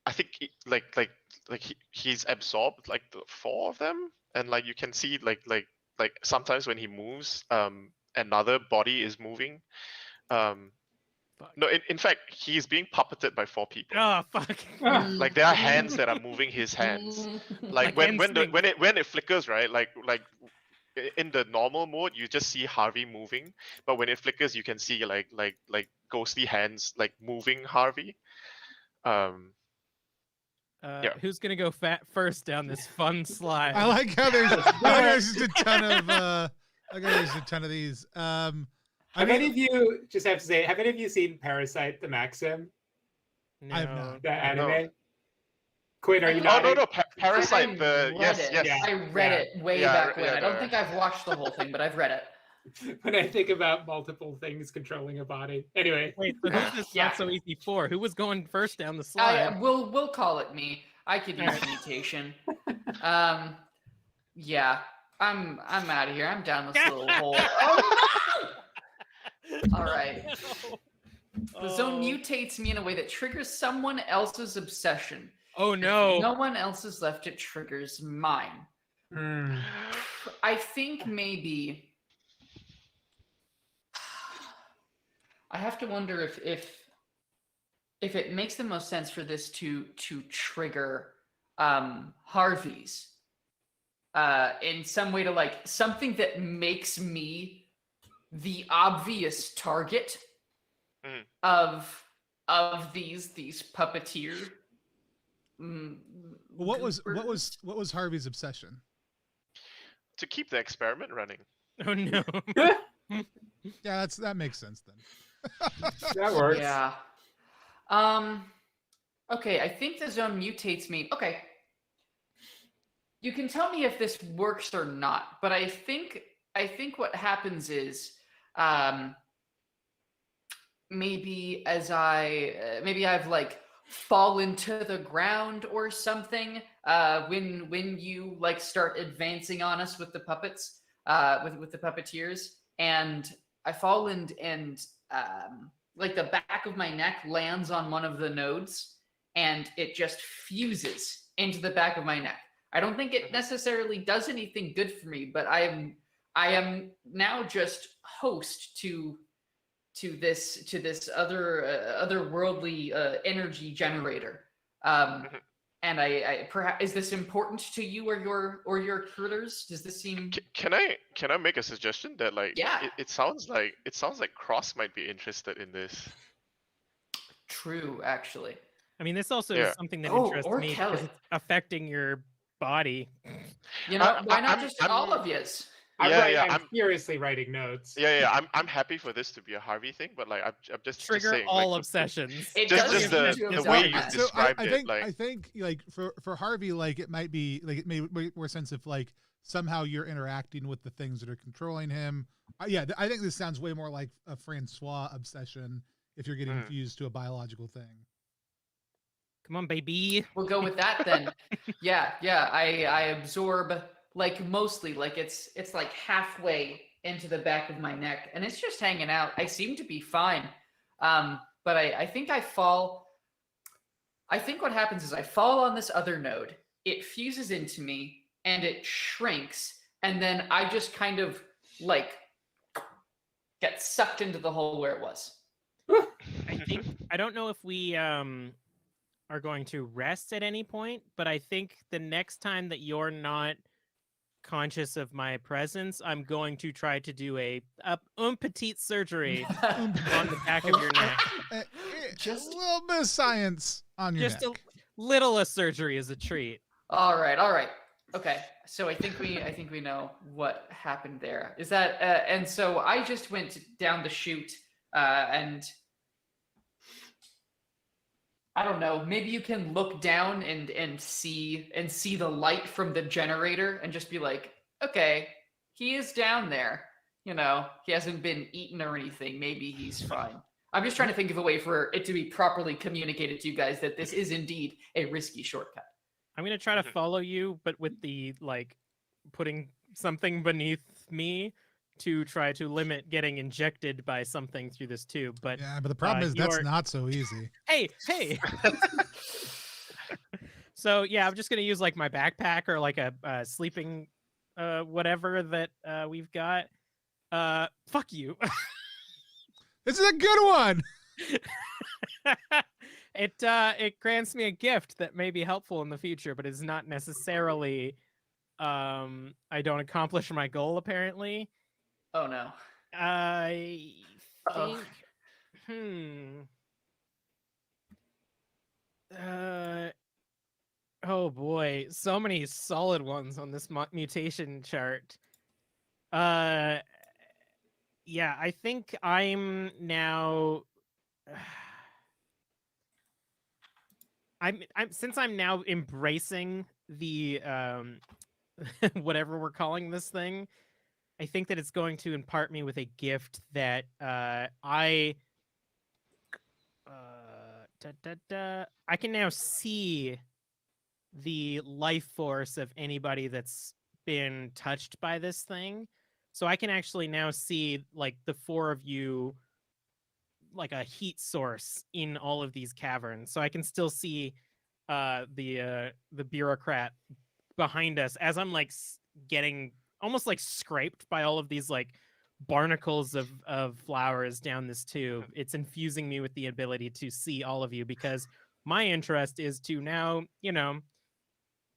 I think he's absorbed like the four of them, and like you can see like sometimes when he moves, another body is moving. No, in fact, he's being puppeted by four people. Oh fuck. Like there are hands that are moving his hands. Like when it flickers, right? Like in the normal mode, you just see Harvey moving, but when it flickers, you can see like ghostly hands like moving Harvey. Yeah. Who's gonna go first down this fun slide? I like how there's just a ton of there's a ton of these. Have any of you, just have to say, have any of you seen Parasite the Maxim? No. I've not. The anime? No. Quinn, are you Oh not? no, Parasite. I read Yes. it. Yeah. I read it way back when. I don't the- think I've watched the whole thing, but I've read it. When I think about multiple things controlling a body. Anyway. Wait, so who's this Yeah. not so easy for? Who was going first down the slide? We'll call it me. I could use a mutation. Yeah. I'm out of here. I'm down this little hole. Oh no! All right. The zone mutates me in a way that triggers someone else's obsession. Oh If no. no one else is left, it triggers mine. I think maybe I have to wonder if it makes the most sense for this to trigger Harvey's in some way, to like something that makes me the obvious target of these puppeteer. What was Harvey's obsession? To keep the experiment running. Oh no. Yeah, that makes sense then. That works. Yeah. Okay, I think the zone mutates me. Okay. You can tell me if this works or not, but I think what happens is maybe I've like fallen to the ground or something when you like start advancing on us with the puppets, with the puppeteers, and I fall and like the back of my neck lands on one of the nodes and it just fuses into the back of my neck. I don't think it necessarily does anything good for me, but I am now just host to this otherworldly energy generator. Mhm. And I perhaps, is this important to you or your recruiters? Does this seem? Can I make a suggestion that like Yeah. it sounds like Cross might be interested in this. True, actually. I mean, this also Yeah. is something that Oh, interests or me Kelly. because it's affecting your body. You know, why not I'm- just I'm- all of yous? I'm furiously writing notes. Yeah. I'm happy for this to be a Harvey thing, but like I'm just Trigger saying, all like, obsessions. It just does just seem the to the have way done you that. described I it, think like I think like for Harvey, like it might be like it may make more sense if like somehow you're interacting with the things that are controlling him. Yeah, I think this sounds way more like a Francois obsession if you're getting fused to a biological thing. Come on, baby. We'll go with that then. Yeah. I absorb like mostly like it's like halfway into the back of my neck and it's just hanging out. I seem to be fine. But I think I fall. I think what happens is I fall on this other node. It fuses into me and it shrinks, and then I just kind of like get sucked into the hole where it was. I don't know if we are going to rest at any point, but I think the next time that you're not conscious of my presence, I'm going to try to do a petite surgery on the back of your neck. Just a little bit of science on your Just neck. a little a surgery is a treat. all right. Okay, so I think we know what happened there. Is that and so I just went down the chute and I don't know. Maybe you can look down and see the light from the generator and just be like, okay, he is down there. You know, he hasn't been eaten or anything. Maybe he's fine. I'm just trying to think of a way for it to be properly communicated to you guys that this is indeed a risky shortcut. I'm gonna try to follow you, but with the like putting something beneath me to try to limit getting injected by something through this tube. But Yeah, but the problem is that's you're- not so easy. hey. So yeah, I'm just gonna use like my backpack or like a sleeping whatever that we've got. Fuck you. This is a good one. It grants me a gift that may be helpful in the future, but is not necessarily I don't accomplish my goal apparently. Oh no. I Uh-oh. think oh boy, so many solid ones on this mutation chart. Yeah, I think I'm now I'm since I'm now embracing the whatever we're calling this thing, I think that it's going to impart me with a gift that I can now see the life force of anybody that's been touched by this thing. So I can actually now see like the four of you like a heat source in all of these caverns. So I can still see the bureaucrat behind us as I'm like getting almost like scraped by all of these like barnacles of flowers down this tube. It's infusing me with the ability to see all of you because my interest is to now, you know,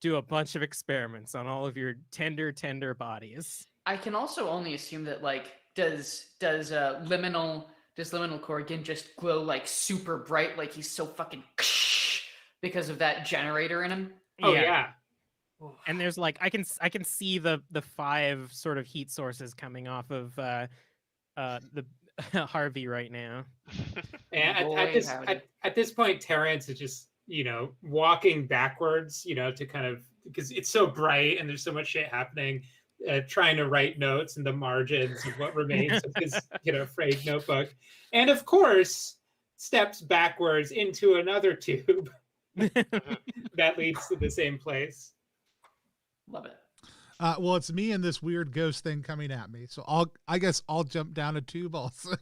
do a bunch of experiments on all of your tender bodies. I can also only assume that like does liminal Corrigan just glow like super bright like he's so fucking because of that generator in him? Oh yeah. And there's like I can see the 5 sort of heat sources coming off of the Harvey right now. And at this point, Terrence is just, you know, walking backwards, you know, to kind of, because it's so bright and there's so much shit happening, trying to write notes in the margins of what remains of his, you know, frayed notebook. And of course, steps backwards into another tube that leads to the same place. Love it. Well, it's me and this weird ghost thing coming at me. So I guess I'll jump down a tube also.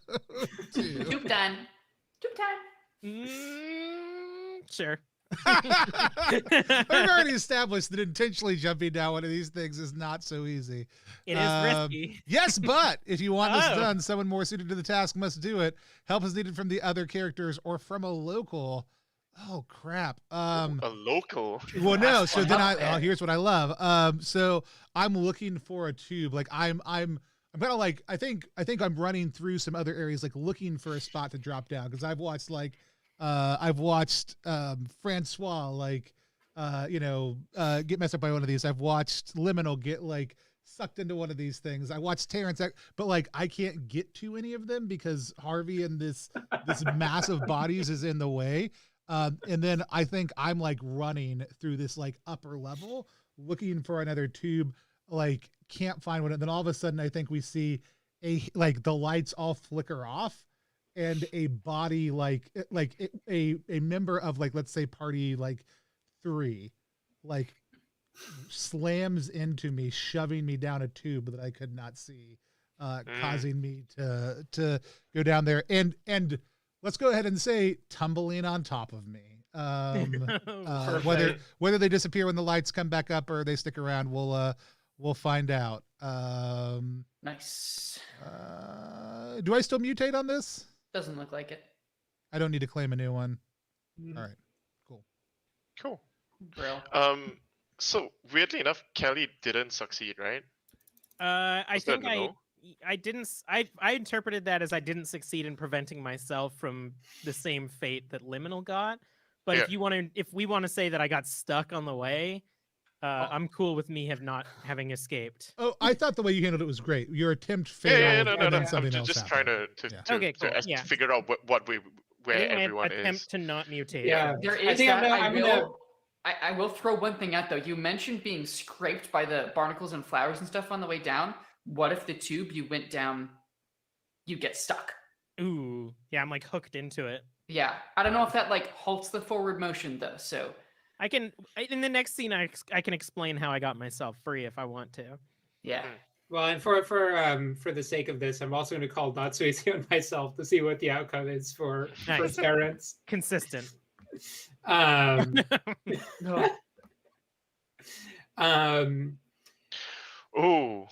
Tube time. Sure. We've already established that intentionally jumping down one of these things is not so easy. It is risky. Yes, but if you want this Oh. done, someone more suited to the task must do it. Help is needed from the other characters or from a local. Oh crap. A local. Well, no. So then there. here's what I love. So I'm looking for a tube. Like I'm kind of like I think I'm running through some other areas, like looking for a spot to drop down because I've watched Francois get messed up by one of these. I've watched Liminal get like sucked into one of these things. I watched Terrence, but like I can't get to any of them because Harvey and this massive bodies is in the way. And then I think I'm like running through this like upper level looking for another tube, like can't find one. And then all of a sudden I think we see the lights all flicker off and a body a member of like, let's say party like 3, like slams into me, shoving me down a tube that I could not see, causing me to go down there and let's go ahead and say tumbling on top of me. Whether they disappear when the lights come back up or they stick around, we'll find out. Nice. Do I still mutate on this? Doesn't look like it. I don't need to claim a new one. All right, Cool. Brill. So weirdly enough, Kelly didn't succeed, right? I Was that think a no? I didn't. I interpreted that as I didn't succeed in preventing myself from the same fate that Liminal got. But Yeah. if we want to say that I got stuck on the way, I'm cool with me not having escaped. Oh, I thought the way you handled it was great. Your attempt failed, Yeah, no. and then I'm something else just happened. trying to Yeah. Okay, cool, yeah. figure out where I think my everyone attempt is. to not mutate. Yeah. There I is think that. I'm gonna- I will throw one thing out though. You mentioned being scraped by the barnacles and flowers and stuff on the way down. What if the tube you went down, you get stuck? Ooh, yeah, I'm like hooked into it. Yeah, I don't know if that like halts the forward motion though. So I can in the next scene I can explain how I got myself free if I want to. yeah, Well, and for the sake of this, I'm also going to call Natsuizi on myself to see what the outcome is for Nice. Terrence. Consistent. no. Oh,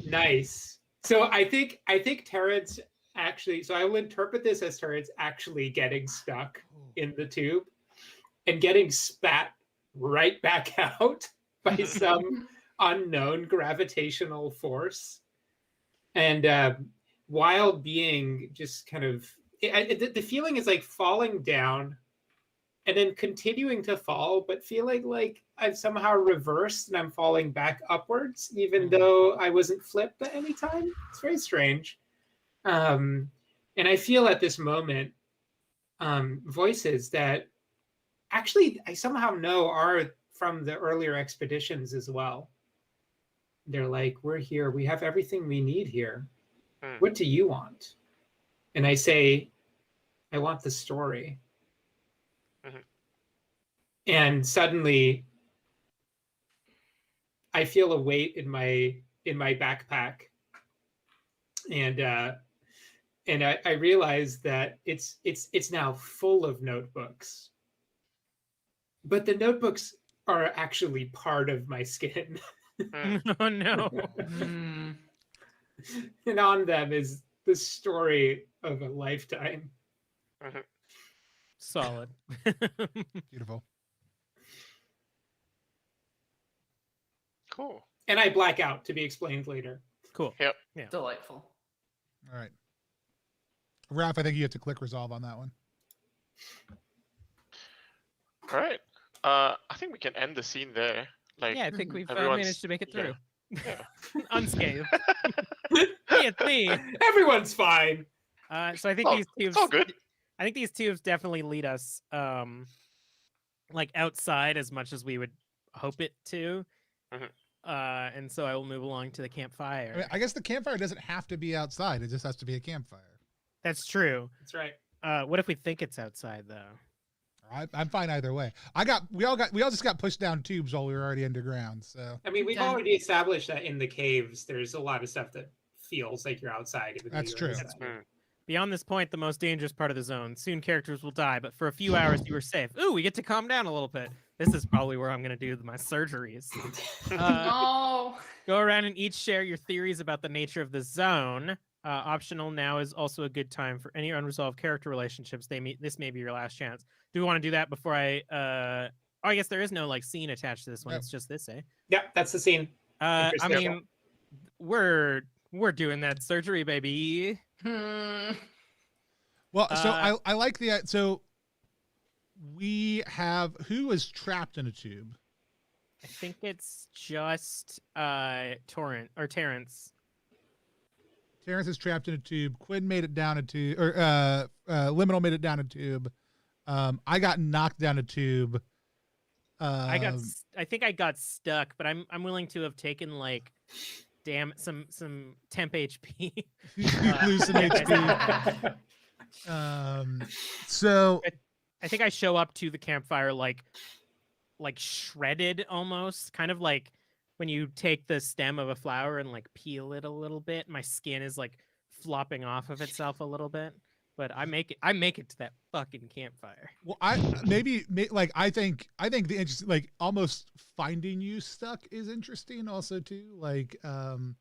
Nice. So I think Terrence actually. So I will interpret this as Terrence actually getting stuck in the tube and getting spat right back out by some unknown gravitational force, and while being just kind of the feeling is like falling down and then continuing to fall, but feeling like I've somehow reversed and I'm falling back upwards, even though I wasn't flipped at any time. It's very strange. And I feel at this moment voices that actually I somehow know are from the earlier expeditions as well. They're like, we're here. We have everything we need here. What do you want? And I say, I want the story. And suddenly I feel a weight in my backpack, and I realize that it's now full of notebooks, but the notebooks are actually part of my skin. Oh no. Mm, And on them is the story of a lifetime. Solid. Beautiful. cool. And I black out, to be explained later. Cool. Yep. Yeah. delightful. All right, Ralph. I think you have to click resolve on that one. All right. I think we can end the scene there. Like, Yeah, I think we've everyone's- managed to make it through. yeah. Unscathed. Hey, it's me. Everyone's fine. So I think Oh, these it's tubes. all good. I think these tubes definitely lead us, like outside as much as we would hope it to. And so I will move along to the campfire. I mean, I guess the campfire doesn't have to be outside. It just has to be a campfire. That's true. That's right. What if we think it's outside though? I'm fine either way. We all just got pushed down tubes while we were already underground. So I mean, we've Done. already established that in the caves, there's a lot of stuff that feels like you're outside. Even though That's you're true. inside. Beyond this point, the most dangerous part of the zone. Soon characters will die, but for a few hours you are safe. Ooh, we get to calm down a little bit. This is probably where I'm going to do my surgeries. No. Go around and each share your theories about the nature of the zone. Optional now is also a good time for any unresolved character relationships. This may be your last chance. Do we want to do that before I... Oh, I guess there is no like scene attached to this one. Yep. It's just this, eh? Yeah, that's the scene. I Interstitial. mean, we're doing that surgery, baby. Well, so I like the so we have who is trapped in a tube. I think it's just Terrence. Terrence is trapped in a tube. Quinn made it down a tube, or Liminal made it down a tube. I got knocked down a tube. I think I got stuck, but I'm willing to have taken like, some temp HP. Lose some HP. So I think I show up to the campfire like shredded almost, kind of like when you take the stem of a flower and like peel it a little bit. My skin is like flopping off of itself a little bit, but I make it to that fucking campfire. well, I think the interesting, like, almost finding you stuck is interesting also too. Like, and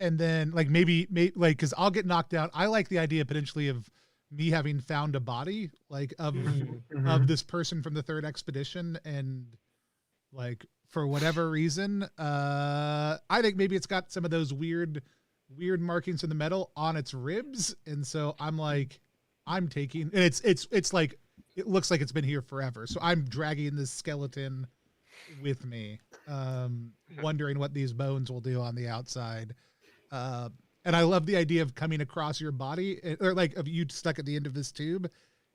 then like maybe like, because I'll get knocked down. I like the idea potentially of me having found a body like of this person from the third expedition, and like for whatever reason, I think maybe it's got some of those weird markings in the metal on its ribs, and so I'm like, I'm taking, and it's like, it looks like it's been here forever, so I'm dragging this skeleton with me, wondering what these bones will do on the outside. And I love the idea of coming across your body, or like of you stuck at the end of this tube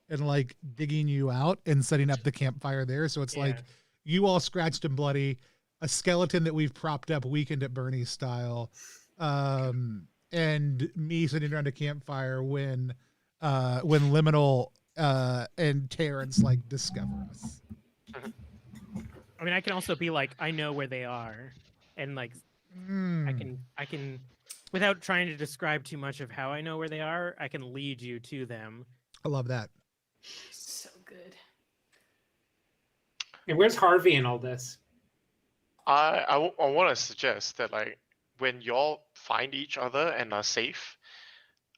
and like digging you out and setting up the campfire there. So it's like you all scratched and bloody, a skeleton that we've propped up weekend at Bernie's style, and me sitting around a campfire when Liminal and Terrence like discover us. I mean, I can also be like, I know where they are, and like I can without trying to describe too much of how I know where they are, I can lead you to them. I love that. So good. And where's Harvey in all this? I want to suggest that, like, when y'all find each other and are safe,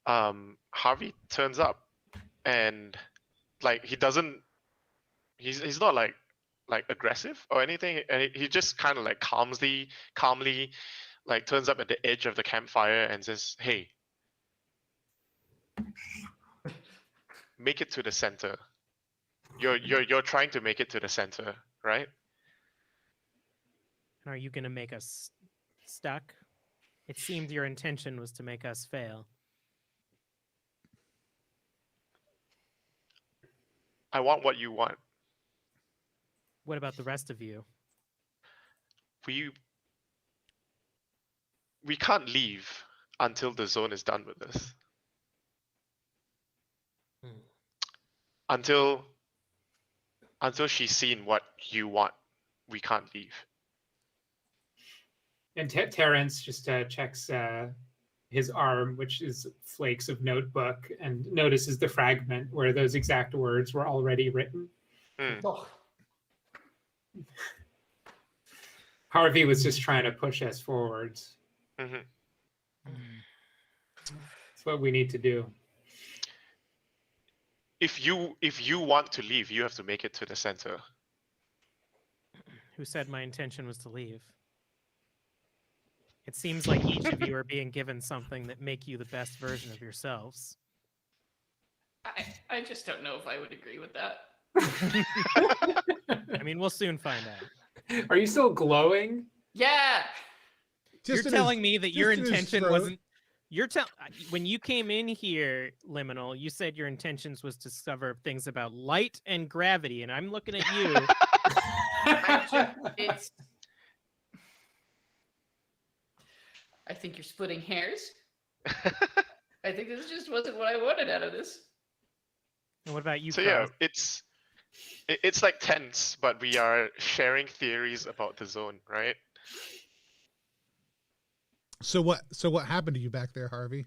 Harvey turns up, and like he's not like aggressive or anything, and he just kind of like calmly like turns up at the edge of the campfire and says, "Hey, make it to the center. You're trying to make it to the center, right?" Are you gonna make us stuck? It seemed your intention was to make us fail. I want what you want. What about the rest of you? We can't leave until the zone is done with us. Until she's seen what you want, we can't leave. And Terrence just checks his arm, which is flakes of notebook, and notices the fragment where those exact words were already written. Oh. Harvey was just trying to push us forwards. Mm-hmm. That's what we need to do. If you want to leave, you have to make it to the center. Who said my intention was to leave? It seems like each of you are being given something that make you the best version of yourselves. I just don't know if I would agree with that. I mean, we'll soon find out. Are you still glowing? Yeah. Just You're in telling his- me that just your in his intention throat. wasn't. When you came in here, Liminal, you said your intentions was to discover things about light and gravity, and I'm looking at you. It's. I think you're splitting hairs. I think this just wasn't what I wanted out of this. And what about you? So Carl? yeah, it's like tense, but we are sharing theories about the zone, right? So what happened to you back there, Harvey?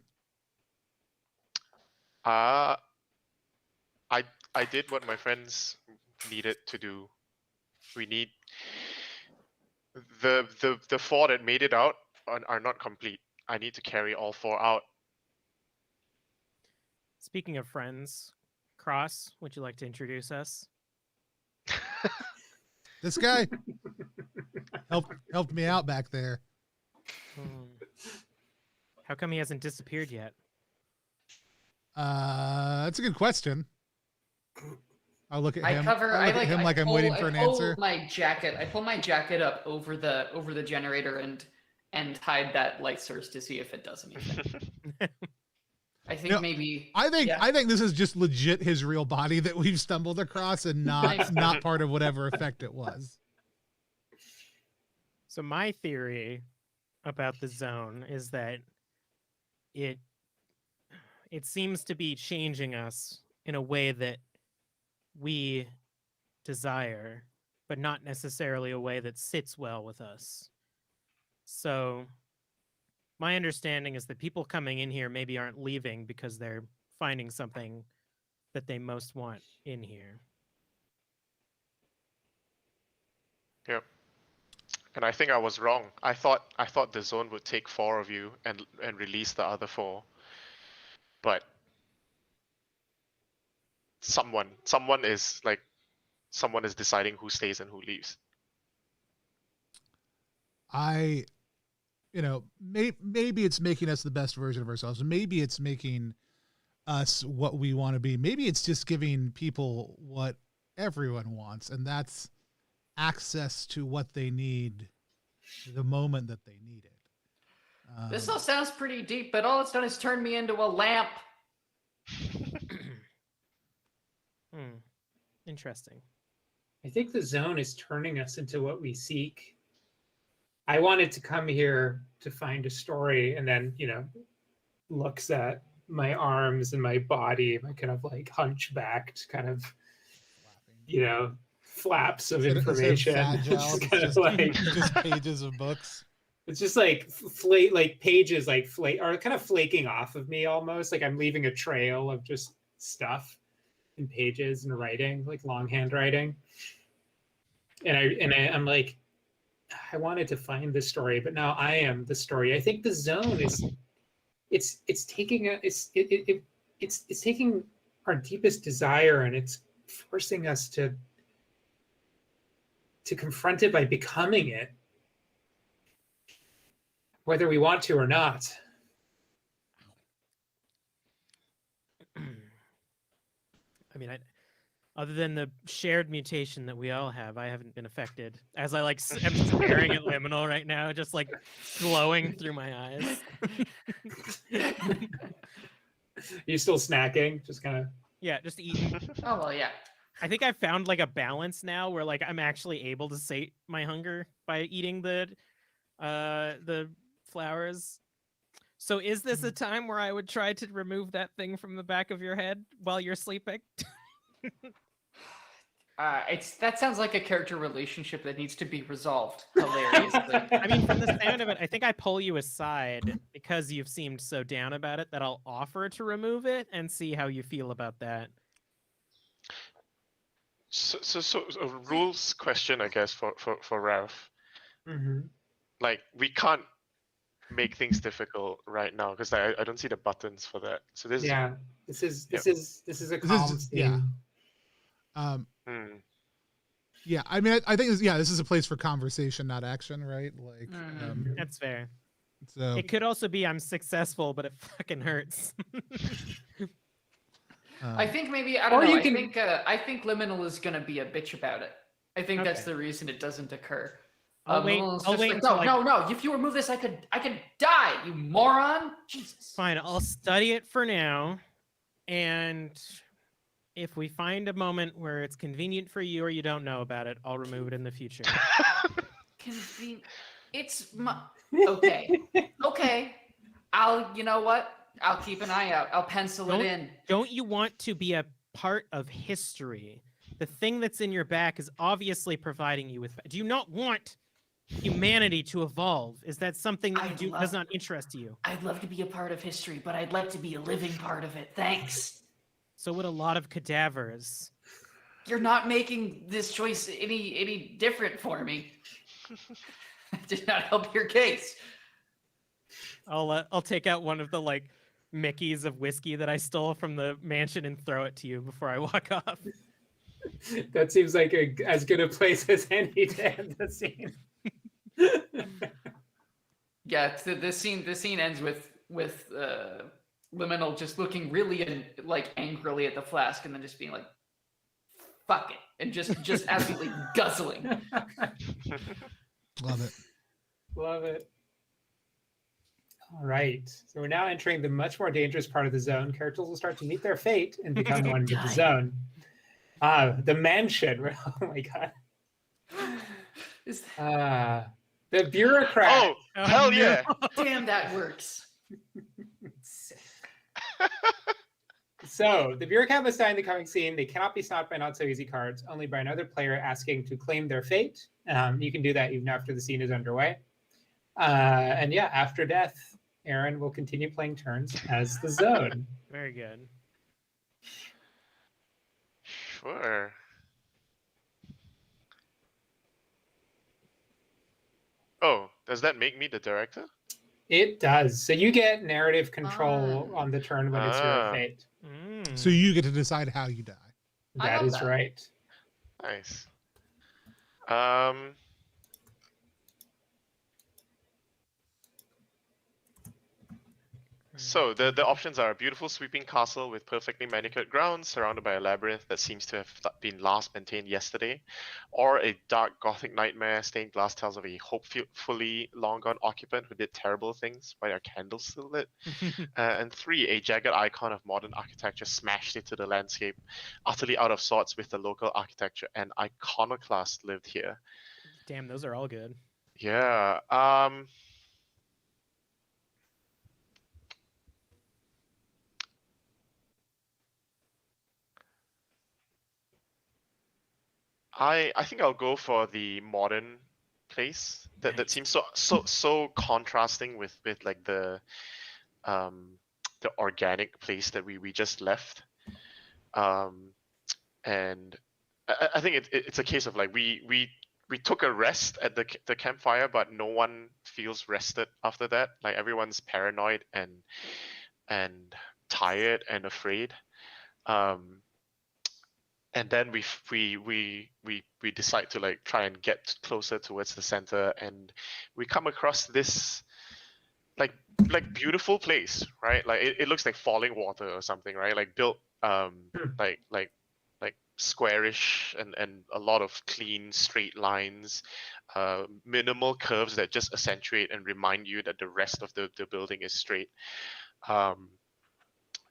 Uh, I I did what my friends needed to do. We need the 4 that made it out are not complete. I need to carry all 4 out. Speaking of friends, Cross, would you like to introduce us? This guy helped me out back there. How come he hasn't disappeared yet? That's a good question. I'll look at I him. cover. I look at him like I'm waiting for an answer. My jacket. I pull my jacket up over the generator and hide that light source to see if it does anything. I think maybe. I think this is just legit his real body that we've stumbled across, and not part of whatever effect it was. So my theory about the zone is that it seems to be changing us in a way that we desire, but not necessarily a way that sits well with us. So my understanding is that people coming in here maybe aren't leaving because they're finding something that they most want in here. Yep. And I think I was wrong. I thought the zone would take 4 of you and release the other 4. But someone is deciding who stays and who leaves. Maybe it's making us the best version of ourselves. Maybe it's making us what we want to be. Maybe it's just giving people what everyone wants, and that's access to what they need the moment that they need it. This all sounds pretty deep, but all it's done is turn me into a lamp. Interesting. I think the zone is turning us into what we seek. I wanted to come here to find a story, and then, looks at my arms and my body, my kind of like hunchbacked kind of, flaps of information. Just pages of books. It's just like pages are kind of flaking off of me almost. Like I'm leaving a trail of just stuff in pages and writing, like longhand writing. And I'm like, I wanted to find this story, but now I am the story. I think the zone is it's taking our deepest desire, and it's forcing us to confront it by becoming it, whether we want to or not. I mean, other than the shared mutation that we all have, I haven't been affected. As I am staring at Liminal right now, just like glowing through my eyes. You still snacking? Just kind of. Yeah, just eating. Oh well, yeah. I think I found like a balance now where like I'm actually able to sate my hunger by eating the flowers. So is this a time where I would try to remove that thing from the back of your head while you're sleeping? That sounds like a character relationship that needs to be resolved hilariously. I mean, from the sound of it, I think I pull you aside because you've seemed so down about it that I'll offer to remove it and see how you feel about that. So a rules question, I guess, for Ralph. Mm-hmm. Like, we can't make things difficult right now because I don't see the buttons for that. So this is a calm scene. Yeah, I mean, I think this is a place for conversation, not action, right? Like, that's fair. So it could also be I'm successful, but it fucking hurts. I think maybe I don't know. I think Liminal is gonna be a bitch about it. I think that's the reason it doesn't occur. I'll wait. No. If you remove this, I could die. You moron. Jesus. Fine. I'll study it for now, and if we find a moment where it's convenient for you or you don't know about it, I'll remove it in the future. It's okay. Okay. You know what? I'll keep an eye out. I'll pencil it in. Don't you want to be a part of history? The thing that's in your back is obviously providing you with. Do you not want humanity to evolve? Is that something that I'd you do love- does not interest you? I'd love to be a part of history, but I'd like to be a living part of it. Thanks. So would a lot of cadavers. You're not making this choice any different for me. Did not help your case. I'll take out one of the like Mickeys of whiskey that I stole from the mansion and throw it to you before I walk off. That seems like as good a place as any to end the scene. Yeah, so this scene ends with Liminal just looking really like angrily at the flask and then just being like, "Fuck it," and just absolutely guzzling. Love it. Love it. All right. So we're now entering the much more dangerous part of the zone. Characters will start to meet their fate and become one with the zone. The mansion. Oh my god. The bureaucrat. Oh, hell yeah! Damn, that works. So the bureaucrat must die in the coming scene. They cannot be stopped by not so easy cards, only by another player asking to claim their fate. You can do that even after the scene is underway. And yeah, after death, Aaron will continue playing turns as the zone. Very good. Sure. Oh, does that make me the director? It does. So you get narrative control on the turn when it's your fate. So you get to decide how you die. That is right. Nice. So the options are a beautiful sweeping castle with perfectly manicured grounds surrounded by a labyrinth that seems to have been last maintained yesterday, or a dark gothic nightmare stained glass tells of a hopefully long gone occupant who did terrible things while their candles still lit. And 3, a jagged icon of modern architecture smashed into the landscape, utterly out of sorts with the local architecture. An iconoclast lived here. Damn, those are all good. Yeah. I think I'll go for the modern place. That seems so contrasting with like the organic place that we just left. And I think it's a case of like we took a rest at the campfire, but no one feels rested after that. Like everyone's paranoid and tired and afraid. And then we decide to like try and get closer towards the center, and we come across this like beautiful place, right? Like it looks like falling water or something, right? Like built like squarish and a lot of clean straight lines, minimal curves that just accentuate and remind you that the rest of the building is straight.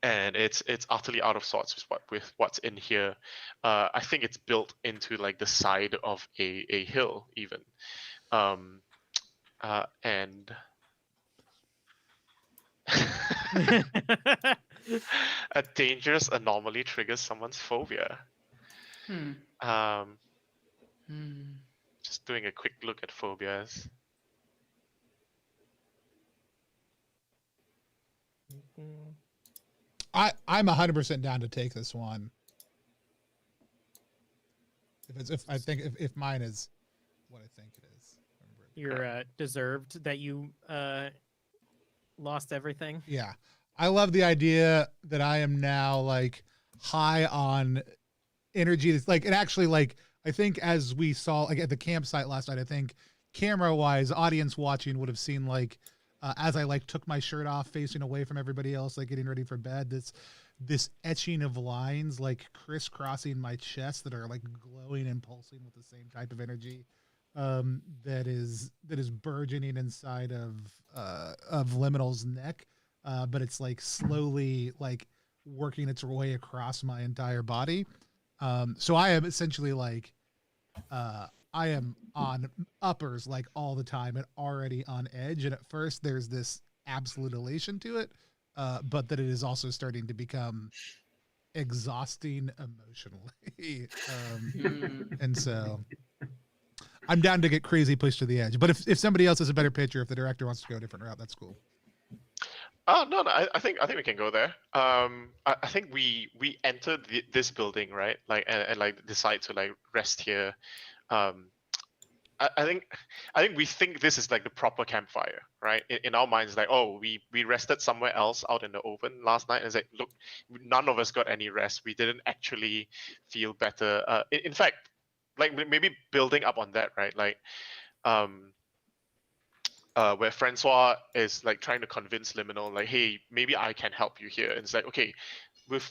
And it's utterly out of sorts with what's in here. I think it's built into like the side of a hill even, and a dangerous anomaly triggers someone's phobia. Just doing a quick look at phobias. I'm 100% down to take this one. If mine is what I think it is. You're deserved that you lost everything. Yeah. I love the idea that I am now like high on energy. It's like, it actually, like, I think as we saw like at the campsite last night, I think camera wise, audience watching would have seen like, as I like took my shirt off, facing away from everybody else, like getting ready for bed, this etching of lines like crisscrossing my chest that are like glowing and pulsing with the same type of energy that is burgeoning inside of Liminal's neck, but it's like slowly like working its way across my entire body. So I am essentially like I am on uppers like all the time and already on edge. And at first there's this absolute elation to it, but that it is also starting to become exhausting emotionally. And so I'm down to get crazy pushed to the edge. But if somebody else has a better pitch, or if the director wants to go a different route, that's cool. No, I think we can go there. I think we entered this building, right? Like and like decide to like rest here. I think we think this is like the proper campfire, right? In our minds, like, oh, we rested somewhere else out in the open last night. And it's like, look, none of us got any rest. We didn't actually feel better. In fact, like maybe building up on that, right? Like, where Francois is like trying to convince Liminal, like, hey, maybe I can help you here. And it's like, okay,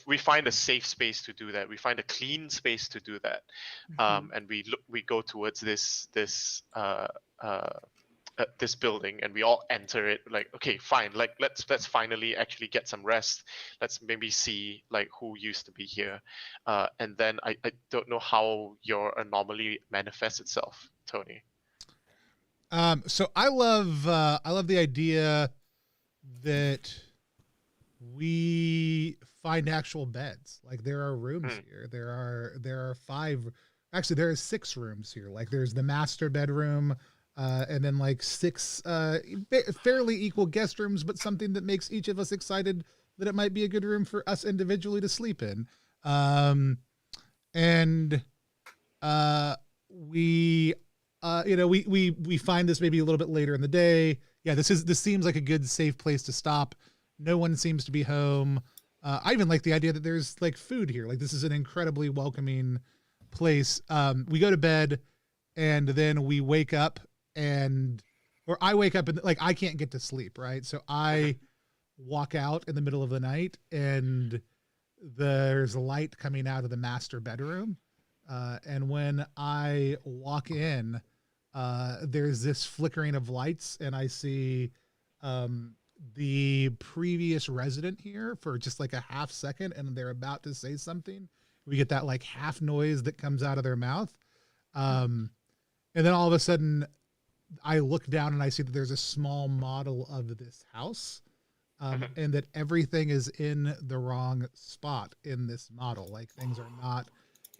we find a safe space to do that. We find a clean space to do that, and we go towards this building, and we all enter it. Like, okay, fine. Like, let's finally actually get some rest. Let's maybe see like who used to be here, and then I don't know how your anomaly manifests itself, Tony. So I love the idea that we find actual beds. Like, there are rooms here. There are 5, actually there are 6 rooms here. Like, there's the master bedroom, and then like 6 fairly equal guest rooms, but something that makes each of us excited that it might be a good room for us individually to sleep in. We find this maybe a little bit later in the day. Yeah, this seems like a good safe place to stop. No one seems to be home. I even like the idea that there's like food here. Like, this is an incredibly welcoming place. We go to bed, and then we wake up, or I wake up and like I can't get to sleep, right? So I walk out in the middle of the night, and there's light coming out of the master bedroom. And when I walk in, there's this flickering of lights, and I see the previous resident here for just like a half second, and they're about to say something. We get that like half noise that comes out of their mouth. And then all of a sudden I look down and I see that there's a small model of this house, and that everything is in the wrong spot in this model. Like, things are not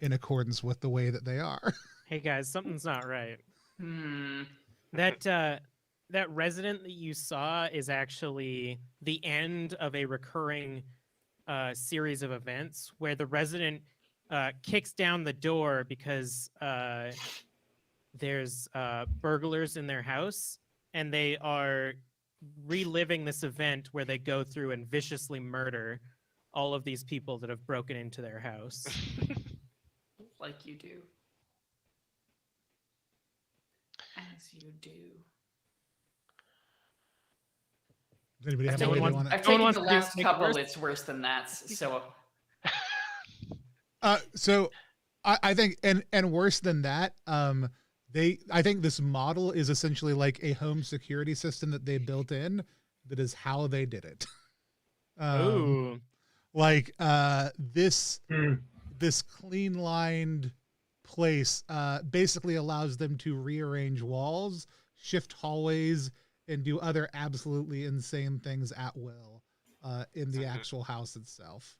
in accordance with the way that they are. Hey guys, something's not right. Hmm. That resident that you saw is actually the end of a recurring series of events where the resident kicks down the door because there's burglars in their house, and they are reliving this event where they go through and viciously murder all of these people that have broken into their house. Like you do. As you do. Does anybody have I've anything taken, they want I've No one taken wants the to do last make it couple, worse? it's worse than that. So So I think, and worse than that, I think this model is essentially like a home security system that they built in. That is how they did it. Ooh. Like this clean lined place basically allows them to rearrange walls, shift hallways, and do other absolutely insane things at will in the actual house itself.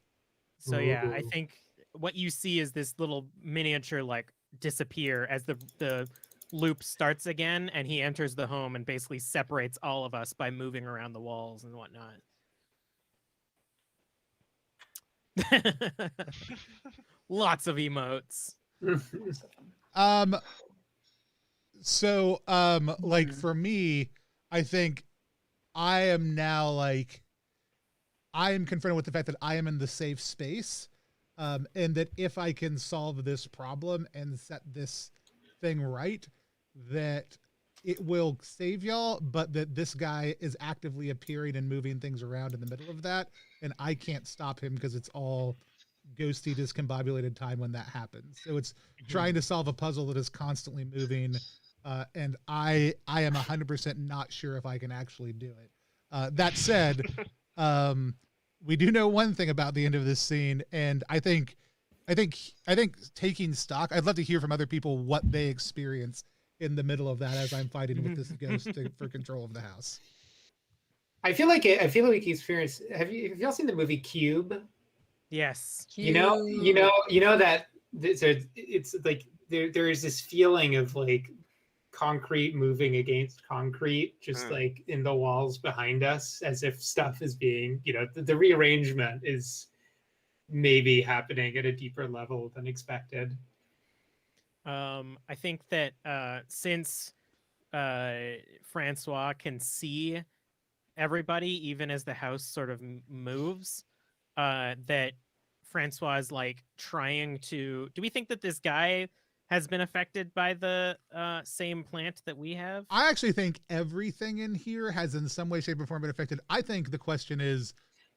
So yeah, I think what you see is this little miniature like disappear as the loop starts again, and he enters the home and basically separates all of us by moving around the walls and whatnot. Lots of emotes. Like, for me, I think I am now like, I am confronted with the fact that I am in the safe space, and that if I can solve this problem and set this thing right, that it will save y'all, but that this guy is actively appearing and moving things around in the middle of that, and I can't stop him because it's all ghosty, discombobulated time when that happens. So it's trying to solve a puzzle that is constantly moving, and I am 100% not sure if I can actually do it. That said, we do know one thing about the end of this scene, and I think taking stock, I'd love to hear from other people what they experience in the middle of that as I'm fighting with this ghost for control of the house. I feel like experience. Have y'all seen the movie Cube? Yes. You know that it's like there is this feeling of like concrete moving against concrete, just like in the walls behind us, as if stuff is being, the rearrangement is maybe happening at a deeper level than expected. I think that since Francois can see everybody, even as the house sort of moves, that Francois is like trying to. Do we think that this guy has been affected by the same plant that we have? I actually think everything in here has in some way, shape, or form been affected. I think the question is,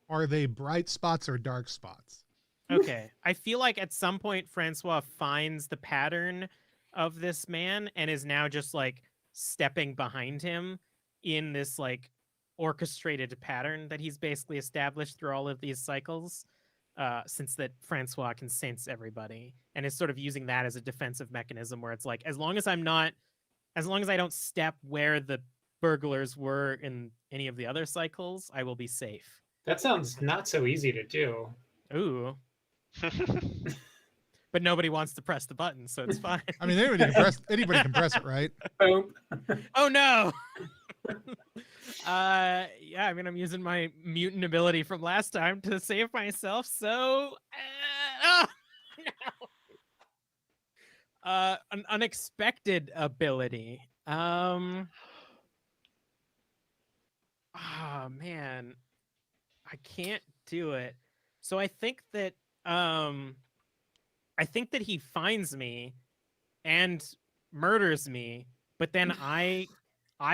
are they bright spots or dark spots? Okay. I feel like at some point Francois finds the pattern of this man and is now just like stepping behind him in this like orchestrated pattern that he's basically established through all of these cycles, since that Francois can sense everybody and is sort of using that as a defensive mechanism where it's like, as long as I don't step where the burglars were in any of the other cycles, I will be safe. That sounds not so easy to do. Ooh. But nobody wants to press the button, so it's fine. I mean, anybody can press it, right? Boom. Oh no. Yeah, I mean, I'm using my mutant ability from last time to save myself, so oh, no. An unexpected ability. Oh man, I can't do it. So I think that he finds me and murders me, but then I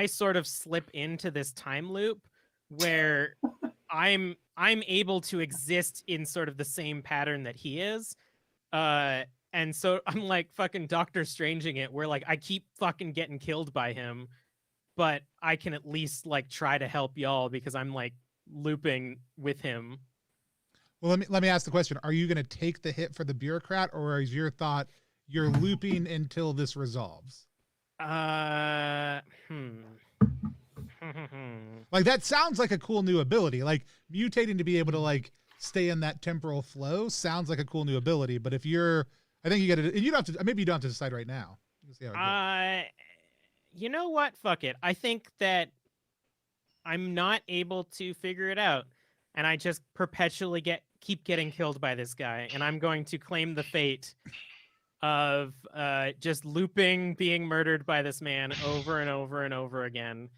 sort of slip into this time loop where I'm able to exist in sort of the same pattern that he is. And so I'm like fucking Doctor Stranging it, where like I keep fucking getting killed by him, but I can at least like try to help y'all because I'm like looping with him. Well, let me ask the question. Are you going to take the hit for the bureaucrat, or is your thought you're looping until this resolves? Like that sounds like a cool new ability. Like mutating to be able to like stay in that temporal flow sounds like a cool new ability. But if you're, I think you got to, you don't have to, maybe you don't have to decide right now. We'll see how it goes. You know what? Fuck it. I think that I'm not able to figure it out, and I just perpetually keep getting killed by this guy, and I'm going to claim the fate of just looping, being murdered by this man over and over and over again,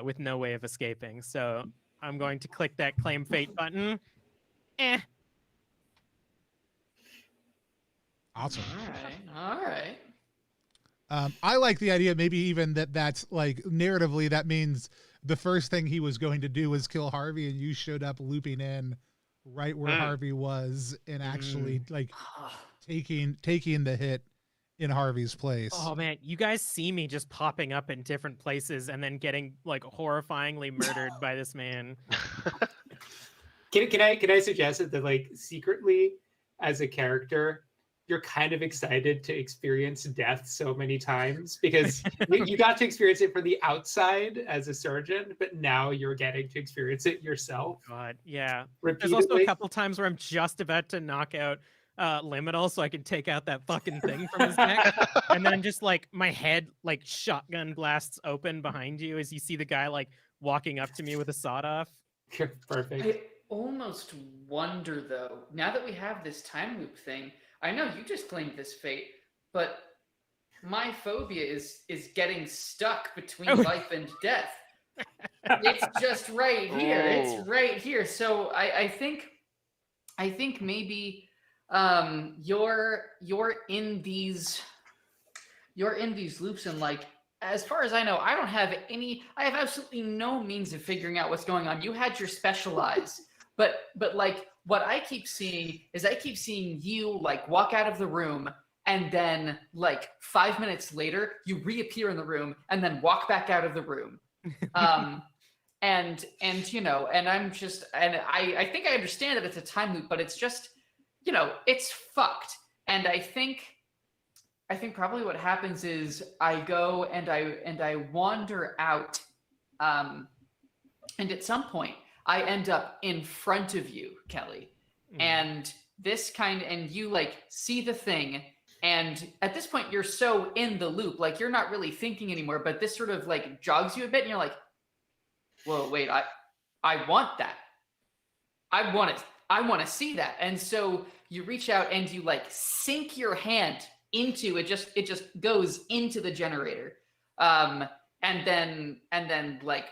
with no way of escaping. So I'm going to click that claim fate button. Awesome. All right. I like the idea, maybe even that's like narratively, that means the first thing he was going to do was kill Harvey, and you showed up looping in right where Harvey was and actually like taking the hit in Harvey's place. Oh man, you guys see me just popping up in different places and then getting like horrifyingly murdered by this man. Can I suggest that like secretly as a character, you're kind of excited to experience death so many times because you got to experience it from the outside as a surgeon, but now you're getting to experience it yourself. God, yeah. Repeatedly. There's also a couple times where I'm just about to knock out Liminal so I can take out that fucking thing from his neck. And then just like my head like shotgun blasts open behind you as you see the guy like walking up to me with a sawed off. Perfect. I almost wonder though, now that we have this time loop thing, I know you just claimed this fate, but my phobia is getting stuck between life and death. It's just right here. It's right here. So I think maybe you're in these loops, and like as far as I know, I have absolutely no means of figuring out what's going on. You had your specialize, but like what I keep seeing you like walk out of the room, and then like 5 minutes later you reappear in the room and then walk back out of the room. And I'm just, and I think I understand that it's a time loop, but it's just, it's fucked. And I think probably what happens is I go and I wander out, and at some point I end up in front of you, Kelly, and you like see the thing, And at this point, you're so in the loop, like you're not really thinking anymore. But this sort of like jogs you a bit, and you're like, "Whoa, wait! I want that. I want it. I want to see that." And so you reach out and you like sink your hand into it. It just goes into the generator, and then like,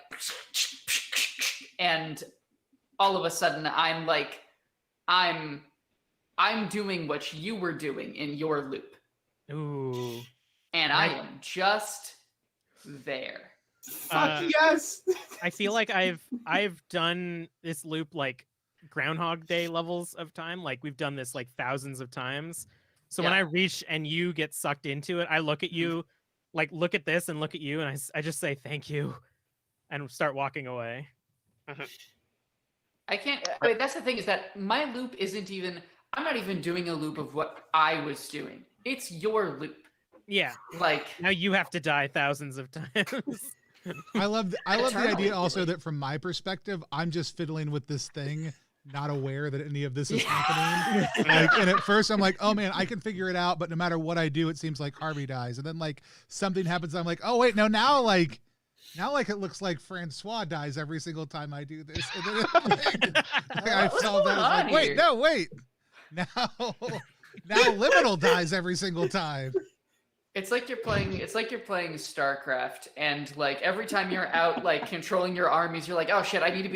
and all of a sudden, I'm doing what you were doing in your loop. Ooh. And I am just there. Fuck yes. I feel like I've done this loop like Groundhog Day levels of time. Like we've done this like thousands of times. So when I reach and you get sucked into it, I look at you, like look at this and look at you, and I just say thank you, and start walking away. I can't. Wait, that's the thing, is that my loop isn't even. I'm not even doing a loop of what I was doing. It's your loop. Yeah. Like Now you have to die thousands of times. I love the idea also that from my perspective, I'm just fiddling with this thing, not aware that any of this is happening. Like, and at first I'm like, oh man, I can figure it out, but no matter what I do, it seems like Harvey dies. And then like something happens, I'm like, oh wait, no, now it looks like Francois dies every single time I do this. And then I felt that. I was like, wait. Now Liminal dies every single time. it's like you're playing StarCraft, and like every time you're out like controlling your armies, you're like, oh shit, I need to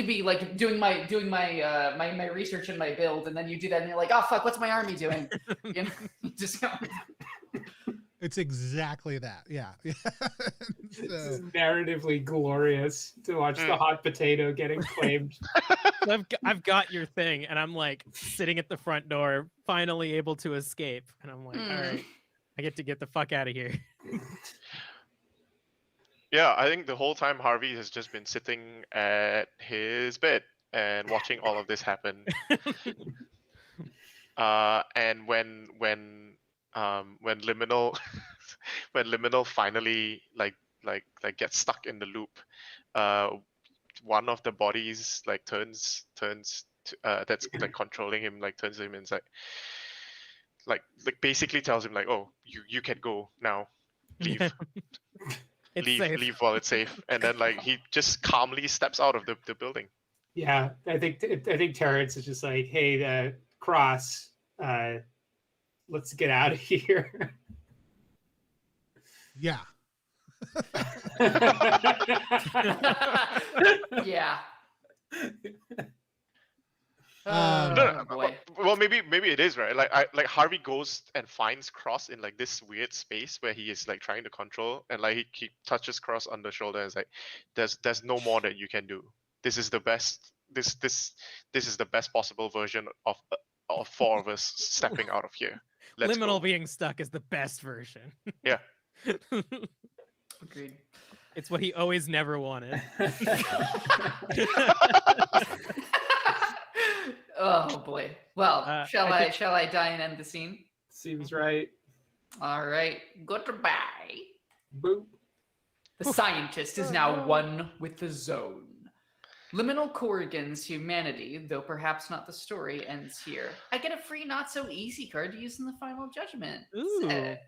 be like doing my my research and my build, and then you do that and you're like, oh fuck, what's my army doing? You know, just It's exactly that. Yeah. It's narratively glorious to watch the hot potato getting claimed. I've got your thing, and I'm like sitting at the front door, finally able to escape, and I'm like, all right, I get to get the fuck out of here. Yeah, I think the whole time Harvey has just been sitting at his bed and watching all of this happen. And when Liminal when Liminal finally like gets stuck in the loop, one of the bodies like turns to, that's like controlling him, like turns him inside, like basically tells him like, oh, you can go now, leave. Leave while it's safe. And then like he just calmly steps out of the building. Yeah, I think Terrence is just like, hey, Cross, let's get out of here. Yeah. Yeah. Boy. Well, maybe it is, right. Like Harvey goes and finds Cross in like this weird space where he is like trying to control, and like he touches Cross on the shoulder and is like, there's no more that you can do. This is the best. This is the best possible version of four of us stepping out of here. Let's Liminal go. being stuck is the best version. Yeah. Agreed. It's what he always never wanted. Oh boy. Well, shall I die and end the scene? Seems right. All right. Goodbye. Boop. The scientist is now one with the zone. Liminal Corrigan's humanity, though perhaps not the story, ends here. I get a free not so easy card to use in the final judgment. Ooh. Sick.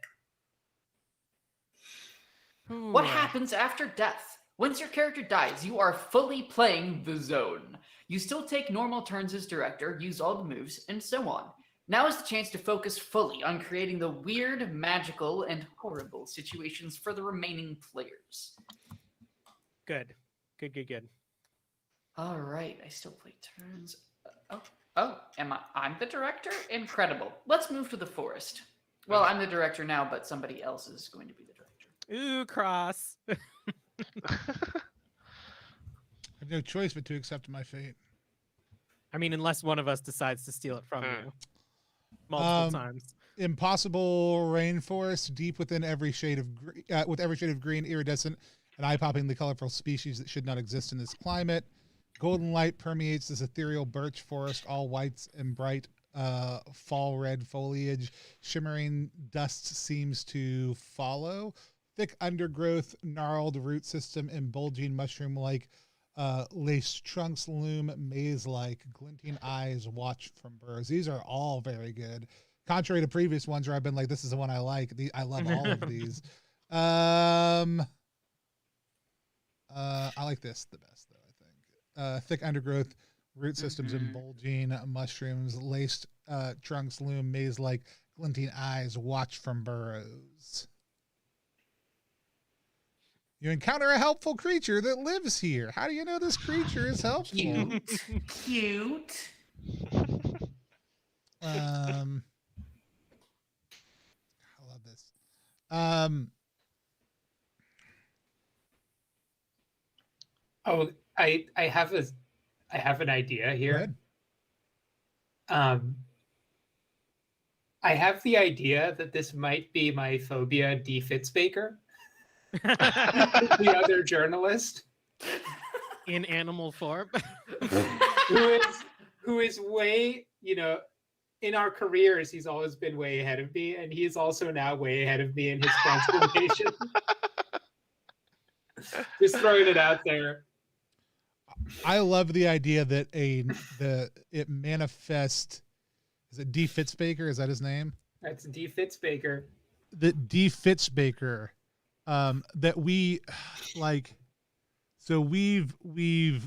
What happens after death? Once your character dies, you are fully playing the zone. You still take normal turns as director, use all the moves, and so on. Now is the chance to focus fully on creating the weird, magical, and horrible situations for the remaining players. Good. All right, I still play turns. I'm the director? Incredible. Let's move to the forest. Well, I'm the director now, but somebody else is going to be the director. Ooh, Cross. I have no choice but to accept my fate. I mean, unless one of us decides to steal it from you multiple times. Impossible rainforest, deep within every shade of with every shade of green, iridescent, and eye-poppingly colorful species that should not exist in this climate. Golden light permeates this ethereal birch forest, all whites and bright fall red foliage. Shimmering dust seems to follow. Thick undergrowth, gnarled root system, and bulging mushroom-like laced trunks loom maze-like. Glinting eyes watch from birds. These are all very good. contrary to previous ones where I've been like, this is the one I like. I love all of these. I like this the best though, I think. Thick undergrowth, root systems and bulging mushrooms, laced trunks loom maze-like glinting eyes watch from burrows. You encounter a helpful creature that lives here. How do you know this creature is helpful? Cute. I love this. Oh, I have an idea here. I have the idea that this might be my phobia, D. Fitzbaker, the other journalist, In animal form. who is way, in our careers, he's always been way ahead of me, and he's also now way ahead of me in his transformation. Just throwing it out there. I love the idea that it manifests. Is it D. Fitzbaker? Is that his name? That's D. Fitzbaker. That D. Fitzbaker, that we like. So we've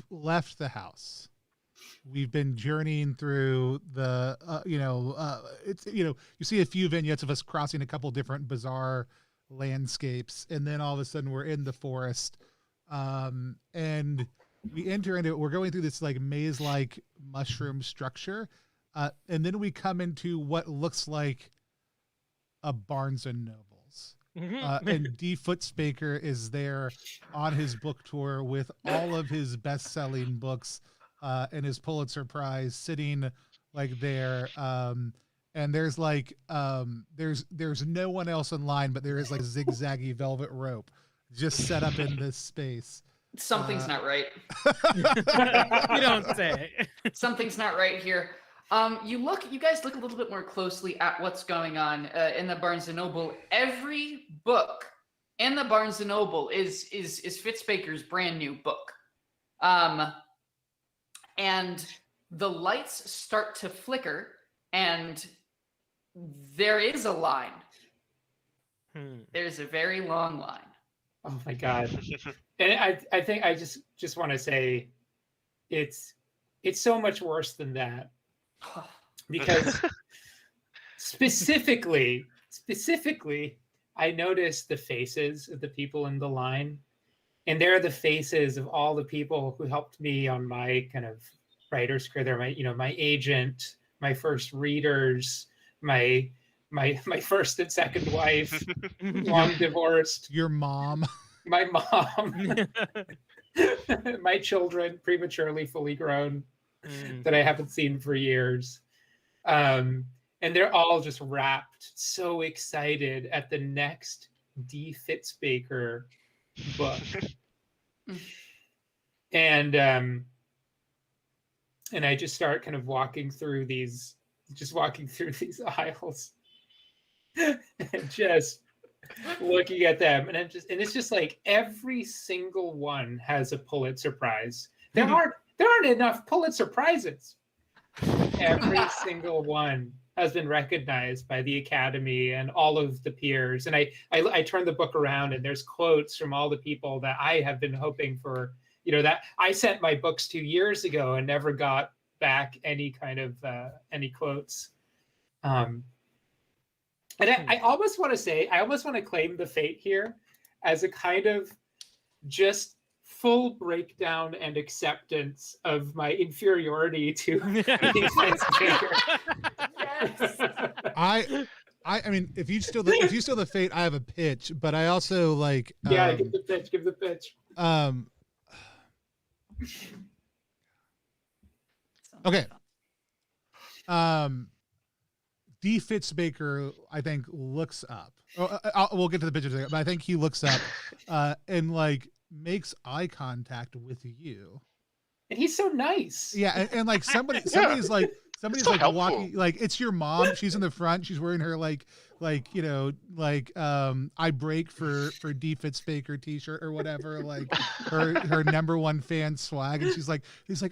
left the house. We've been journeying through the, you see a few vignettes of us crossing a couple different bizarre landscapes, and then all of a sudden we're in the forest, and we enter into it. We're going through this like maze-like mushroom structure, and then we come into what looks like a Barnes and Nobles. And D. Fitzbaker is there on his book tour with all of his best-selling books and his Pulitzer Prize sitting like there. And there's like there's no one else in line, but there is like a zigzaggy velvet rope just set up in this space. Something's not right. You don't say. Something's not right here. You guys look a little bit more closely at what's going on in the Barnes and Noble. Every book in the Barnes and Noble is Fitzbaker's brand new book. And the lights start to flicker, and there is a line. There's a very long line. Oh my God. And I think I just want to say it's so much worse than that. Because specifically, I noticed the faces of the people in the line, and they're the faces of all the people who helped me on my kind of writer's career. They're my agent, my first readers, my first and second wife, long divorced, Your mom, my mom, my children, prematurely fully grown, that I haven't seen for years. And they're all just wrapped, so excited at the next D. Fitzbaker book. And I just start kind of walking through these aisles and just looking at them. And it's just like every single one has a Pulitzer Prize. There aren't enough Pulitzer Prizes. Every single one has been recognized by the Academy and all of the peers. And I turn the book around, and there's quotes from all the people that I have been hoping for, that I sent my books 2 years ago and never got back any kind of any quotes. And I almost want to claim the fate here as a kind of just full breakdown and acceptance of my inferiority to Fitzbaker. Yes. I mean, if you steal the fate, I have a pitch, but I also like. Give the pitch. Okay. D. Fitzbaker, I think, looks up. We'll get to the pictures, but I think he looks up and like makes eye contact with you. And he's so nice. Yeah, and like somebody's like helpful. walking, like it's your mom. She's in the front. She's wearing her I break for D. Fitzbaker t-shirt or whatever, like her number one fan swag, and he's like,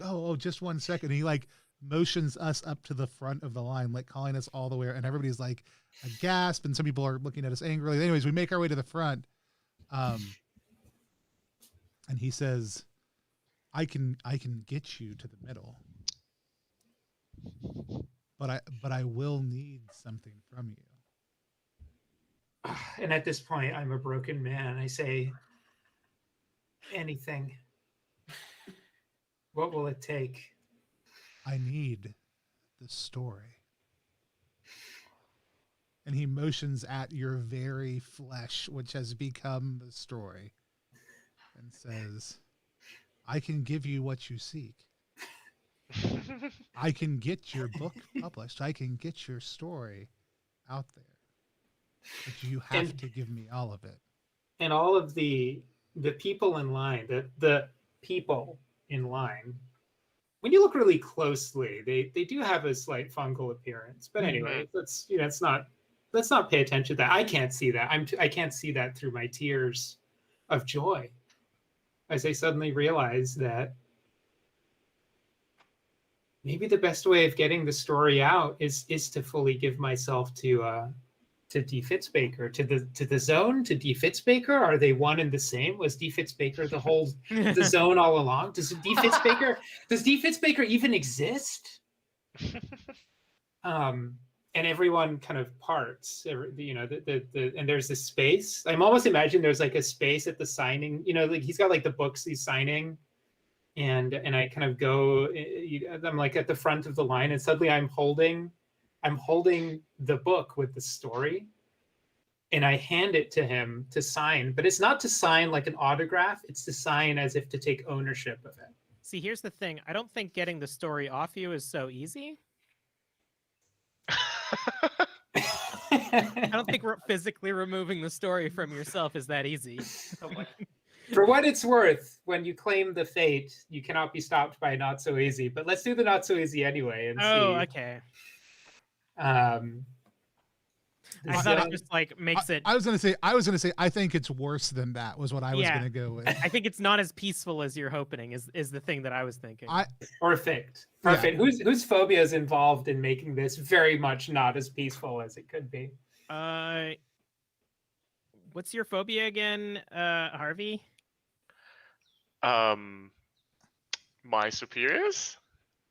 oh, just 1 second. And he like motions us up to the front of the line, like calling us all the way, and everybody's like a gasp, and some people are looking at us angrily. Anyways, we make our way to the front, and he says, I can get you to the middle, but I will need something from you. And at this point, I'm a broken man. I say, anything. What will it take? I need the story. And he motions at your very flesh, which has become the story, and says, I can give you what you seek. I can get your book published. I can get your story out there. But you have to give me all of it. And all of the people in line, the people in line, when you look really closely, they do have a slight fungal appearance. But anyway, let's not pay attention to that. I can't see that. I can't see that through my tears of joy as I suddenly realize that maybe the best way of getting the story out is to fully give myself to D. Fitzbaker, to the zone, to D. Fitzbaker. Are they one and the same? Was D. Fitzbaker the zone all along? Does D. Fitzbaker even exist? And everyone kind of parts. And there's this space. I'm almost imagining there's like a space at the signing. Like he's got like the books he's signing, and I kind of go. I'm like at the front of the line, and suddenly I'm holding the book with the story, and I hand it to him to sign. But it's not to sign like an autograph. It's to sign as if to take ownership of it. See, here's the thing. I don't think getting the story off you is so easy. I don't think physically removing the story from yourself is that easy. Oh boy. For what it's worth, when you claim the fate, you cannot be stopped by not so easy. But let's do the not so easy anyway and see. Okay. I thought it just like makes it. I was gonna say I think it's worse than that was what I was gonna go with. I think it's not as peaceful as you're hoping is the thing that I was thinking. Perfect. Yeah. Whose phobia is involved in making this very much not as peaceful as it could be? What's your phobia again, Harvey? My superiors.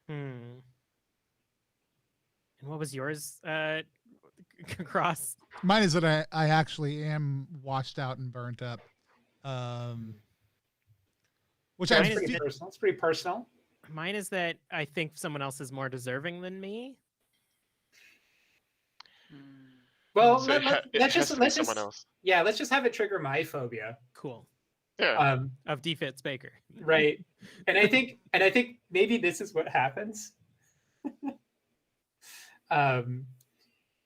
And what was yours, Cross? Mine is that I actually am washed out and burnt up. Which That's I pretty personal. It's pretty personal. Mine is that I think someone else is more deserving than me. Well, So let's just someone else. yeah, let's just have it trigger my phobia. Cool. Yeah. Of D. Fitzbaker. Right. And I think maybe this is what happens.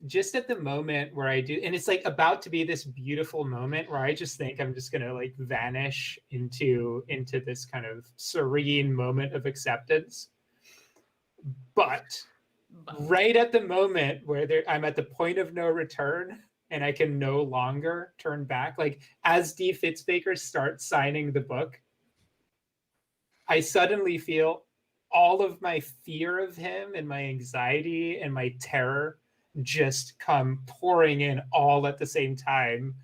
Just at the moment where I do, and it's like about to be this beautiful moment where I just think I'm just gonna like vanish into this kind of serene moment of acceptance. But right at the moment where I'm at the point of no return and I can no longer turn back, like as D. Fitzbaker starts signing the book, I suddenly feel all of my fear of him and my anxiety and my terror just come pouring in all at the same time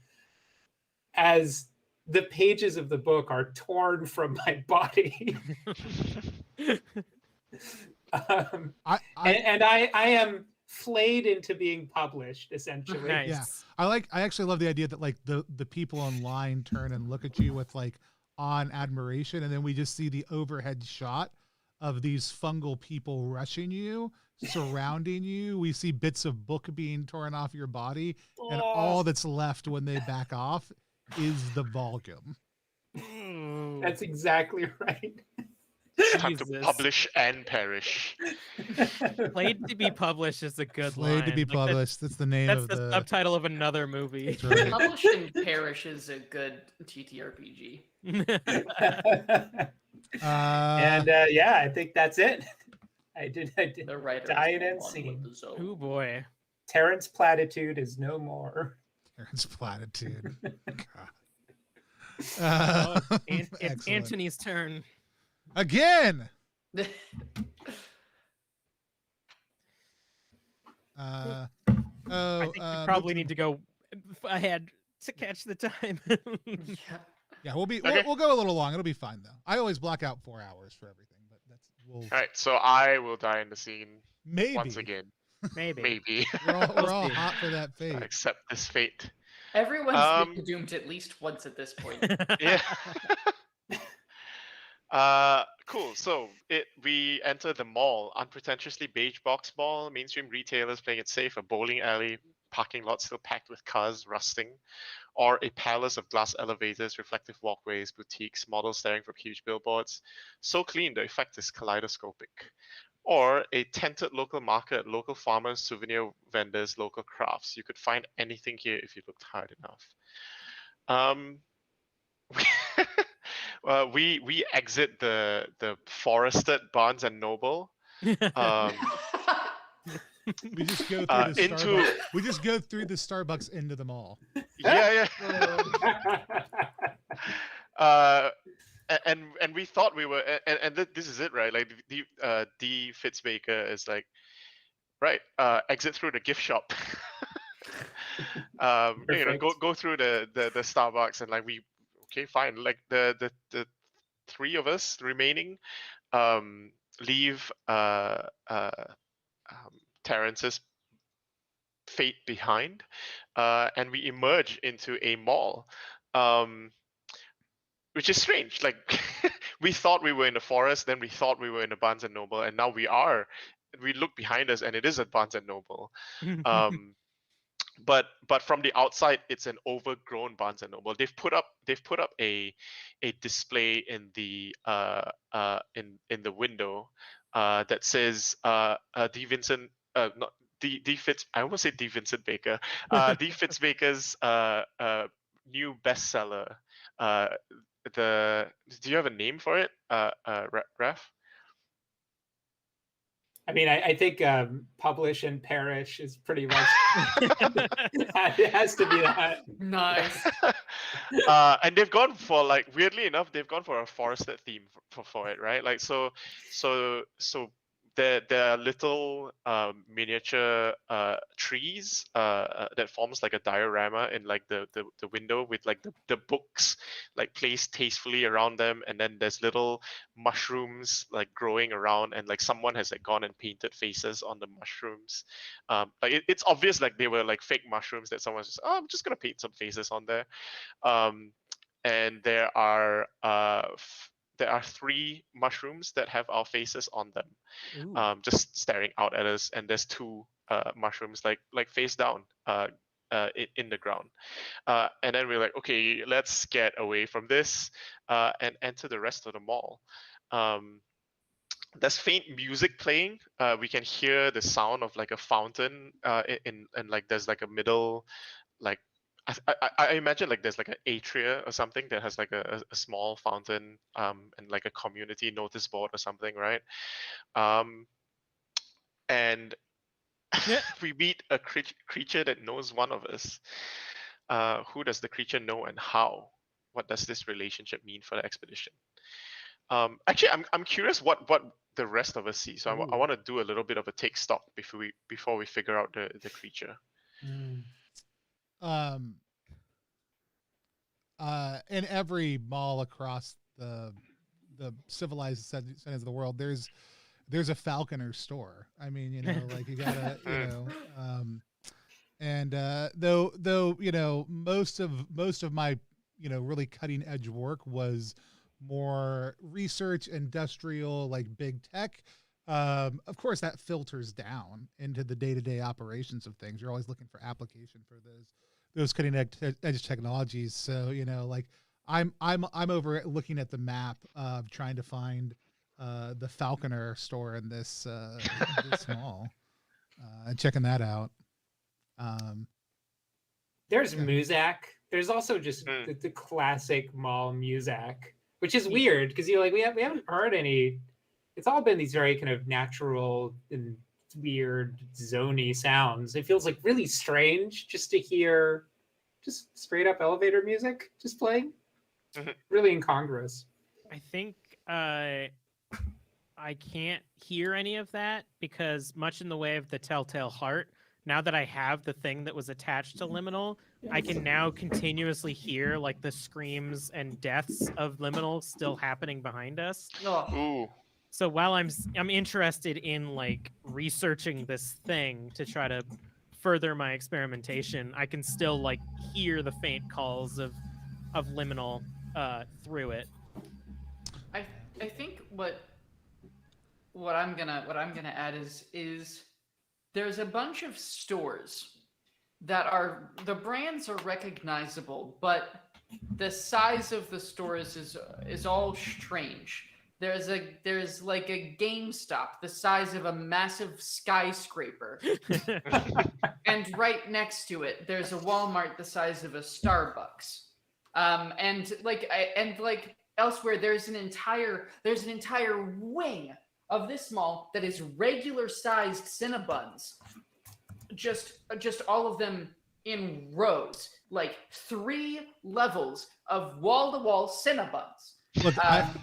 as the pages of the book are torn from my body. I am flayed into being published, essentially. Nice. Yeah. I actually love the idea that like the people online turn and look at you with like awe and admiration, and then we just see the overhead shot of these fungal people rushing you, surrounding you. We see bits of book being torn off your body, and all that's left when they back off is the volume. That's exactly right. Time to publish and perish. Played to be published is a good Played line. to be published. That's the name That's of the subtitle of another movie. That's right. Published and Perish is a good TTRPG. Yeah, I think that's it. I did The writer die is in the end one scene. with the zone. Oh boy. Terrence Platitude is no more. Terrence Platitude. God. It's Excellent. Anthony's turn. Again. Oh, I think we probably need to go ahead to catch the time. Yeah, we'll Okay. we'll go a little long. It'll be fine though. I always block out 4 hours for everything, but All right, so I will die in the scene maybe once again. Maybe. Maybe. we're all see. hot for that fate. Accept this fate. Everyone's been doomed at least once at this point. Yeah. Cool. So we enter the mall, unpretentiously beige box mall, mainstream retailers playing it safe, a bowling alley, parking lot still packed with cars rusting, or a palace of glass elevators, reflective walkways, boutiques, models staring from huge billboards. So clean, the effect is kaleidoscopic. Or a tented local market, local farmers, souvenir vendors, local crafts. You could find anything here if you looked hard enough. We exit the forested Barnes and Noble. We just go through the into Starbucks. We just go through the Starbucks into the mall. yeah. And we thought we were, and this is it, right? Like D Fitzbaker is like, right, exit through the gift shop. Go through the Starbucks, and like okay, fine. Like the three of us remaining leave Terrence's fate behind, and we emerge into a mall, which is strange. Like we thought we were in the forest, then we thought we were in a Barnes and Noble, and now we are. We look behind us, and it is a Barnes and Noble. But from the outside, it's an overgrown Barnes and Noble. They've put up a display in the in the window that says D Vincent not D Fitz, I almost say D Vincent Baker, D Fitzbaker's new bestseller. Do you have a name for it, Raf? I mean, I think publish and perish is pretty much it has to be that. Nice. And they've gone for, like, weirdly enough, they've gone for a forested theme for it, right? Like so there are little miniature trees that forms like a diorama in like the window with like the books like placed tastefully around them, and then there's little mushrooms like growing around, and like someone has like gone and painted faces on the mushrooms. Like it's obvious like they were like fake mushrooms that someone's just, oh, I'm just gonna paint some faces on there. And there are 3 mushrooms that have our faces on them, just staring out at us, and there's 2 mushrooms like face down in the ground, and then we're like, okay, let's get away from this and enter the rest of the mall. There's faint music playing. We can hear the sound of like a fountain and like there's like a middle, like I imagine like there's like an atria or something that has like a small fountain and like a community notice board or something, right? And we meet a creature that knows one of us. Who does the creature know, and how? What does this relationship mean for the expedition? Actually, I'm curious what the rest of us see. So I want to do a little bit of a take stock before we figure out the creature. In every mall across the civilized settings of the world, there's a falconer store. I mean, you know, like you gotta, you know, and though you know, most of my, you know, really cutting edge work was more research, industrial, like big tech. Of course, that filters down into the day-to-day operations of things. You're always looking for application for those cutting edge technologies. So, you know, like I'm over looking at the map of trying to find the falconer store in this mall and checking that out. There's Muzak. There's also just the classic mall Muzak, which is weird because you're like, we haven't heard any. It's all been these very kind of natural and weird zony sounds. It feels like really strange just to hear just straight up elevator music just playing. Really incongruous. I think I can't hear any of that because much in the way of the Telltale Heart, now that I have the thing that was attached to Liminal, I can now continuously hear like the screams and deaths of Liminal still happening behind us. Oh, Ooh. So while I'm interested in like researching this thing to try to further my experimentation, I can still like hear the faint calls of Liminal through it. I think what I'm gonna add is there's a bunch of stores that are the brands are recognizable, but the size of the stores is all strange. There's like a GameStop the size of a massive skyscraper, and right next to it there's a Walmart the size of a Starbucks. And like elsewhere there's an entire wing of this mall that is regular sized Cinnabons, just all of them in rows, like 3 levels of wall to wall Cinnabons. Look,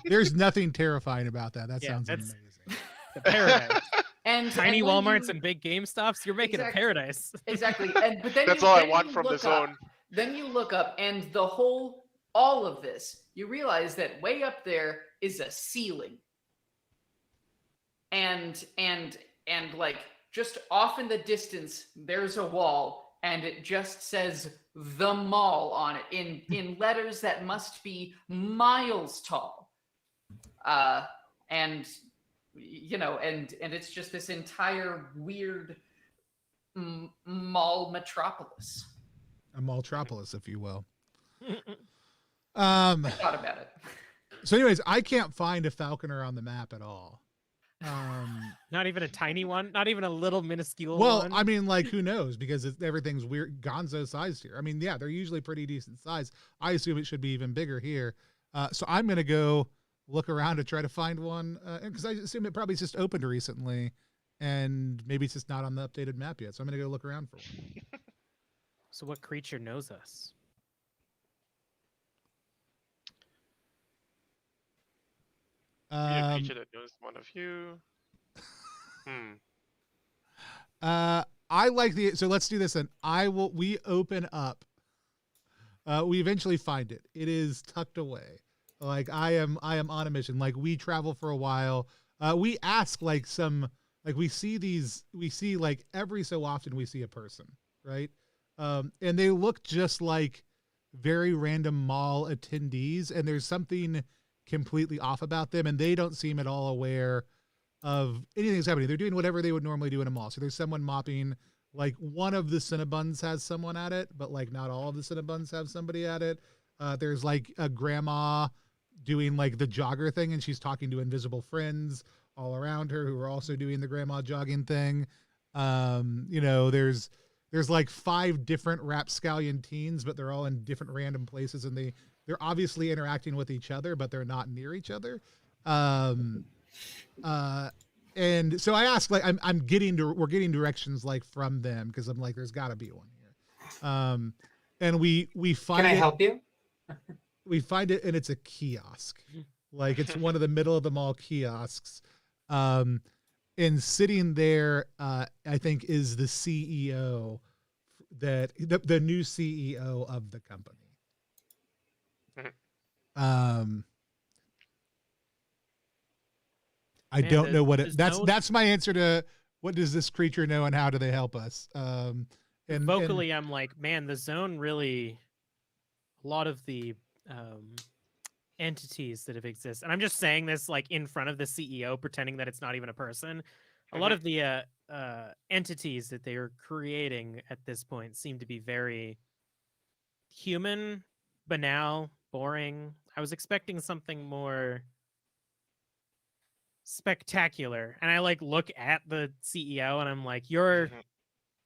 there's nothing terrifying about that. That sounds that's amazing. the paradise. And Tiny and when Walmarts you- and big GameStops, you're making a paradise. exactly. And but then That's you, all I then want you from the look up- zone. Then you look up, and all of this, you realize that way up there is a ceiling, and like just off in the distance, there's a wall, and it just says "the mall" on it in letters that must be miles tall. And you know, and it's just this entire weird mall metropolis. A Maltropolis, if you will. I thought about it. So anyways, I can't find a falconer on the map at all. Not even a tiny one, not even a little minuscule Well, one. I mean, like, who knows? Because everything's weird, gonzo sized here. I mean, yeah, they're usually pretty decent size. I assume it should be even bigger here. So I'm going to go look around to try to find one. Because I assume it probably just opened recently. And maybe it's just not on the updated map yet. So I'm going to go look around for one. So what creature knows us? Be a creature that knows one of you. I like so let's do this then. We open up. We eventually find it. It is tucked away. Like I am on a mission. Like we travel for a while. We ask like we see like every so often we see a person, right? And they look just like very random mall attendees, and there's something completely off about them, and they don't seem at all aware of anything that's happening. They're doing whatever they would normally do in a mall. So there's someone mopping, like one of the Cinnabons has someone at it, but like not all of the Cinnabons have somebody at it. There's like a grandma doing like the jogger thing, and she's talking to invisible friends all around her who are also doing the grandma jogging thing. You know, there's like 5 different rapscallion teens, but they're all in different random places, and they're obviously interacting with each other, but they're not near each other. And so I asked, like, we're getting directions like from them, because I'm like, there's got to be one here. And we find. Can I help you? We find it, and it's a kiosk. Like it's one of the middle of the mall kiosks. And sitting there, I think, is the CEO, the new CEO of the company. I don't know what that's my answer to what does this creature know and how do they help us? And vocally, I'm like, man, the zone really, a lot of the entities that have existed, and I'm just saying this like in front of the CEO, pretending that it's not even a person. A lot of the entities that they are creating at this point seem to be very human, banal, boring. I was expecting something more spectacular, and I like look at the CEO and I'm like, you're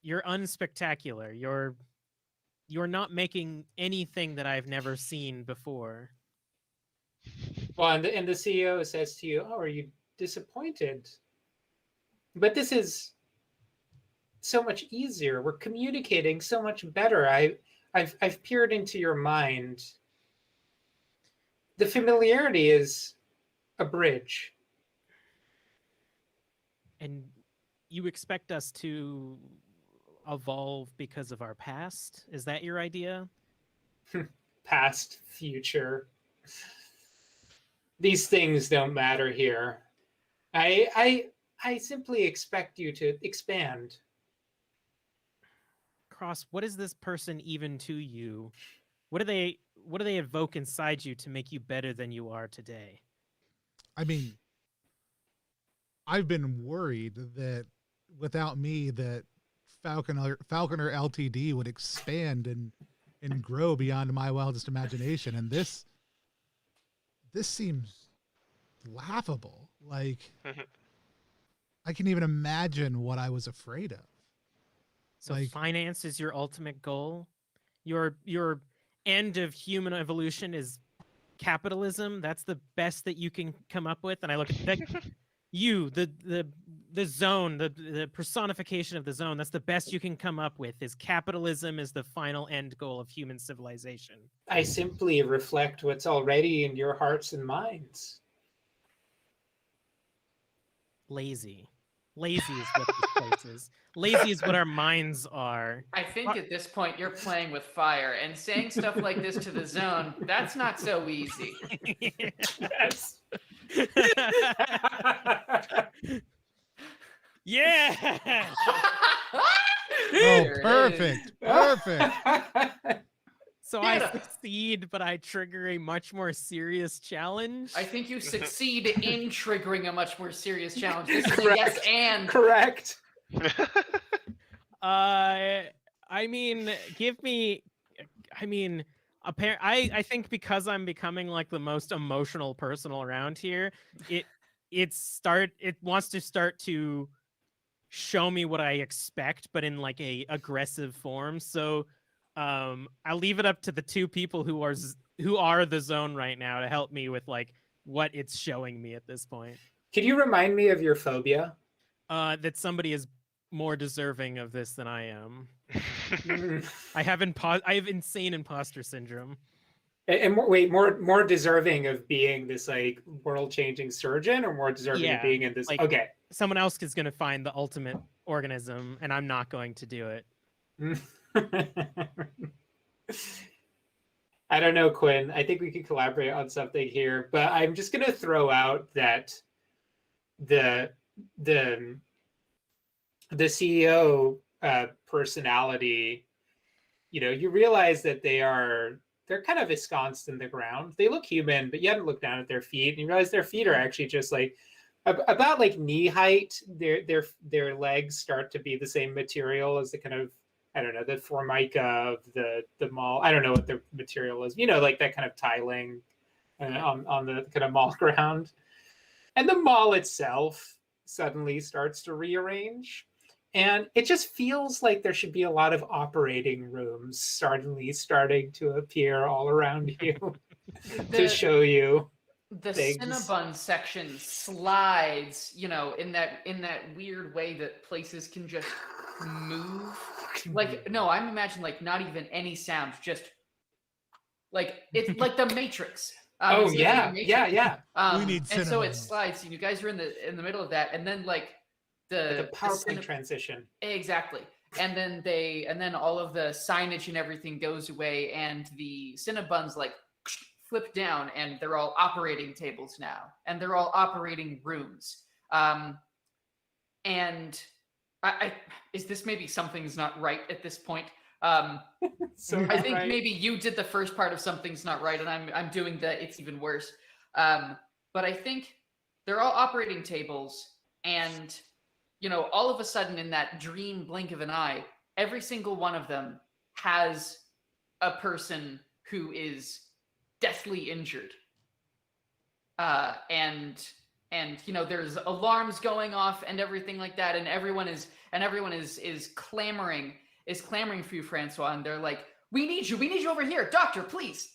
unspectacular. You're not making anything that I've never seen before. Well, and the CEO says to you, "Oh, are you disappointed? But this is so much easier. We're communicating so much better. I've peered into your mind. The familiarity is a bridge." And you expect us to evolve because of our past? Is that your idea? Past, future. These things don't matter here. I simply expect you to expand. Cross, what is this person even to you? What do they evoke inside you to make you better than you are today? I mean, I've been worried that without me, that Falconer Ltd would expand and grow beyond my wildest imagination, and this seems laughable. Like, I can even imagine what I was afraid of. So Like, finance is your ultimate goal. Your end of human evolution is capitalism. That's the best that you can come up with. And I look at that, you, the zone, the personification of the zone. That's the best you can come up with. Is capitalism is the final end goal of human civilization. I simply reflect what's already in your hearts and minds. Lazy is what this place is. Lazy is what our minds are. I think at this point you're playing with fire and saying stuff like this to the zone, that's not so easy. Yes. Yeah. oh, perfect. So I succeed, but I trigger a much more serious challenge. I think you succeed in triggering a much more serious challenge. This is a Correct. yes and. Correct. I mean, give me. I mean, I think because I'm becoming like the most emotional person around here, it wants to start to show me what I expect, but in like a aggressive form. So I'll leave it up to the two people who are the zone right now to help me with like what it's showing me at this point. Can you remind me of your phobia? That somebody is more deserving of this than I am. I have insane imposter syndrome. And more deserving of being this like world-changing surgeon, or more deserving of being in this? Like, okay. Someone else is going to find the ultimate organism, and I'm not going to do it. I don't know, Quinn. I think we could collaborate on something here, but I'm just going to throw out that the CEO personality, you realize that they're kind of ensconced in the ground. They look human, but you haven't looked down at their feet, and you realize their feet are actually just like about like knee height. Their legs start to be the same material as the kind of, I don't know, the formica of the mall. I don't know what the material is. Like that kind of tiling on the kind of mall ground. And the mall itself suddenly starts to rearrange. And it just feels like there should be a lot of operating rooms suddenly starting to appear all around you to show you the things. Cinnabon section slides, in that weird way that places can just move. Like, no, I'm imagining like not even any sound, just like it's like the Matrix. Oh yeah. We need and so it Cinnabons. slides, and you guys are in the middle of that, and then like the PowerPoint transition. Exactly. And then all of the signage and everything goes away, and the Cinnabons like flip down, and they're all operating tables now, and they're all operating rooms. And I is this maybe something's not right at this point? So I think right. maybe you did the first part of something's not right, and I'm doing the it's even worse. But I think they're all operating tables, and all of a sudden in that dream blink of an eye, every single one of them has a person who is deathly injured. And there's alarms going off and everything like that, and everyone is clamoring for you, Francois, and they're like, we need you over here, doctor, please.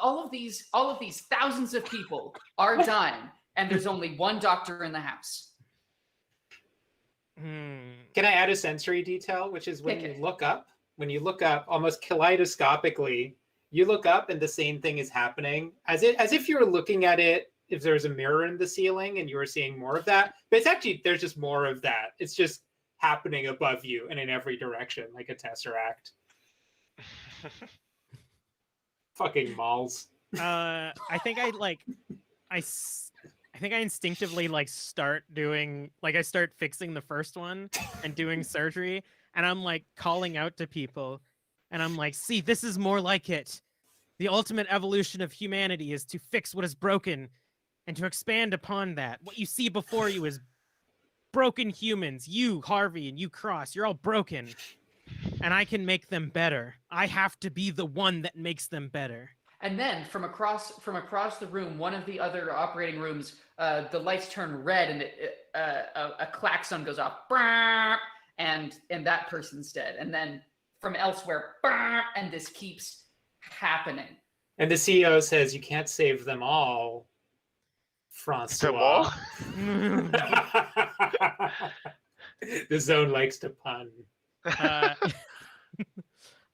All of these thousands of people are dying, and there's only one doctor in the house. Can I add a sensory detail, which is when you look up, almost kaleidoscopically, you look up and the same thing is happening, as if you were looking at it, if there's a mirror in the ceiling and you were seeing more of that. But it's actually, there's just more of that. It's just happening above you and in every direction, like a tesseract. Fucking malls. I think I think I instinctively like start doing like I start fixing the first one and doing surgery, and I'm like calling out to people, and I'm like, see, this is more like it. The ultimate evolution of humanity is to fix what is broken and to expand upon that. What you see before you is broken humans. You, Harvey, and you, Cross, you're all broken. And I can make them better. I have to be the one that makes them better. And then from across the room, one of the other operating rooms, the lights turn red, and a klaxon goes off, and that person's dead. And then from elsewhere, and this keeps happening. And the CEO says, "You can't save them all, Francois." The zone likes to pun.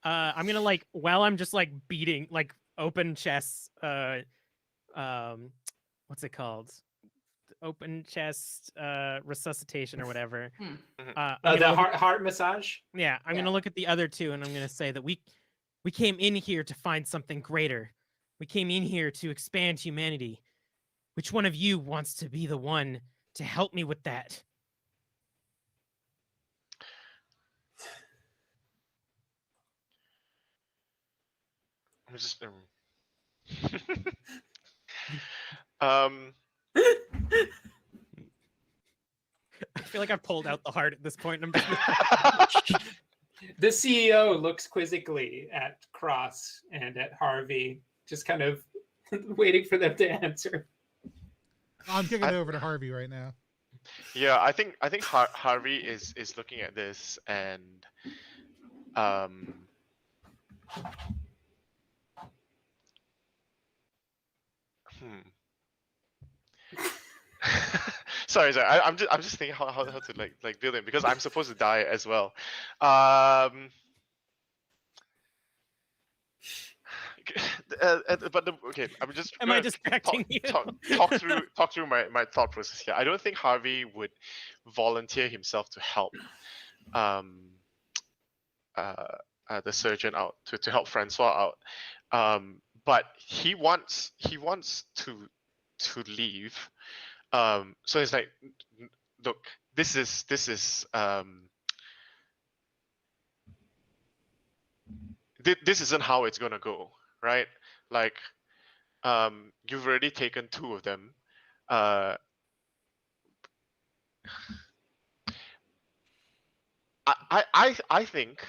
I'm gonna like while I'm just like beating like open chest what's it called, open chest resuscitation or whatever. The heart massage. Yeah, I'm gonna look at the other two and I'm gonna say that we came in here to find something greater. We came in here to expand humanity. Which one of you wants to be the one to help me with that? I'm just I feel like I've pulled out the heart at this point. And I'm just... The CEO looks quizzically at Cross and at Harvey, just kind of waiting for them to answer. I'm kicking it over to Harvey right now. Yeah, I think Harvey is looking at this and sorry. I'm just thinking how to like build it, because I'm supposed to die as well. Okay, I'm just. Am I distracting you? Talk through my thought process here. I don't think Harvey would volunteer himself to help the surgeon out to help Francois out. But he wants to leave. So it's like, look, this is this isn't how it's gonna go, right? Like, you've already taken 2 of them. I think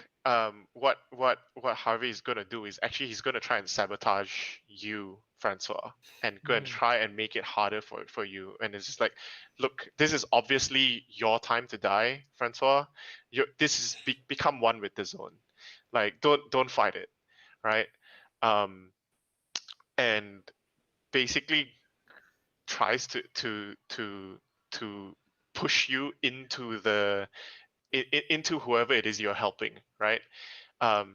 what Harvey is gonna do is actually he's gonna try and sabotage you, Francois, and go and try and make it harder for you. And it's just like, look, this is obviously your time to die, Francois. This is become one with the zone. Like, don't fight it, right? And basically tries to push you into into whoever it is you're helping, right? I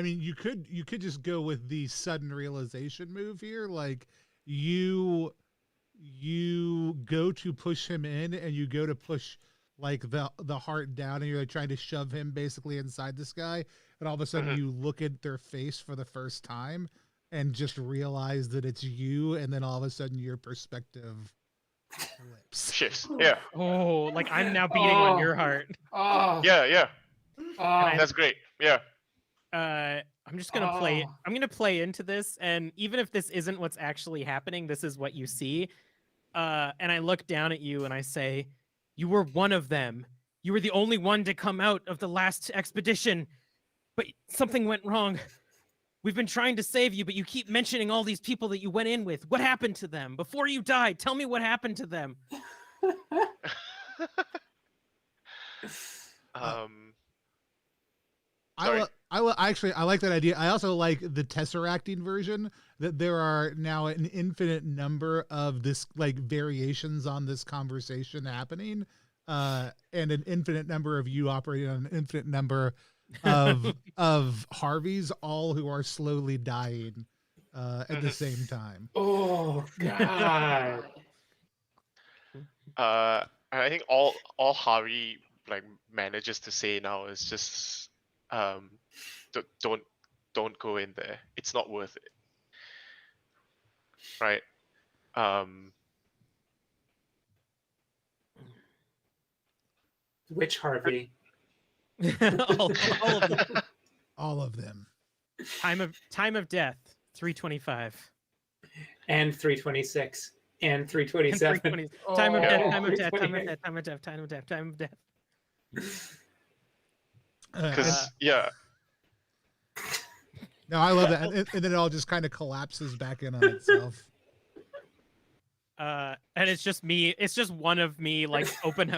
mean, you could just go with the sudden realization move here. Like, you go to push him in, and you go to push like the heart down, and you're like trying to shove him basically inside this guy, and all of a sudden you look at their face for the first time and just realize that it's you, and then all of a sudden your perspective flips. Shifts. Yeah. Oh, like I'm now beating on your heart. Oh, Yeah. That's great. Yeah. I'm just gonna play. I'm gonna play into this, and even if this isn't what's actually happening, this is what you see. And I look down at you and I say, "You were one of them. You were the only one to come out of the last expedition, but something went wrong. We've been trying to save you, but you keep mentioning all these people that you went in with. What happened to them before you died? Tell me what happened to them." I like that idea. I also like the tesseracting version, that there are now an infinite number of this like variations on this conversation happening, and an infinite number of you operating on an infinite number of Harveys, all who are slowly dying at the same time. Oh God. I think all Harvey like manages to say now is just don't go in there. It's not worth it. Right? Um Which Harvey? all of them. All of them. Time of death 325. And 326. And And 327. 320. Time of Oh. death. Time of death. Time of 328. death. Time of death. Time of death. Time of death. because yeah. No, I love that, and then it all just kind of collapses back in on itself. And it's just me. It's just one of me, like open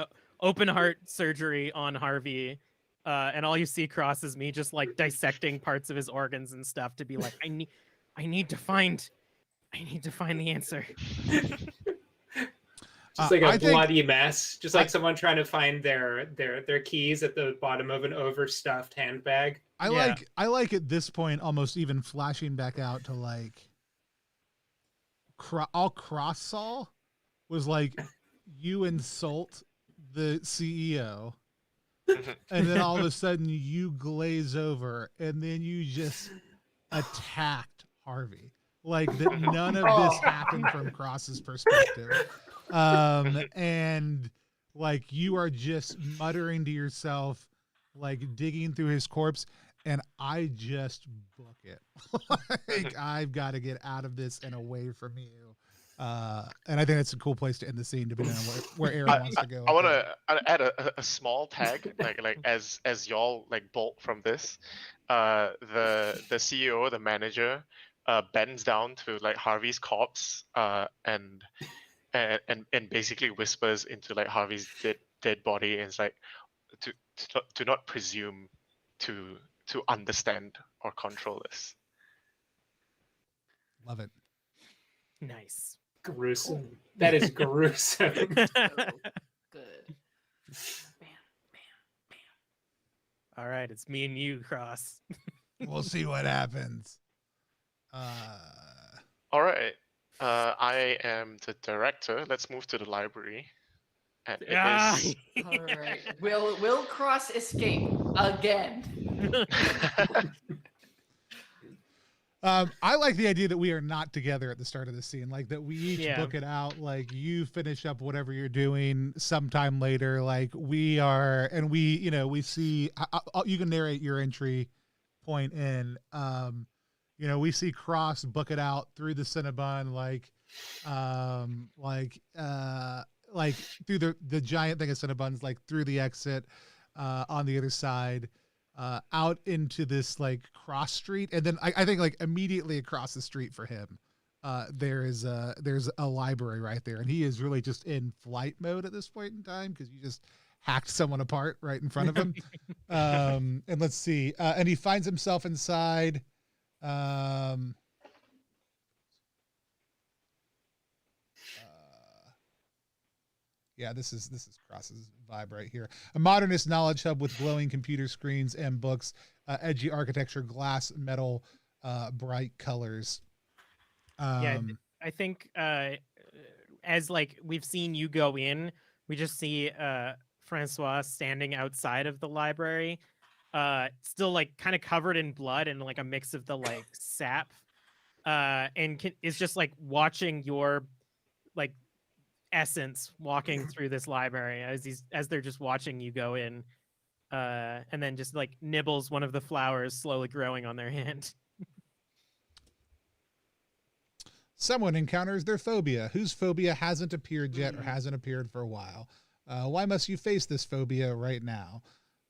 heart surgery on Harvey, and all you see across is me just like dissecting parts of his organs and stuff to be like, I need to find the answer. Just like I a think- bloody mess. Just like someone trying to find their keys at the bottom of an overstuffed handbag. I Yeah. like at this point almost even flashing back out to like all cross saw was like you insult the CEO and then all of a sudden you glaze over and then you just attacked Harvey. Like that none of this happened from Cross's perspective. And like you are just muttering to yourself, like digging through his corpse, and I just book it. Like I've got to get out of this and away from you. And I think that's a cool place to end the scene, depending on where Aaron wants to go. I want to add a small tag, like as y'all like bolt from this, the CEO, the manager, bends down to like Harvey's corpse, and basically whispers into like Harvey's dead body, and it's like to not presume to understand or control this. Love it. Nice. Gruesome. That is gruesome. So good. All right, it's me and you, Cross. We'll see what happens. All right. I am the director. Let's move to the library. And it is All right. Will Cross escape again? I like the idea that we are not together at the start of the scene, like that we each book it out. Like you finish up whatever you're doing sometime later. Like we are, and we see. You can narrate your entry point in. We see Cross book it out through the Cinnabon, like through the giant thing of Cinnabons, like through the exit, on the other side. Out into this like cross street, and then I think like immediately across the street for him, there's a library right there, and he is really just in flight mode at this point in time because you just hacked someone apart right in front of him. And let's see, and he finds himself inside. Yeah, this is Cross's vibe right here. A modernist knowledge hub with glowing computer screens and books, edgy architecture, glass, metal, bright colors. Yeah, I think as like we've seen you go in, we just see Francois standing outside of the library, still like kind of covered in blood and like a mix of the like sap, and is just like watching your like essence walking through this library as they're just watching you go in, and then just like nibbles one of the flowers slowly growing on their hand. Someone encounters their phobia. Whose phobia hasn't appeared yet or hasn't appeared for a while? Why must you face this phobia right now?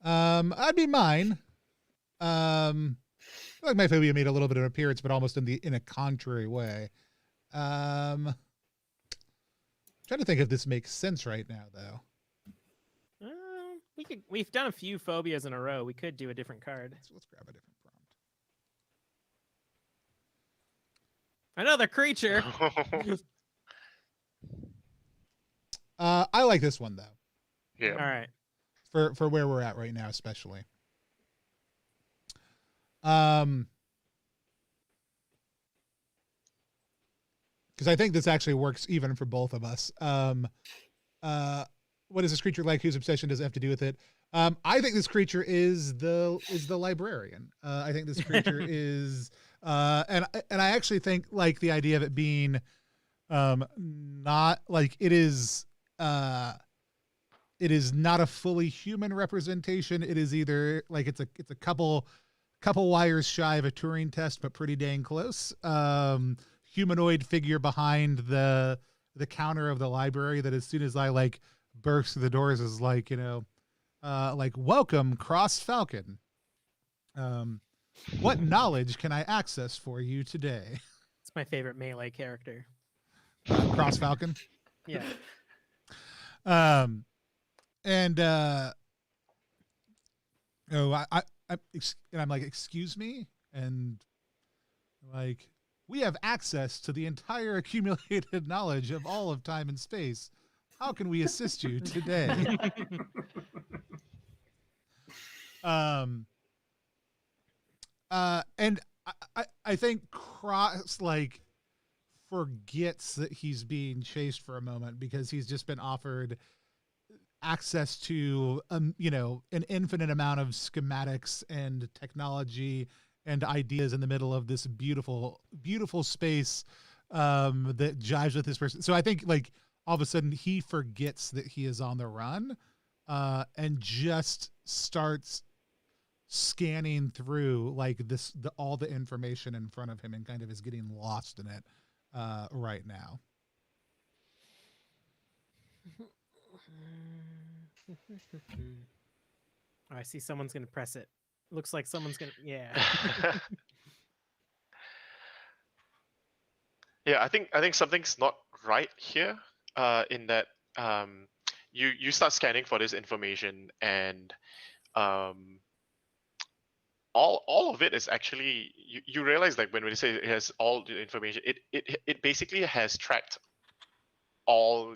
I'd be mine. I feel like my phobia made a little bit of an appearance, but almost in a contrary way. Trying to think if this makes sense right now, though. We've done a few phobias in a row. We could do a different card. Let's grab a different prompt. Another creature. I like this one though. yeah. All right. For where we're at right now, especially. because I think this actually works even for both of us. What is this creature like? Whose obsession does it have to do with it? I think this creature is the librarian. I think this creature is, and I actually think like the idea of it being, not like it is not a fully human representation. It is either like it's a couple wires shy of a Turing test, but pretty dang close. Humanoid figure behind the counter of the library that as soon as I like burst through the doors is like, like, welcome, Cross Falcon. What knowledge can I access for you today? It's my favorite melee character. Cross Falcon. Yeah. And I'm like, excuse me, and like, we have access to the entire accumulated knowledge of all of time and space. How can we assist you today? And I think Cross like forgets that he's being chased for a moment because he's just been offered access to an infinite amount of schematics and technology and ideas in the middle of this beautiful space that jives with this person. So I think like all of a sudden he forgets that he is on the run and just starts scanning through like all the information in front of him and kind of is getting lost in it right now. Oh, I see someone's gonna press it. Looks like someone's gonna, yeah. Yeah, I think something's not right here. In that you start scanning for this information, and all of it is actually you realize like when we say it has all the information, it basically has tracked all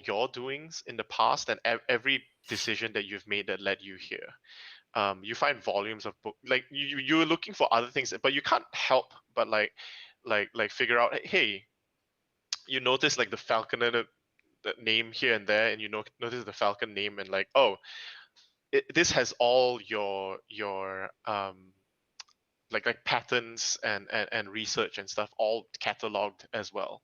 your doings in the past and every decision that you've made that led you here. You find volumes of book, like you're looking for other things, but you can't help but like figure out, hey, you notice like the falconer the name here and there, and you notice the falcon name, and like, oh, this has all your like patterns and research and stuff all cataloged as well,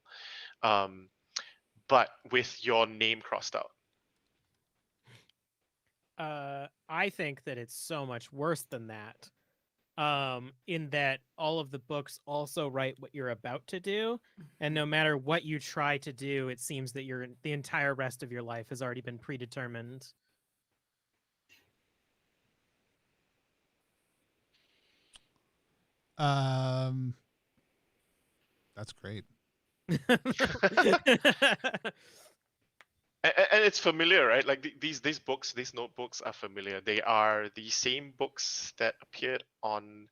but with your name crossed out. I think that it's so much worse than that. In that all of the books also write what you're about to do, and no matter what you try to do, it seems that the entire rest of your life has already been predetermined. That's great. And it's familiar, right? Like these books, these notebooks are familiar. They are the same books that appeared on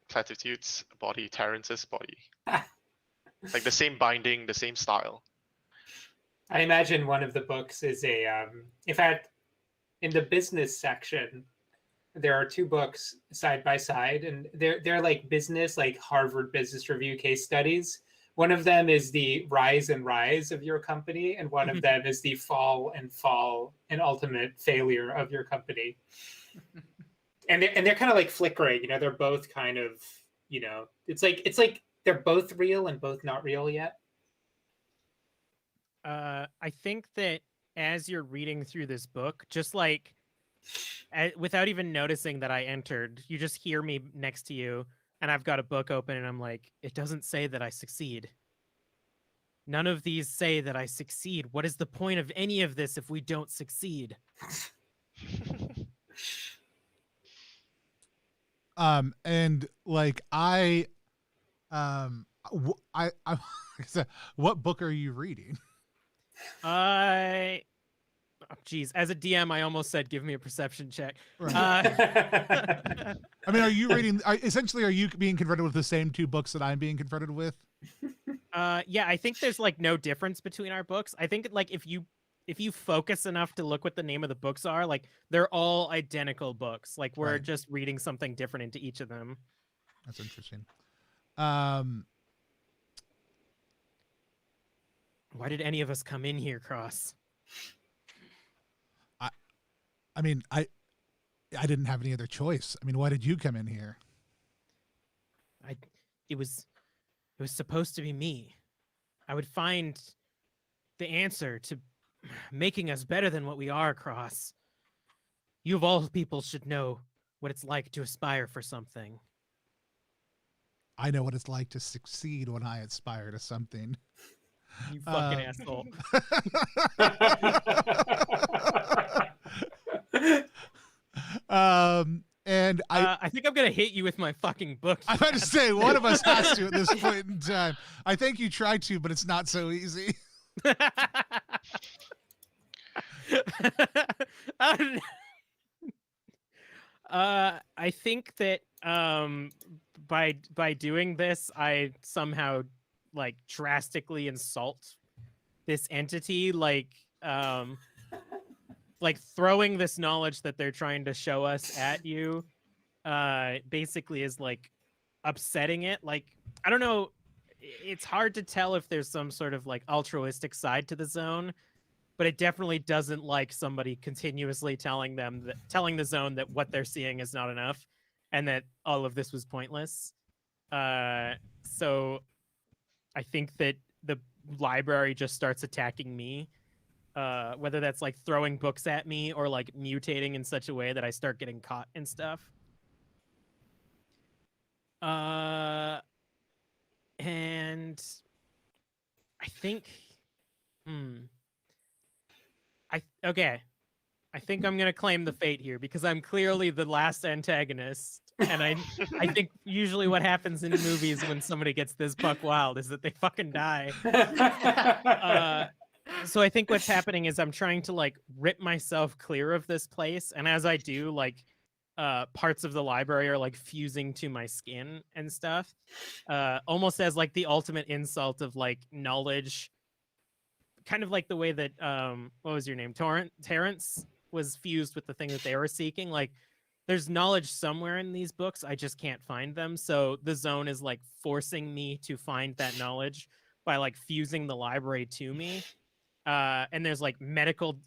Platitude's body, Terrence's body. Like the same binding, the same style. I imagine one of the books is in fact, in the business section, there are two books side by side, and they're like business, like Harvard Business Review case studies. One of them is the rise and rise of your company, and one of them is the fall and ultimate failure of your company. And they're kind of like flickering, they're both kind of, it's like they're both real and both not real yet. I think that as you're reading through this book, just like without even noticing that I entered, you just hear me next to you, and I've got a book open, and I'm like, it doesn't say that I succeed. None of these say that I succeed. What is the point of any of this if we don't succeed? And like what book are you reading? Geez, as a DM, I almost said, give me a perception check. Right. I mean, are you reading? Essentially, are you being confronted with the same two books that I'm being confronted with? Yeah, I think there's like no difference between our books. I think like if you focus enough to look what the name of the books are, like they're all identical books. Like we're just reading something different into each of them. That's interesting. Um, Why did any of us come in here, Cross? I mean, I didn't have any other choice. I mean, why did you come in here? It was supposed to be me. I would find the answer to making us better than what we are, Cross. You of all people should know what it's like to aspire for something. I know what it's like to succeed when I aspire to something. You fucking asshole. And I think I'm gonna hit you with my fucking book. I'm about to say one of us has to at this point in time. I think you tried to, but it's not so easy. I think that by doing this, I somehow like drastically insult this entity, like throwing this knowledge that they're trying to show us at you, basically is like upsetting it. Like, I don't know. It's hard to tell if there's some sort of like altruistic side to the zone, but it definitely doesn't like somebody continuously telling the zone that what they're seeing is not enough and that all of this was pointless. So I think that the library just starts attacking me, whether that's like throwing books at me or like mutating in such a way that I start getting caught and stuff. And I think, I think I'm gonna claim the fate here because I'm clearly the last antagonist, and I think usually what happens in movies when somebody gets this buck wild is that they fucking die. So I think what's happening is I'm trying to like rip myself clear of this place, and as I do, like parts of the library are like fusing to my skin and stuff, almost as like the ultimate insult of like knowledge, kind of like the way that what was your name, Terrence was fused with the thing that they were seeking. Like there's knowledge somewhere in these books, I just can't find them, so the zone is like forcing me to find that knowledge by like fusing the library to me. And there's like medical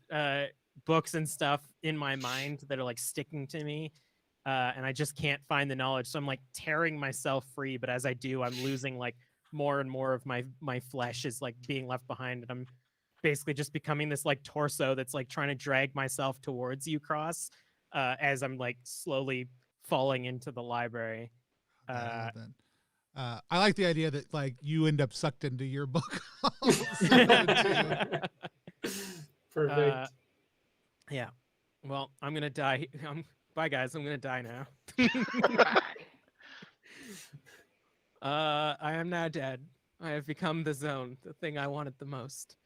books and stuff in my mind that are like sticking to me, and I just can't find the knowledge, so I'm like tearing myself free, but as I do, I'm losing like more and more of my flesh is like being left behind, and I'm basically just becoming this like torso that's like trying to drag myself towards you, Cross, as I'm like slowly falling into the librry. I like the idea that like you end up sucked into your book. Perfect. Yeah. Well, I'm gonna die. Bye, guys. I'm gonna die now. I am now dead. I have become the zone, the thing I wanted the most.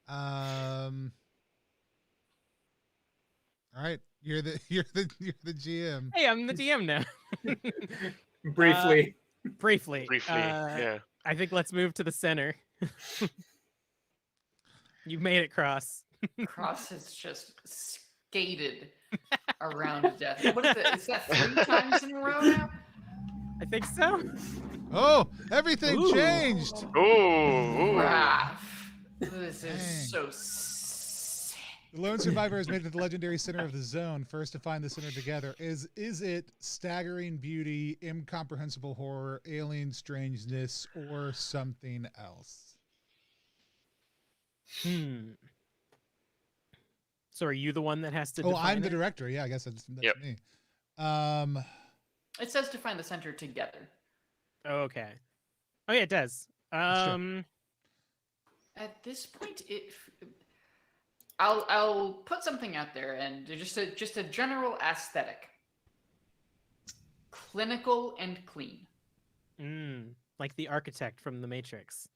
All right, you're the GM. Hey, I'm the DM now. Briefly. Briefly. Yeah. I think let's move to the center. You made it, Cross. Cross has just skated around death. What is it? Is that 3 times in a row now? I think so. Oh, everything changed. Ooh. Raph. This Dang. is so sick. The lone survivor has made it to the legendary center of the zone. First to find the center together. Is it staggering beauty, incomprehensible horror, alien strangeness, or something else? So are you the one that has to? Oh, define I'm the it? director. Yeah, I guess that's Yep. me. It says to find the center together. Oh, okay. Oh yeah, it does. At this point, I'll put something out there, and just a general aesthetic. Clinical and clean. Like the architect from The Matrix.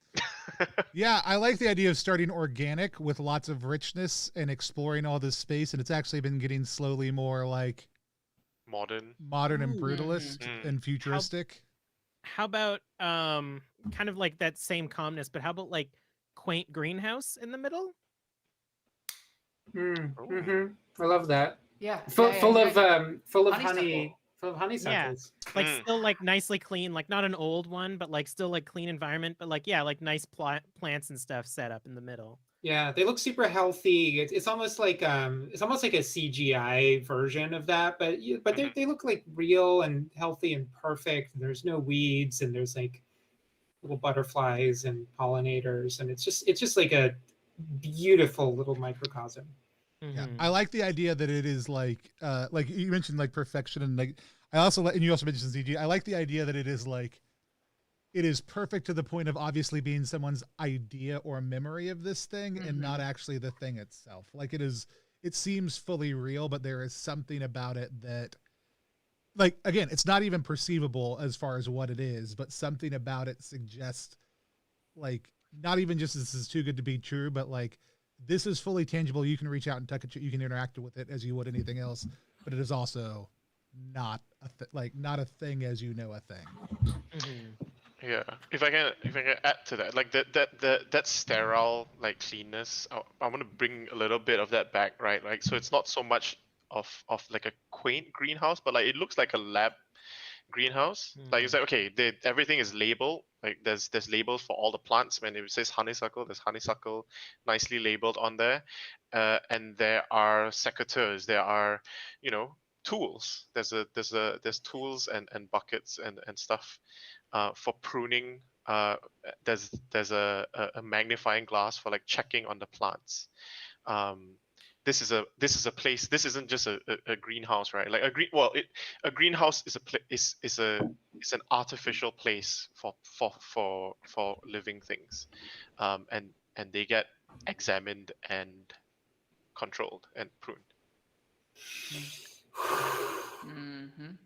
Yeah, I like the idea of starting organic with lots of richness and exploring all this space, and it's actually been getting slowly more like Modern. and brutalist and futuristic. How about kind of like that same calmness, but how about like quaint greenhouse in the middle? I love that. Yeah. Full of honey, full of honeysuckles. Like still like nicely clean, like not an old one, but like still like clean environment, but like yeah, like nice plants and stuff set up in the middle. Yeah, they look super healthy. It's almost like a CGI version of that, but they look like real and healthy and perfect. There's no weeds, and there's like little butterflies and pollinators, and it's just like a beautiful little microcosm. Yeah, Mhm. I like the idea that it is like you mentioned like perfection, and like and you also mentioned CG. I like the idea that it is like it is perfect to the point of obviously being someone's idea or memory of this thing and not actually the thing itself. Like it seems fully real, but there is something about it that, like, again, it's not even perceivable as far as what it is, but something about it suggests, like, not even just this is too good to be true, but like this is fully tangible. You can reach out and touch it. You can interact with it as you would anything else, but it is also not not a thing as you know a thing. Mhm. Yeah, if I can add to that, like that sterile like cleanness, I want to bring a little bit of that back, right? Like, so it's not so much of like a quaint greenhouse, but like it looks like a lab greenhouse. Like it's like, okay, everything is labeled. Like there's labels for all the plants. When it says honeysuckle, there's honeysuckle nicely labeled on there, and there are secateurs. There are, tools. There's tools and buckets and stuff for pruning. There's a magnifying glass for like checking on the plants. This is a place. This isn't just a greenhouse, right? Like a greenhouse is an artificial place for living things, and they get examined and controlled and pruned. Mm-hmm.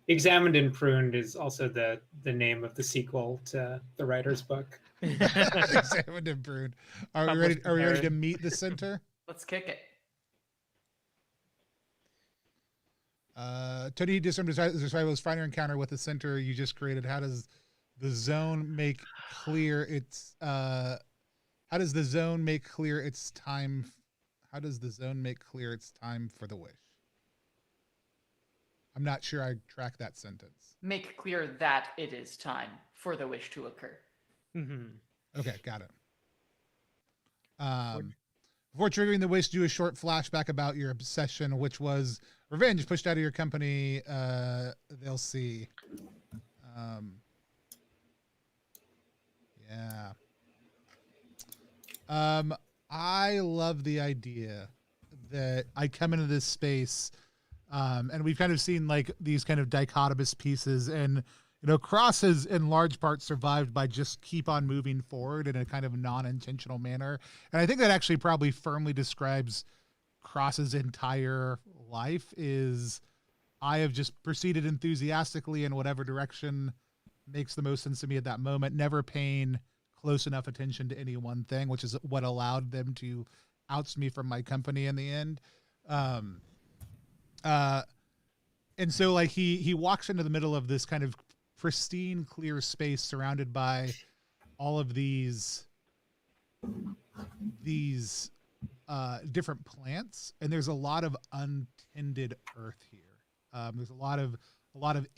Examined and Pruned is also the name of the sequel to the writer's book. Examined and brewed. Are we ready? Are we ready to meet the center? Let's kick it. Tony, describe this final encounter with the center you just created. How does the zone make clear its how does the zone make clear its time? How does the zone make clear its time for the wish? I'm not sure I track that sentence. Make clear that it is time for the wish to occur. Okay, got it. Before triggering the wish, do a short flashback about your obsession, which was revenge. Pushed out of your company, they'll see. Yeah. I love the idea that I come into this space, and we've kind of seen like these kind of dichotomous pieces, and Cross has in large part survived by just keep on moving forward in a kind of non-intentional manner. And I think that actually probably firmly describes Cross's entire life is I have just proceeded enthusiastically in whatever direction makes the most sense to me at that moment, never paying close enough attention to any one thing, which is what allowed them to oust me from my company in the end. And so like he walks into the middle of this kind of pristine, clear space surrounded by all of these different plants, and there's a lot of untended earth here. There's a lot of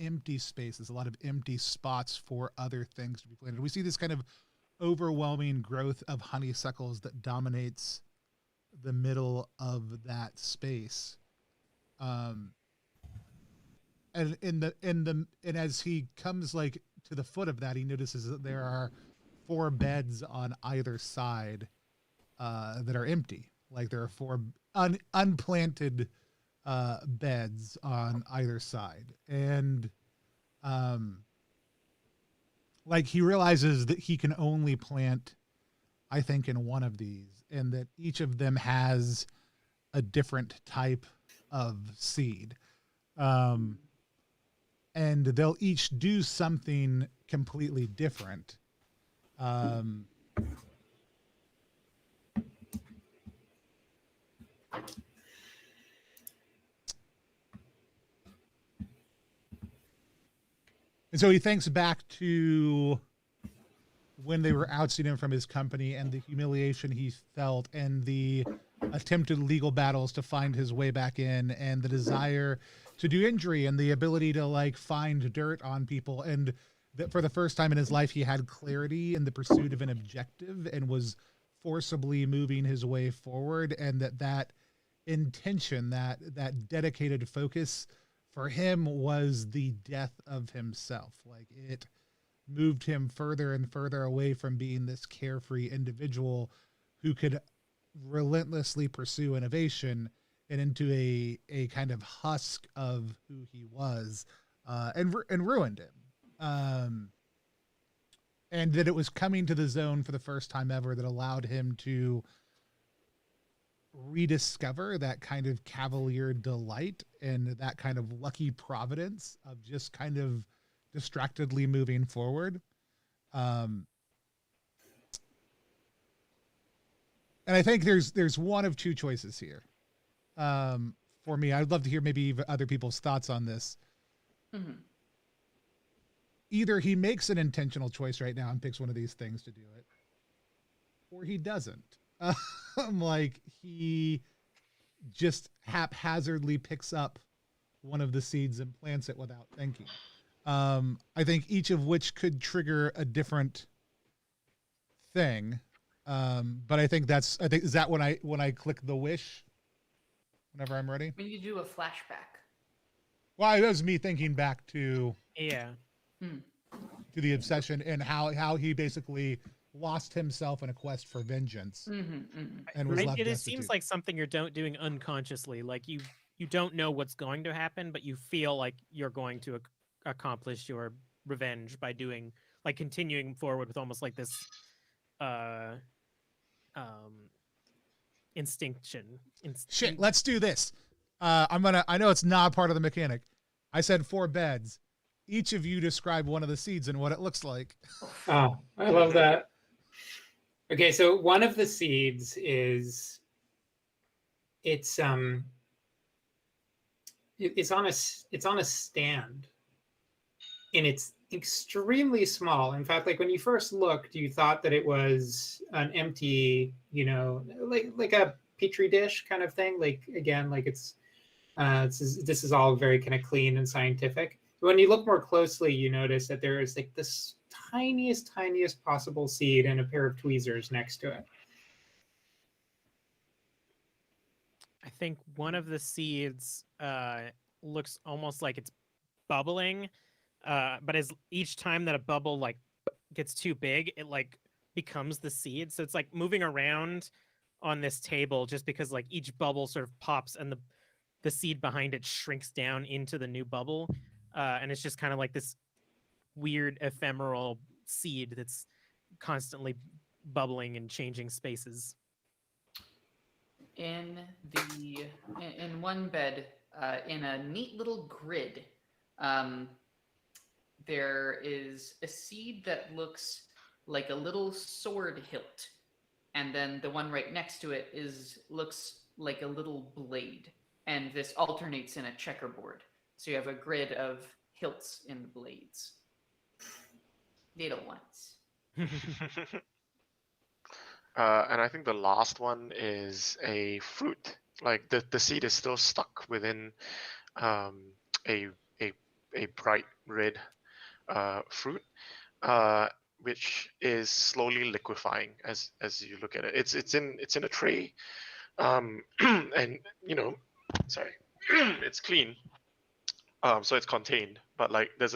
empty spaces, a lot of empty spots for other things to be planted. We see this kind of overwhelming growth of honeysuckles that dominates the middle of that space. And as he comes like to the foot of that, he notices that there are 4 beds on either side that are empty. Like there are 4 unplanted beds on either side, and like he realizes that he can only plant, I think, in one of these, and that each of them has a different type of seed. And they'll each do something completely different. And so he thinks back to when they were ousting him from his company and the humiliation he felt and the attempted legal battles to find his way back in, and the desire to do injury and the ability to like find dirt on people. And that for the first time in his life, he had clarity in the pursuit of an objective and was forcibly moving his way forward. And that intention, that dedicated focus for him was the death of himself. Like it moved him further and further away from being this carefree individual who could relentlessly pursue innovation and into a kind of husk of who he was, and ruined him. And that it was coming to the zone for the first time ever that allowed him to rediscover that kind of cavalier delight and that kind of lucky providence of just kind of distractedly moving forward. And I think there's one of two choices here. For me, I'd love to hear maybe other people's thoughts on this. Mm-hmm. Either he makes an intentional choice right now and picks one of these things to do it, or he doesn't. Like he just haphazardly picks up one of the seeds and plants it without thinking. I think each of which could trigger a different thing. But I think is that when I click the wish, whenever I'm ready. When you do a flashback. Well, it was me thinking back to to the obsession and how he basically lost himself in a quest for vengeance, and was left It destitute. seems like something you're doing unconsciously. Like you don't know what's going to happen, but you feel like you're going to accomplish your revenge by doing like continuing forward with almost like this Shit, let's do this. I know it's not part of the mechanic. I said 4 beds. Each of you describe one of the seeds and what it looks like. Oh, I love that. Okay, so one of the seeds is it's on a stand, and it's extremely small. In fact, like when you first looked, you thought that it was an empty, like a petri dish kind of thing. Like again, like this is all very kind of clean and scientific. But when you look more closely, you notice that there is like this tiniest possible seed and a pair of tweezers next to it. I think one of the seeds looks almost like it's bubbling, but as each time that a bubble like gets too big, it like becomes the seed. So it's like moving around on this table just because like each bubble sort of pops and the seed behind it shrinks down into the new bubble, and it's just kind of like this weird ephemeral seed that's constantly bubbling and changing spaces. In one bed, in a neat little grid, there is a seed that looks like a little sword hilt, and then the one right next to it looks like a little blade, and this alternates in a checkerboard. So you have a grid of hilts in the blades. Little ones. And I think the last one is a fruit. Like the seed is still stuck within a bright red fruit, which is slowly liquefying as you look at it. It's in a tray, and sorry, it's clean. So it's contained, but like there's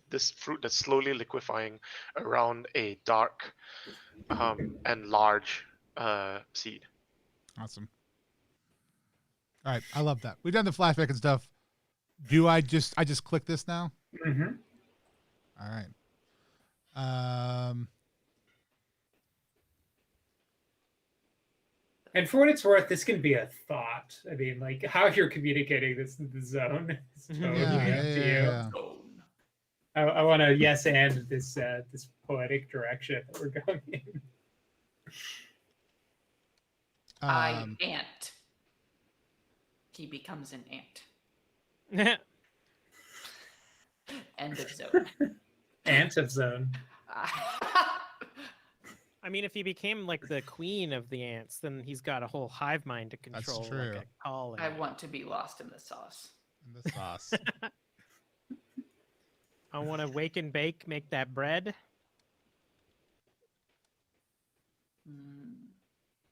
this fruit that's slowly liquefying around a dark and large seed. Awesome. All right, I love that. We've done the flashback and stuff. Do I just click this now? Mm-hmm. All right. And for what it's worth, this can be a thought. I mean, like how you're communicating this in the zone is totally up to you. Yeah. I want to yes and this poetic direction that we're going in. Ant. He becomes an ant. End of zone. Ant of zone. I mean, if he became like the queen of the ants, then he's got a whole hive mind to That's control, true. like a colony. I want to be lost in the sauce. And the sauce. I want to wake and bake, make that bread. Hmm.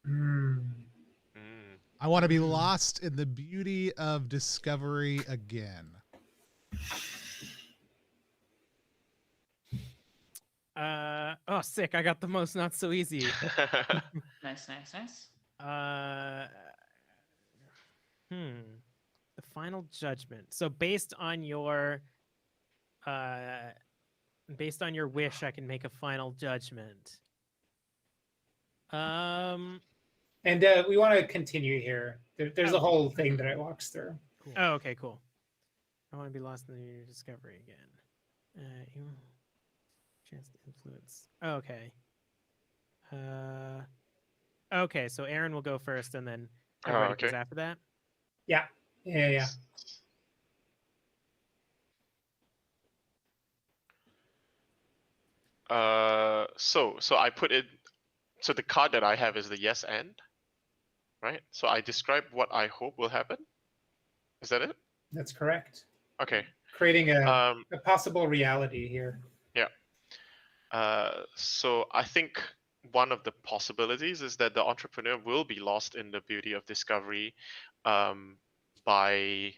Mm. I want to be lost in the beauty of discovery again. Oh, sick! I got the most not so easy. Nice, nice, nice. The final judgment. So based on your wish, I can make a final judgment. And we want to continue here. There's a whole thing that it walks through. Cool. Oh, okay, cool. I want to be lost in the discovery again. Chance to influence. Okay. Okay, so Aaron will go first, and then everybody goes after that. Yeah. So I put it. So the card that I have is the yes and, right? So I describe what I hope will happen. Is that it? That's correct. Okay. Creating a possible reality here. Yeah. So I think one of the possibilities is that the entrepreneur will be lost in the beauty of discovery by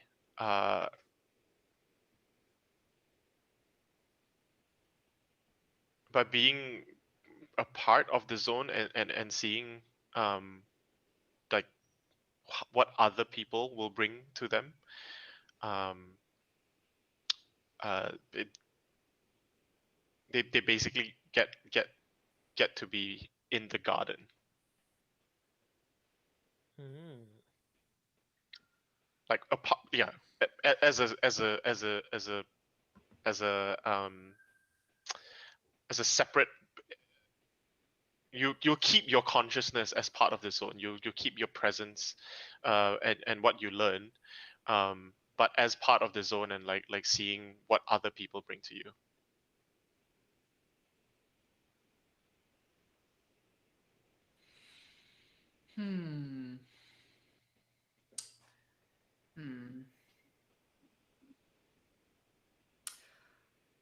being a part of the zone and seeing like what other people will bring to them. They basically get to be in the garden. Like as a separate. You'll keep your consciousness as part of the zone. You keep your presence, and what you learn, but as part of the zone and like seeing what other people bring to you.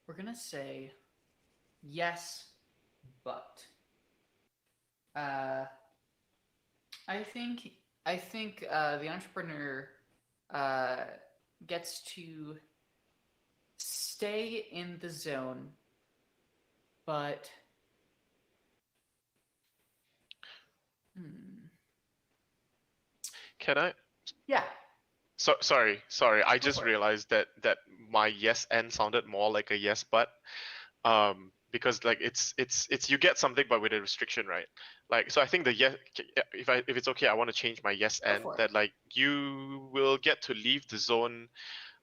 We're gonna say yes, but I think the entrepreneur gets to stay in the zone, but Can I? Yeah. So sorry. I just realized that my yes and sounded more like a yes but, because like it's you get something but with a restriction, right? Like, so I think the yes, if it's okay, I want to change my yes and that like you will get to leave the zone,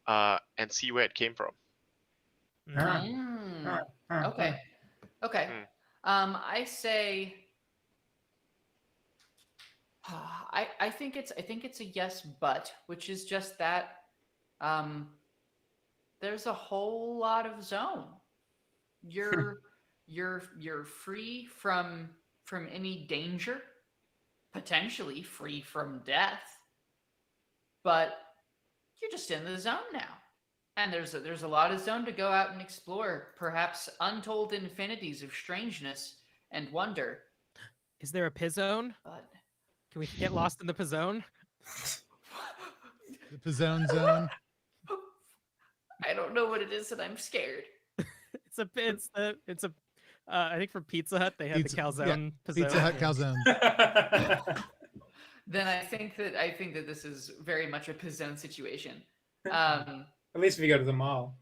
and see where it came from. Okay. I say. I think it's a yes, but, which is just that there's a whole lot of zone. You're free from any danger, potentially free from death, but you're just in the zone now. And there's a lot of zone to go out and explore, perhaps untold infinities of strangeness and wonder. Is there a Pizzone? But can we get lost in the Pizzone? The Pizzone zone. I don't know what it is, and I'm scared. it's a I think for Pizza Hut they have the calzone. Yeah, Pizza Hut calzone. Then I think that this is very much a Pizzone situation. At least if you go to the mall.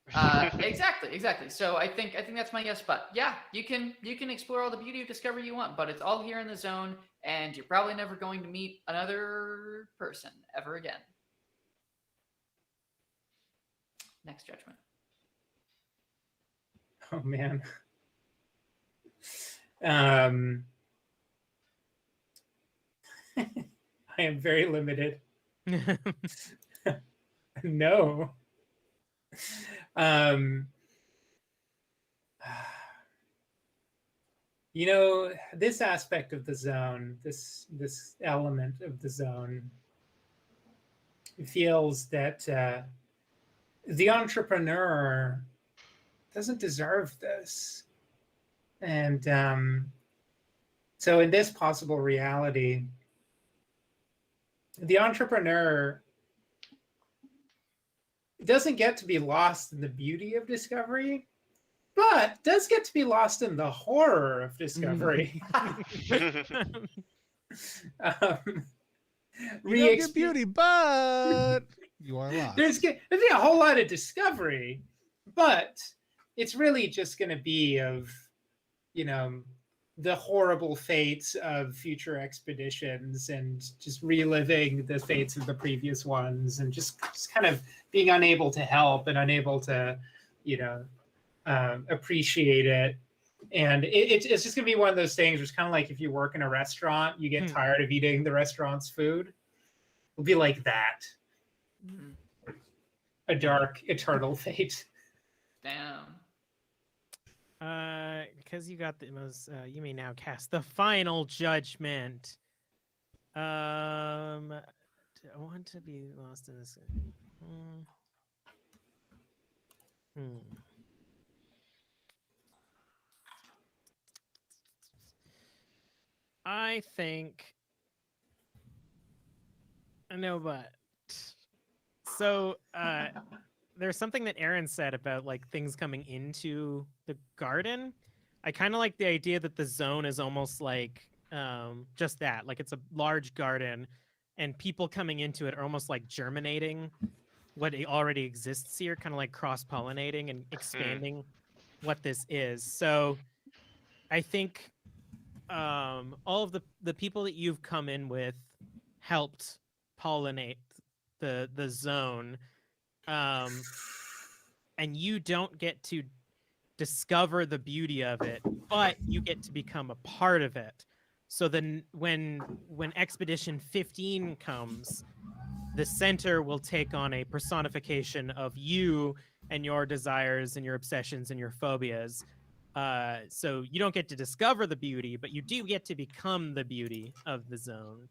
Exactly. So I think that's my yes, but yeah, you can explore all the beauty of discovery you want, but it's all here in the zone, and you're probably never going to meet another person ever again. Next judgment. Oh man. I am very limited. No. You know, this aspect of the zone, this element of the zone, feels that the entrepreneur doesn't deserve this. And so in this possible reality, the entrepreneur doesn't get to be lost in the beauty of discovery, but does get to be lost in the horror of discovery. You don't get beauty, but you are lost. There's gonna be a whole lot of discovery, but it's really just going to be of, you know, the horrible fates of future expeditions and just reliving the fates of the previous ones, and just kind of being unable to help and unable to, you know, appreciate it. And it's just going to be one of those things where it's kind of like if you work in a restaurant, you get tired of eating the restaurant's food. It'll be like that. A dark, eternal fate. Damn. Because you got the most, you may now cast the final judgment. I want to be lost in this. I think I know, but so there's something that Aaron said about like things coming into the garden. I kind of like the idea that the zone is almost like just that, like it's a large garden, and people coming into it are almost like germinating what already exists here, kind of like cross-pollinating and expanding what this is. So I think all of the people that you've come in with helped pollinate the zone, and you don't get to discover the beauty of it, but you get to become a part of it. So then when Expedition 15 comes, the center will take on a personification of you and your desires and your obsessions and your phobias. So you don't get to discover the beauty, but you do get to become the beauty of the zone.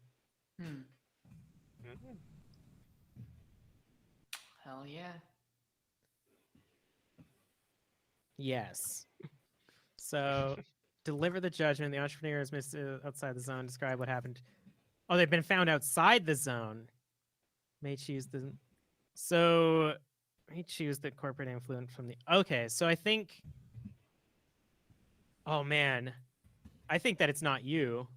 Hell yeah. Yes. So deliver the judgment. The entrepreneur is missed outside the zone. Describe what happened. Oh, they've been found outside the zone. May choose the... So may choose the corporate influence from the... Okay, so I think... Oh, man. I think that it's not you.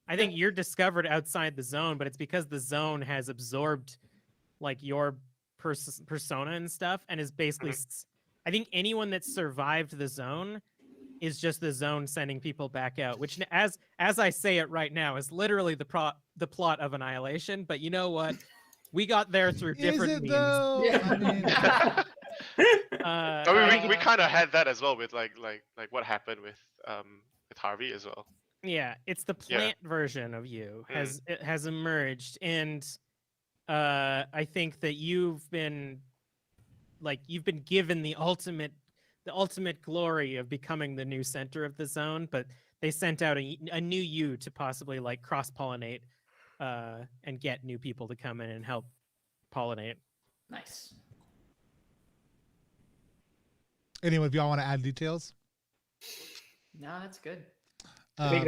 I think you're discovered outside the zone, but it's because the zone has absorbed like your persona and stuff, and is basically... I think anyone that survived the zone is just the zone sending people back out, which as I say it right now is literally the plot of Annihilation. But you know what? We got there through different means. Though? Yeah. I mean, we kind of had that as well with like what happened with Harvey as well. Yeah, it's the plant version of you has emerged, and I think that you've been given the ultimate glory of becoming the new center of the zone, but they sent out a new you to possibly like cross-pollinate and get new people to come in and help pollinate. Nice. Anyone of y'all want to add details? No, that's good. I think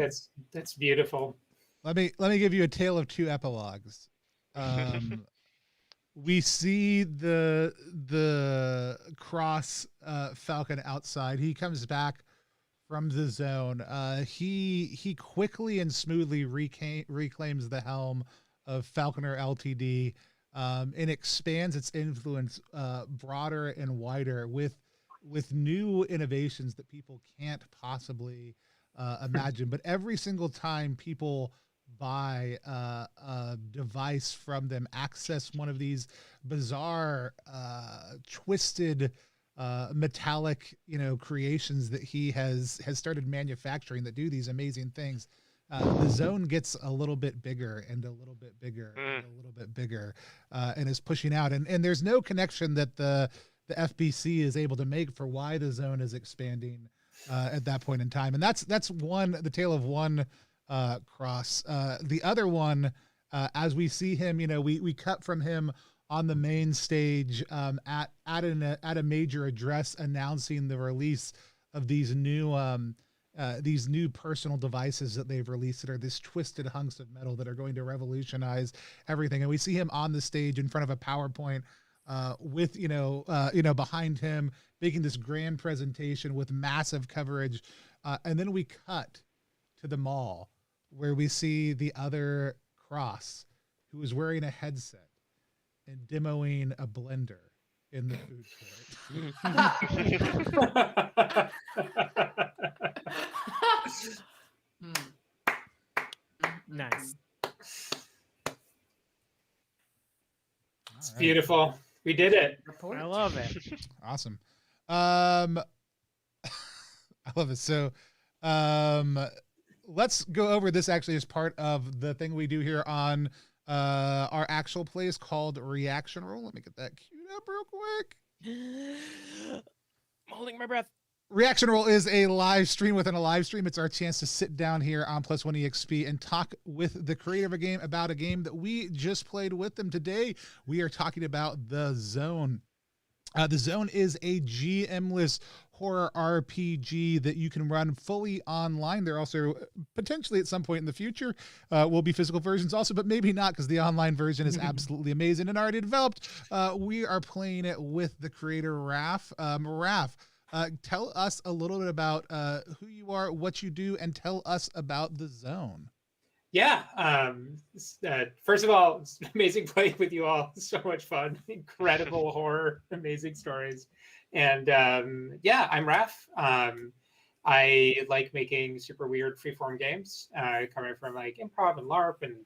that's beautiful. Let me give you a tale of two epilogues. We see the cross falcon outside. He comes back from the zone. He quickly and smoothly reclaims the helm of Falconer Ltd. And expands its influence broader and wider with new innovations that people can't possibly imagine. But every single time people buy a device from them, access one of these bizarre, twisted, metallic, creations that he has started manufacturing that do these amazing things. The zone gets a little bit bigger and a little bit bigger and a little bit bigger, and is pushing out. And there's no connection that the FBC is able to make for why the zone is expanding at that point in time. And that's the tale of one cross. The other one, as we see him, we cut from him on the main stage at a major address announcing the release of these new personal devices that they've released that are this twisted hunks of metal that are going to revolutionize everything. And we see him on the stage in front of a PowerPoint with behind him making this grand presentation with massive coverage, and then we cut to the mall where we see the other cross who is wearing a headset and demoing a blender in the food court. Nice. It's beautiful. We did it. I love it. Awesome. I love it. So let's go over this actually as part of the thing we do here on our actual plays called Reaction Roll. Let me get that queued up real quick. I'm holding my breath. Reaction Roll is a live stream within a live stream. It's our chance to sit down here on Plus One EXP and talk with the creator of a game about a game that we just played with them. Today, we are talking about The Zone. The Zone is a GM-less horror RPG that you can run fully online. There also, potentially at some point in the future, will be physical versions also, but maybe not because the online version is absolutely amazing and already developed. We are playing it with the creator, Raph. Raph, tell us a little bit about who you are, what you do, and tell us about The Zone. Yeah. First of all, it's amazing playing with you all. So much fun. Incredible horror, amazing stories. And yeah, I'm Raph. I like making super weird freeform games, coming from like improv and LARP and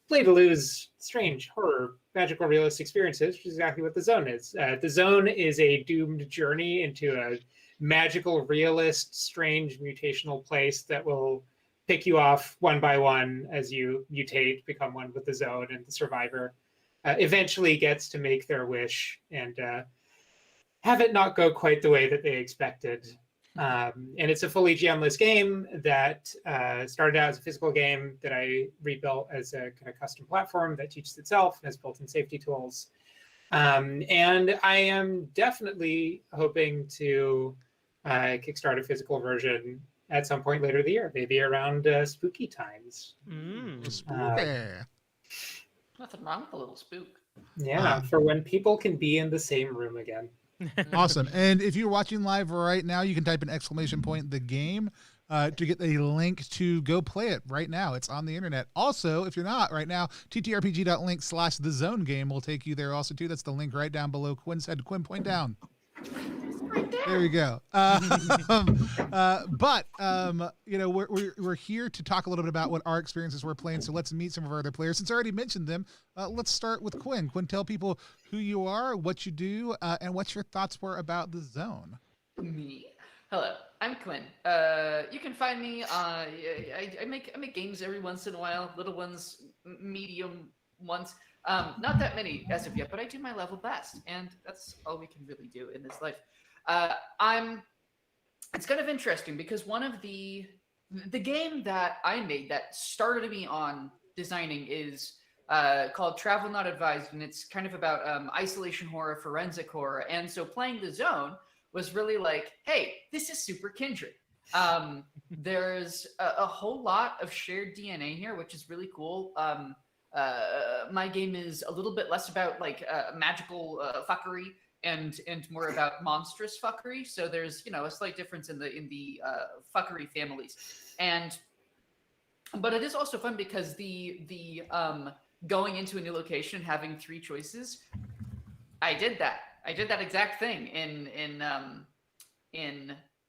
play to lose strange horror, magical realist experiences, which is exactly what The Zone is. The Zone is a doomed journey into a magical realist, strange mutational place that will pick you off one by one as you mutate, become one with the zone, and the survivor eventually gets to make their wish and have it not go quite the way that they expected. And it's a fully GM-less game that started out as a physical game that I rebuilt as a kind of custom platform that teaches itself and has built-in safety tools. And I am definitely hoping to kickstart a physical version at some point later in the year, maybe around spooky times. Spooky. Nothing wrong with a little spook. Yeah, for when people can be in the same room again. Awesome. And if you're watching live right now, you can type an exclamation point the game to get a link to go play it right now. It's on the internet. Also, if you're not right now, ttrpg.link/the zone game will take you there also too. That's the link right down below Quinn's head. Quinn, point down. There we go. But we're here to talk a little bit about what our experiences were playing. So let's meet some of our other players. Since I already mentioned them, let's start with Quinn. Quinn, tell people who you are, what you do, and what your thoughts were about The Zone. Me? Hello, I'm Quinn. You can find me. I make games every once in a while. Little ones, medium ones. Not that many as of yet, but I do my level best, and that's all we can really do in this life. It's kind of interesting because one of the game that I made that started me on designing is called Travel Not Advised, and it's kind of about isolation horror, forensic horror. And so playing The Zone was really like, hey, this is super kindred. There's a whole lot of shared DNA here, which is really cool. My game is a little bit less about like magical fuckery and more about monstrous fuckery. So there's a slight difference in the fuckery families, but it is also fun because the going into a new location, having 3 choices. I did that exact thing in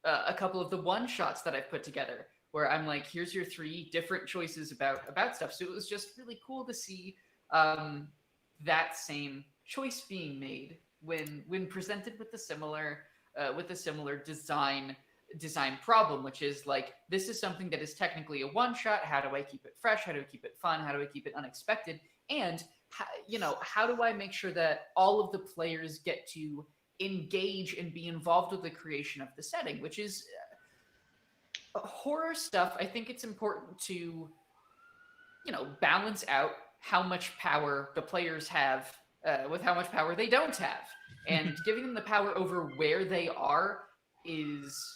a couple of the one shots that I've put together, where I'm like, here's your 3 different choices about stuff. So it was just really cool to see that same choice being made when presented with a similar design problem, which is like, this is something that is technically a one shot. How do I keep it fresh? How do I keep it fun? How do I keep it unexpected? And how do I make sure that all of the players get to engage and be involved with the creation of the setting, which is horror stuff, I think it's important to, balance out how much power the players have with how much power they don't have. And giving them the power over where they are is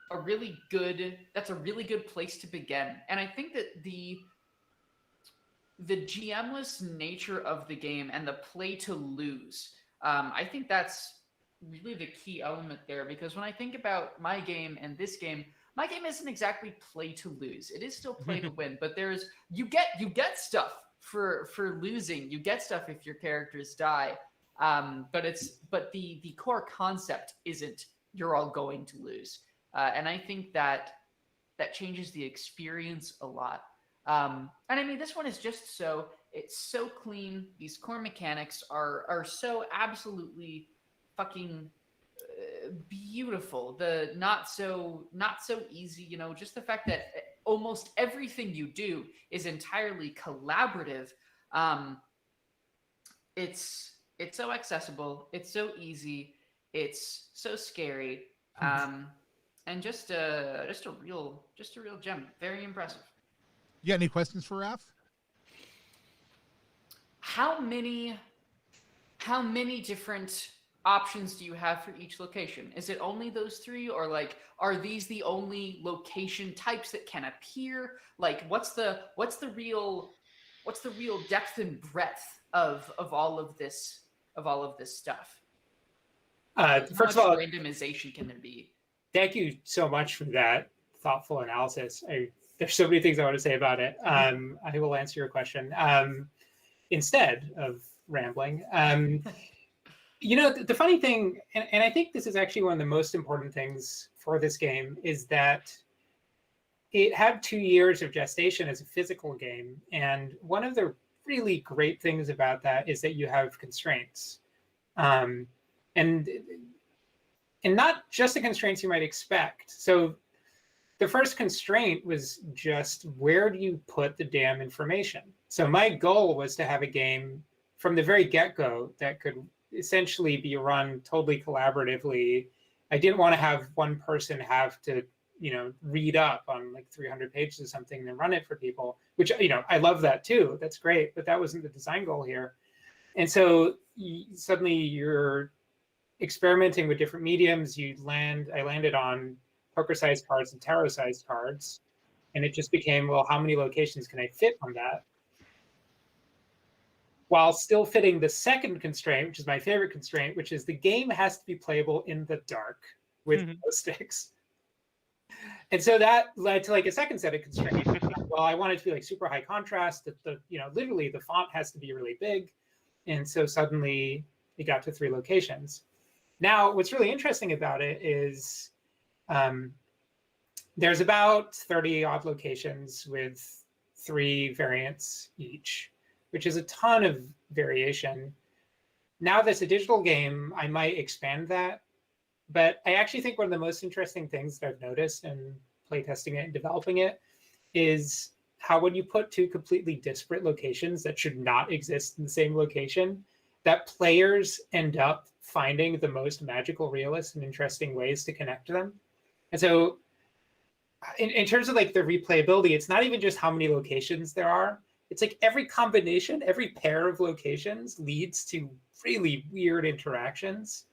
that's a really good place to begin. And I think that the GM-less nature of the game and the play to lose, I think that's really the key element there. Because when I think about my game and this game, my game isn't exactly play to lose. It is still play to win, but you get stuff for losing. You get stuff if your characters die. But the core concept isn't you're all going to lose. And I think that changes the experience a lot. And I mean, this one is just it's so clean. These core mechanics are so absolutely fucking beautiful. The not so easy, just the fact that almost everything you do is entirely collaborative. It's so accessible. It's so easy. It's so scary. And just a real gem. Very impressive. You got any questions for Raph? How many different options do you have for each location? Is it only those 3, or like are these the only location types that can appear? Like what's the real depth and breadth of all of this stuff? First of all, randomization can there be? Thank you so much for that thoughtful analysis. There's so many things I want to say about it. I will answer your question instead of rambling. The funny thing, and I think this is actually one of the most important things for this game, is that it had 2 years of gestation as a physical game. And one of the really great things about that is that you have constraints. And not just the constraints you might expect. So the first constraint was just, where do you put the damn information? So my goal was to have a game from the very get-go that could essentially be run totally collaboratively. I didn't want to have one person have to, read up on like 300 pages of something and then run it for people, which, I love that too. That's great, but that wasn't the design goal here. And so suddenly you're experimenting with different mediums. I landed on poker-sized cards and tarot-sized cards. And it just became, well, how many locations can I fit on that? While still fitting the second constraint, which is my favorite constraint, which is the game has to be playable in the dark with glow sticks. And so that led to like a second set of constraints. Well, I wanted to be like super high contrast. That literally the font has to be really big. And so suddenly it got to 3 locations. Now, what's really interesting about it is there's about 30 odd locations with 3 variants each, which is a ton of variation. Now that's a digital game, I might expand that. But I actually think one of the most interesting things that I've noticed in playtesting it and developing it is how when you put 2 completely disparate locations that should not exist in the same location, that players end up finding the most magical, realist, and interesting ways to connect to them. And so in terms of like the replayability, it's not even just how many locations there are. It's like every combination, every pair of locations leads to really weird interactions.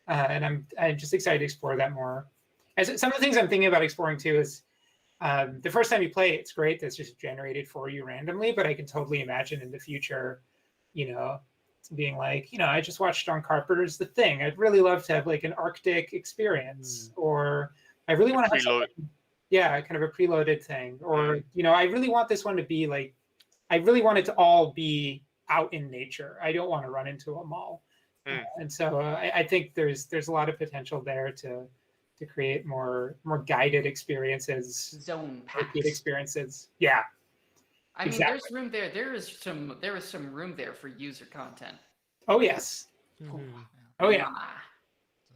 And I'm just excited to explore that more. As some of the things I'm thinking about exploring too is the first time you play, it's great that's just generated for you randomly, but I can totally imagine in the future, being like, I just watched John Carpenter's The Thing. I'd really love to have like an Arctic experience, or I really want to have kind of a preloaded thing, or I really want this one to be like, I really want it to all be out in nature. I don't want to run into a mall. And so I think there's a lot of potential there to create more guided experiences, zone packs, experiences. Yeah. I mean, there's room there. There is some room there for user content. Oh yes. Oh yeah.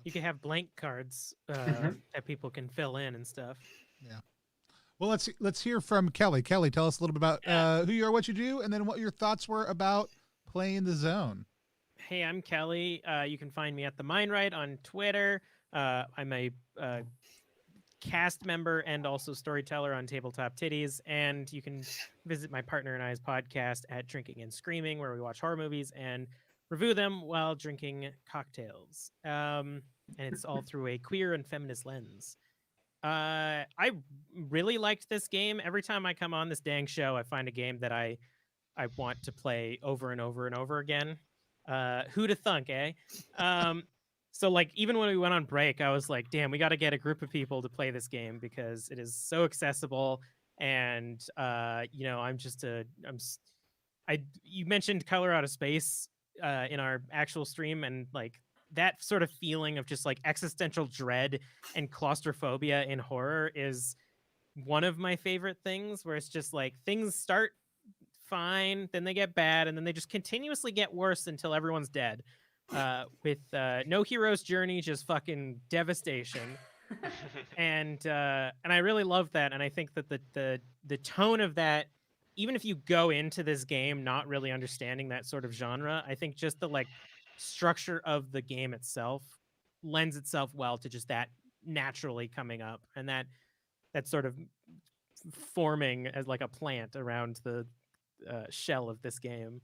You can have blank cards that people can fill in and stuff. Yeah. Well, let's hear from Kelly. Kelly, tell us a little bit about who you are, what you do, and then what your thoughts were about playing the zone. Hey, I'm Kelly. You can find me at the Mind Right on Twitter. I'm a cast member and also storyteller on Tabletop Titties, and you can visit my partner and I's podcast at Drinking and Screaming, where we watch horror movies and review them while drinking cocktails. And it's all through a queer and feminist lens. I really liked this game. Every time I come on this dang show, I find a game that I want to play over and over and over again. Who'da thunk, eh? So like even when we went on break, I was like, damn, we got to get a group of people to play this game because it is so accessible. And you know, you mentioned Color Out of Space in our actual stream, and like that sort of feeling of just like existential dread and claustrophobia in horror is one of my favorite things, where it's just like things start fine, then they get bad, and then they just continuously get worse until everyone's dead. With no hero's journey, just fucking devastation. And I really love that, and I think that the tone of that, even if you go into this game not really understanding that sort of genre, I think just the like structure of the game itself lends itself well to just that naturally coming up, and that sort of forming as like a plant around the shell of this game.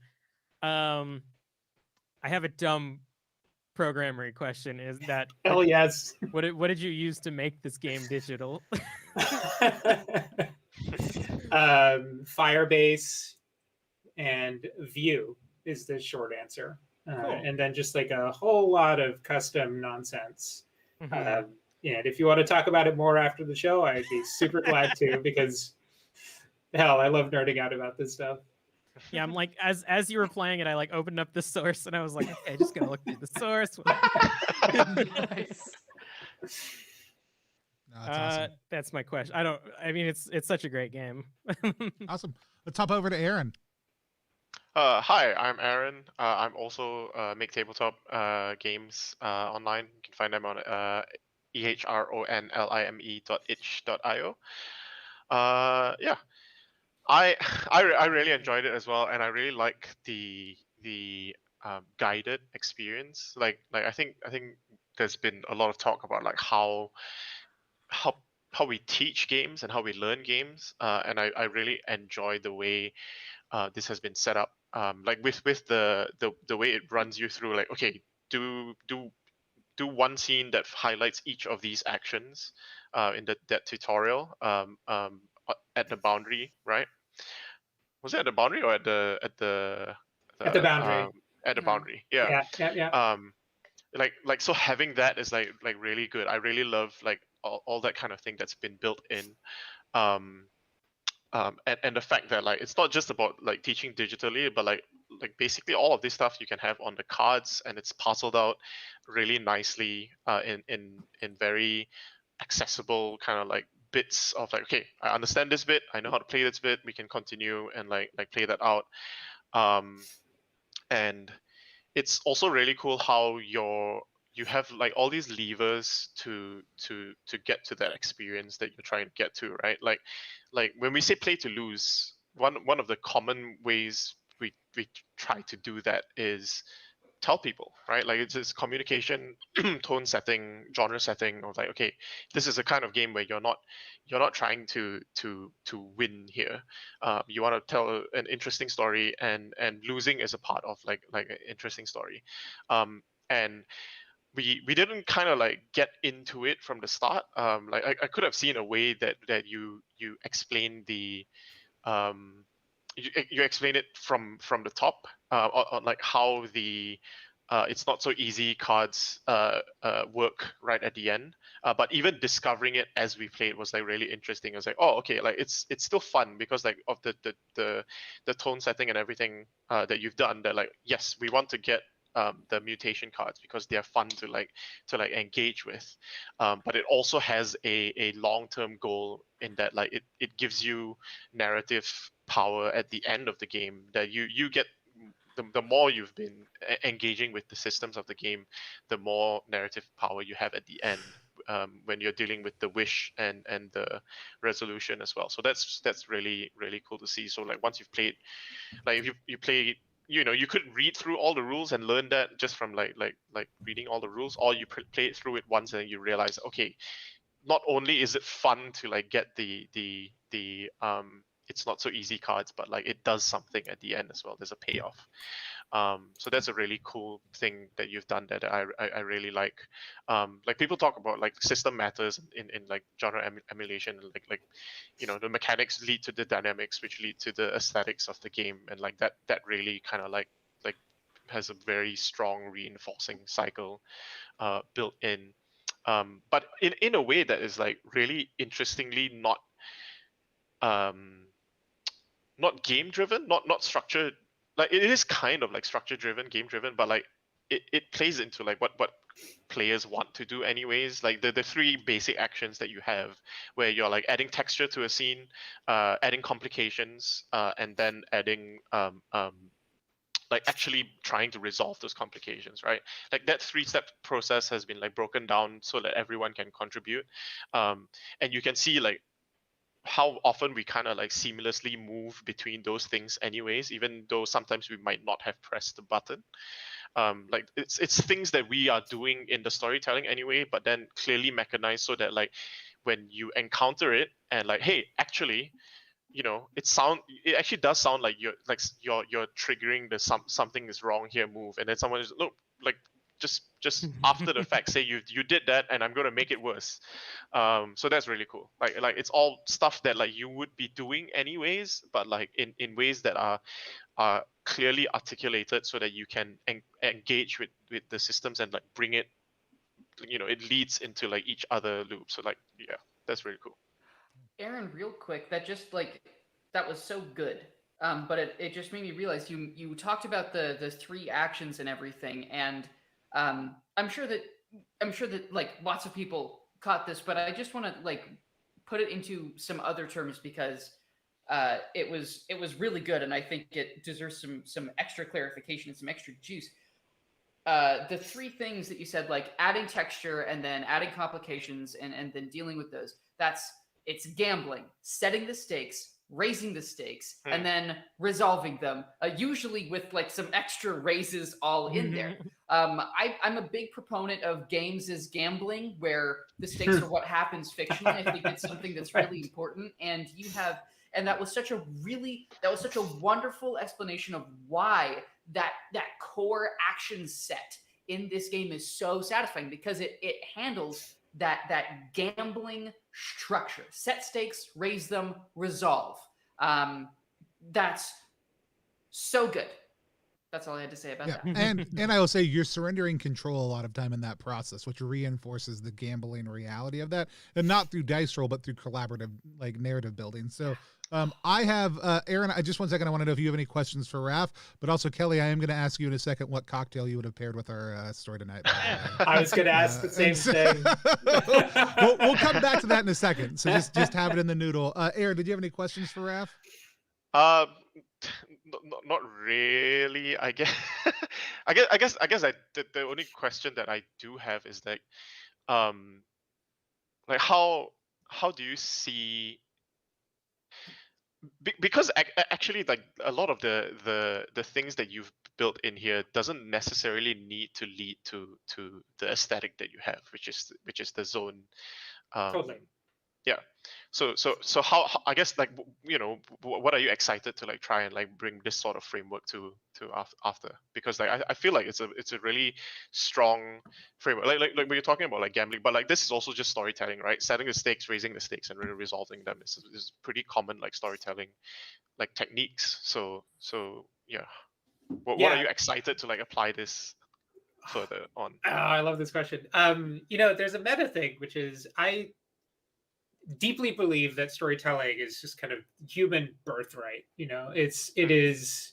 I have a dumb programmery question. Is that Hell yes. what did you use to make this game digital? Firebase and Vue is the short answer. Cool. And then just like a whole lot of custom nonsense. Mhm. And if you want to talk about it more after the show, I'd be super glad to, because hell, I love nerding out about this stuff. Yeah, I'm like, as you were playing it, I like opened up the source and I was like, okay, just gonna look through the source. Nice. No, that's awesome. That's my question. I mean, it's such a great game. Awesome. Let's hop over to Aaron. Hi, I'm Aaron. I'm also make tabletop games online. You can find them on ehronlime.itch.io. Yeah, I really enjoyed it as well, and I really like the guided experience. Like I think there's been a lot of talk about like how we teach games and how we learn games, and I really enjoy the way this has been set up. Like with the way it runs you through, like, okay, do one scene that highlights each of these actions in that tutorial at the boundary, right? Was it at the boundary or at the boundary? At the No. boundary, yeah. Yeah. Like so having that is like really good. I really love like all that kind of thing that's been built in. And the fact that like it's not just about like teaching digitally, but like basically all of this stuff you can have on the cards, and it's parceled out really nicely in very accessible kind of like bits of like, okay, I understand this bit, I know how to play this bit, we can continue and like play that out. And it's also really cool how you have like all these levers to get to that experience that you're trying to get to, right? Like when we say play to lose, one of the common ways we try to do that is tell people, right? Like it's just communication, tone setting, genre setting of like, okay, this is a kind of game where you're not trying to win here. You want to tell an interesting story, and losing is a part of like an interesting story. And we didn't kind of like get into it from the start. Like I could have seen a way that you explain the you explain it from the top, on like how the it's not so easy cards work right at the end. But even discovering it as we played was like really interesting. I was like, oh, okay, like it's still fun because like of the tone setting and everything that you've done. That like, yes, we want to get the mutation cards because they're fun to engage with, but it also has a long-term goal in that like it gives you narrative power at the end of the game, that you get the more you've been engaging with the systems of the game, the more narrative power you have at the end, when you're dealing with the wish and the resolution as well. So that's really cool to see. So like once you've played, like if you play, you could read through all the rules and learn that just from like reading all the rules, or you play it through it once and you realize, okay, not only is it fun to like get the it's not so easy cards, but like it does something at the end as well. There's a payoff. So that's a really cool thing that you've done that I really like. Like people talk about like system matters in like genre emulation, like you know, the mechanics lead to the dynamics, which lead to the aesthetics of the game, and like that really kind of like has a very strong reinforcing cycle built in. But in a way that is like really interestingly um, not game driven, not structure. Like it is kind of like structure driven, game driven, but like it plays into like what players want to do anyways. Like the three basic actions that you have, where you're like adding texture to a scene, adding complications, and then adding like actually trying to resolve those complications, right? Like that 3-step process has been like broken down so that everyone can contribute, and you can see like how often we kind of like seamlessly move between those things anyways, even though sometimes we might not have pressed the button. Like it's things that we are doing in the storytelling anyway, but then clearly mechanized so that like when you encounter it and like, hey, actually, you know, it actually does sound like you're triggering the something is wrong here move, and then someone is look like just after the fact say you did that and I'm gonna make it worse. So that's really cool. Like it's all stuff that like you would be doing anyways, but like in ways that are clearly articulated so that you can engage with the systems and like bring it, you know, it leads into like each other loop. So like yeah, that's really cool. Aaron, real quick, that just like that was so good. But it just made me realize you talked about the three actions and everything, and I'm sure that like lots of people caught this, but I just want to like put it into some other terms because it was really good, and I think it deserves some extra clarification and some extra juice. The three things that you said, like adding texture and then adding complications and then dealing with those, it's gambling, setting the stakes, raising the stakes, and then resolving them, usually with like some extra raises all in there. I'm a big proponent of games as gambling, where the stakes are what happens fictionally. I think it's something that's really important, and that was such a wonderful explanation of why that core action set in this game is so satisfying, because it handles that gambling structure. Set stakes, raise them, resolve. That's so good. That's all I had to say about that. And I will say you're surrendering control a lot of time in that process, which reinforces the gambling reality of that, and not through dice roll, but through collaborative like narrative building. So I have Aaron. I just 1 second. I want to know if you have any questions for Raph, but also Kelly. I am going to ask you in a second what cocktail you would have paired with our story tonight. I was going to ask the same thing. we'll come back to that in a second. So just have it in the noodle. Aaron, did you have any questions for Raph? Not really. I guess. I guess. The only question that I do have is like how do you see? Because actually, like a lot of the things that you've built in here doesn't necessarily need to lead to the aesthetic that you have, which is the zone. Totally. Yeah. So how I guess like you know what are you excited to like try and like bring this sort of framework to after, because like I feel like it's a really strong framework, like when you're talking about like gambling, but like this is also just storytelling, right? Setting the stakes, raising the stakes, and really resolving them is pretty common like storytelling like techniques. So yeah, what are you excited to like apply this further on? Oh, I love this question. You know, there's a meta thing, which is I deeply believe that storytelling is just kind of human birthright. You know, it is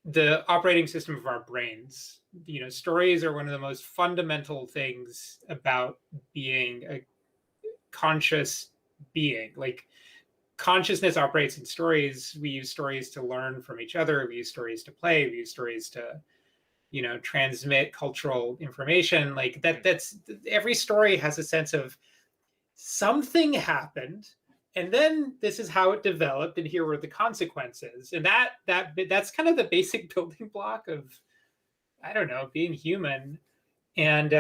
the operating system of our brains. You know, stories are one of the most fundamental things about being a conscious being. Like, consciousness operates in stories. We use stories to learn from each other. We use stories to play. We use stories to, you know, transmit cultural information. Like that's every story has a sense of something happened, and then this is how it developed, and here were the consequences. And that's kind of the basic building block of, I don't know, being human. And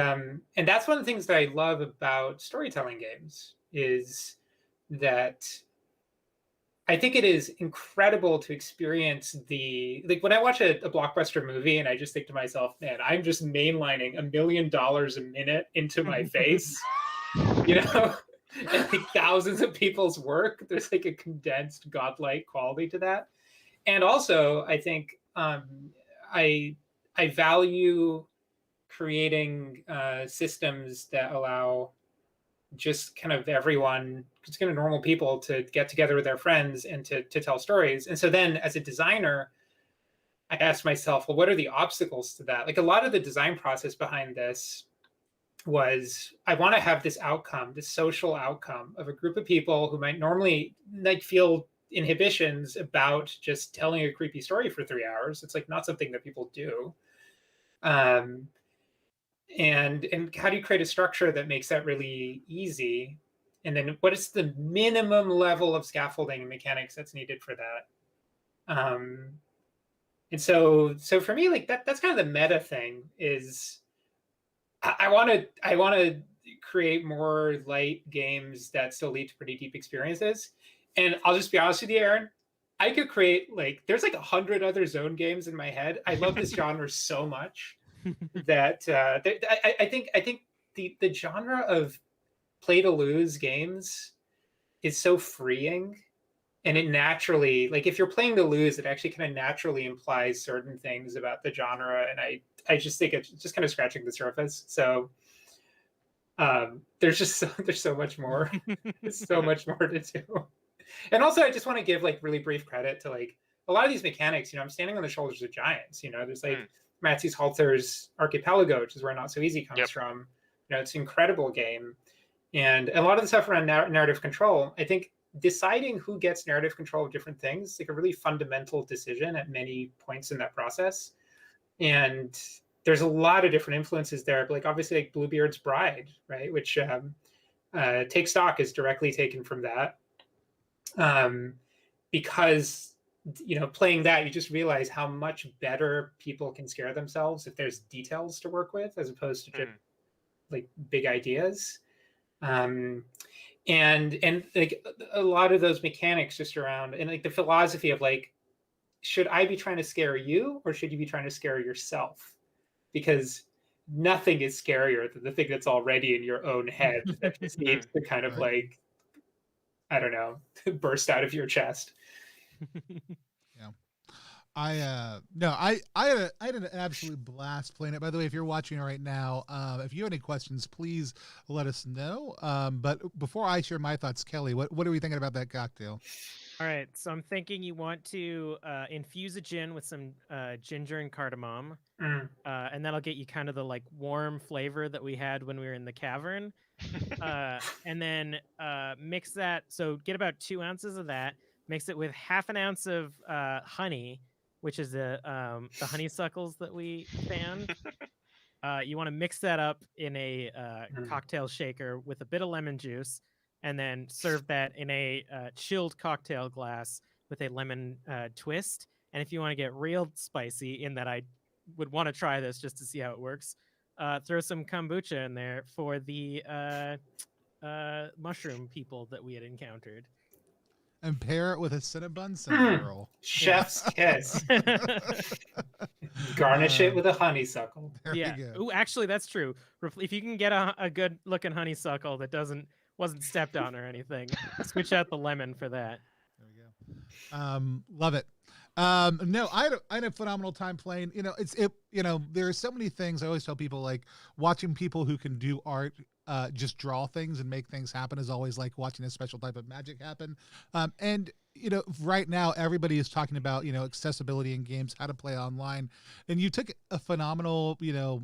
that's one of the things that I love about storytelling games is that I think it is incredible to experience like when I watch a blockbuster movie and I just think to myself, man, I'm just mainlining $1 million a minute into my face, you know, and like thousands of people's work. There's like a condensed godlike quality to that. And also I think I value creating systems that allow just kind of everyone, just kind of normal people, to get together with their friends and to tell stories. And so then as a designer, I asked myself, well, what are the obstacles to that? Like a lot of the design process behind this was I want to have this outcome, this social outcome of a group of people who might normally like feel inhibitions about just telling a creepy story for 3 hours. It's like not something that people do. And how do you create a structure that makes that really easy? And then what is the minimum level of scaffolding and mechanics that's needed for that? And so for me, like that's kind of the meta thing is I want to create more light games that still lead to pretty deep experiences. And I'll just be honest with you, Aaron, I could create like there's like 100 other Zone games in my head. I love this genre so much that I think the genre of play to lose games is so freeing, and it naturally, like if you're playing to lose, it actually kind of naturally implies certain things about the genre, and I just think it's just kind of scratching the surface. So there's so much more. There's so much more to do. And also I just want to give like really brief credit to like a lot of these mechanics. You know, I'm standing on the shoulders of giants. You know, there's like Matthew Halter's Archipelago, which is where Not So Easy comes from. You know, it's an incredible game. And a lot of the stuff around narrative control, I think deciding who gets narrative control of different things, like a really fundamental decision at many points in that process. And there's a lot of different influences there. But like obviously like Bluebeard's Bride, right? Which Take Stock is directly taken from that. Because you know, playing that, you just realize how much better people can scare themselves if there's details to work with, as opposed to just like big ideas. And like a lot of those mechanics just around, and like the philosophy of like, should I be trying to scare you or should you be trying to scare yourself? Because nothing is scarier than the thing that's already in your own head that just needs to kind of like, I don't know, burst out of your chest. Yeah. I had an absolute blast playing it. By the way, if you're watching it right now, if you have any questions, please let us know. But before I share my thoughts, Kelly, what are we thinking about that cocktail? All right, so I'm thinking you want to infuse a gin with some ginger and cardamom, and that'll get you kind of the like warm flavor that we had when we were in the cavern. And then mix that. So get about 2 ounces of that. Mix it with half an ounce of honey, which is the honeysuckles that we fanned. You want to mix that up in a cocktail shaker with a bit of lemon juice, and then serve that in a chilled cocktail glass with a lemon twist. And if you want to get real spicy, in that I would want to try this just to see how it works, throw some kombucha in there for the mushroom people that we had encountered. And pair it with a Cinnabon cinnamon roll. Chef's kiss. Garnish it with a honeysuckle. There we go. Ooh, actually, that's true. If you can get a good looking honeysuckle that wasn't stepped on or anything, switch out the lemon for that. There we go. Love it. No, I had a phenomenal time playing. You know, there are so many things. I always tell people, like, watching people who can do art just draw things and make things happen is always like watching a special type of magic happen. And you know, right now everybody is talking about, you know, accessibility in games, how to play online, and you took a phenomenal, you know,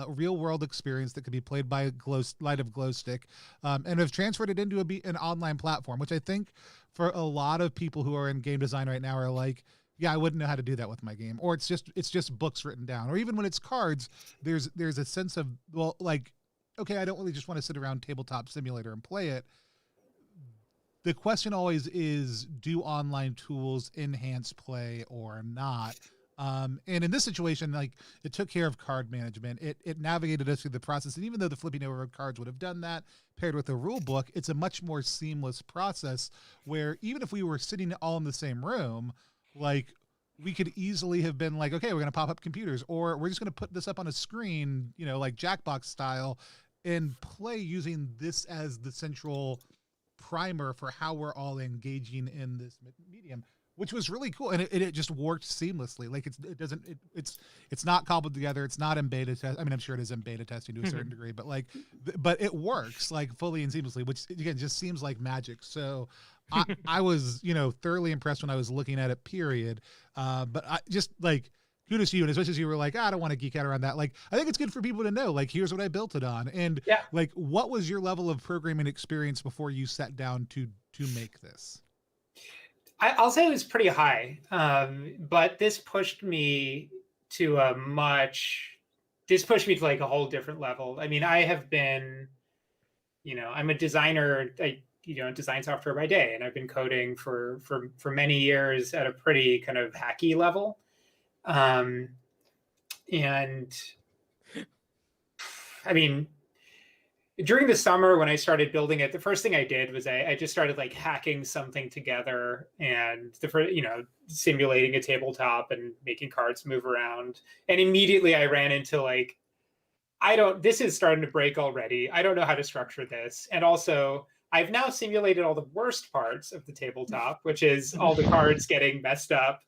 real world experience that could be played by a light of glow stick, and have transferred it into an online platform, which I think for a lot of people who are in game design right now are like, yeah, I wouldn't know how to do that with my game. Or it's just books written down. Or even when it's cards, there's a sense of, well, like, okay, I don't really just want to sit around Tabletop Simulator and play it. The question always is, do online tools enhance play or not? And in this situation, like, it took care of card management. It navigated us through the process. And even though the flipping over of cards would have done that paired with a rule book, it's a much more seamless process where even if we were sitting all in the same room, like, we could easily have been like, okay, we're going to pop up computers, or we're just going to put this up on a screen, you know, like Jackbox style, and play using this as the central primer for how we're all engaging in this medium, which was really cool. And it just worked seamlessly. Like, it's not cobbled together. It's not in beta test. I mean, I'm sure it is in beta testing to a certain degree, but like, but it works like fully and seamlessly, which again, just seems like magic. So I was, you know, thoroughly impressed when I was looking at it, period. But I just, like, kudos to you. And as much as you were like, I don't want to geek out around that, like, I think it's good for people to know, like, here's what I built it on. And like, what was your level of programming experience before you sat down to make this? I'll say it was pretty high, but this pushed me to like a whole different level. I mean, I have been, you know, I'm a designer. I, you know, design software by day, and I've been coding for many years at a pretty kind of hacky level. And I mean, during the summer when I started building it, the first thing I did was I just started like hacking something together and you know, simulating a tabletop and making cards move around. And immediately I ran into like, this is starting to break already. I don't know how to structure this. And also I've now simulated all the worst parts of the tabletop, which is all the cards getting messed up,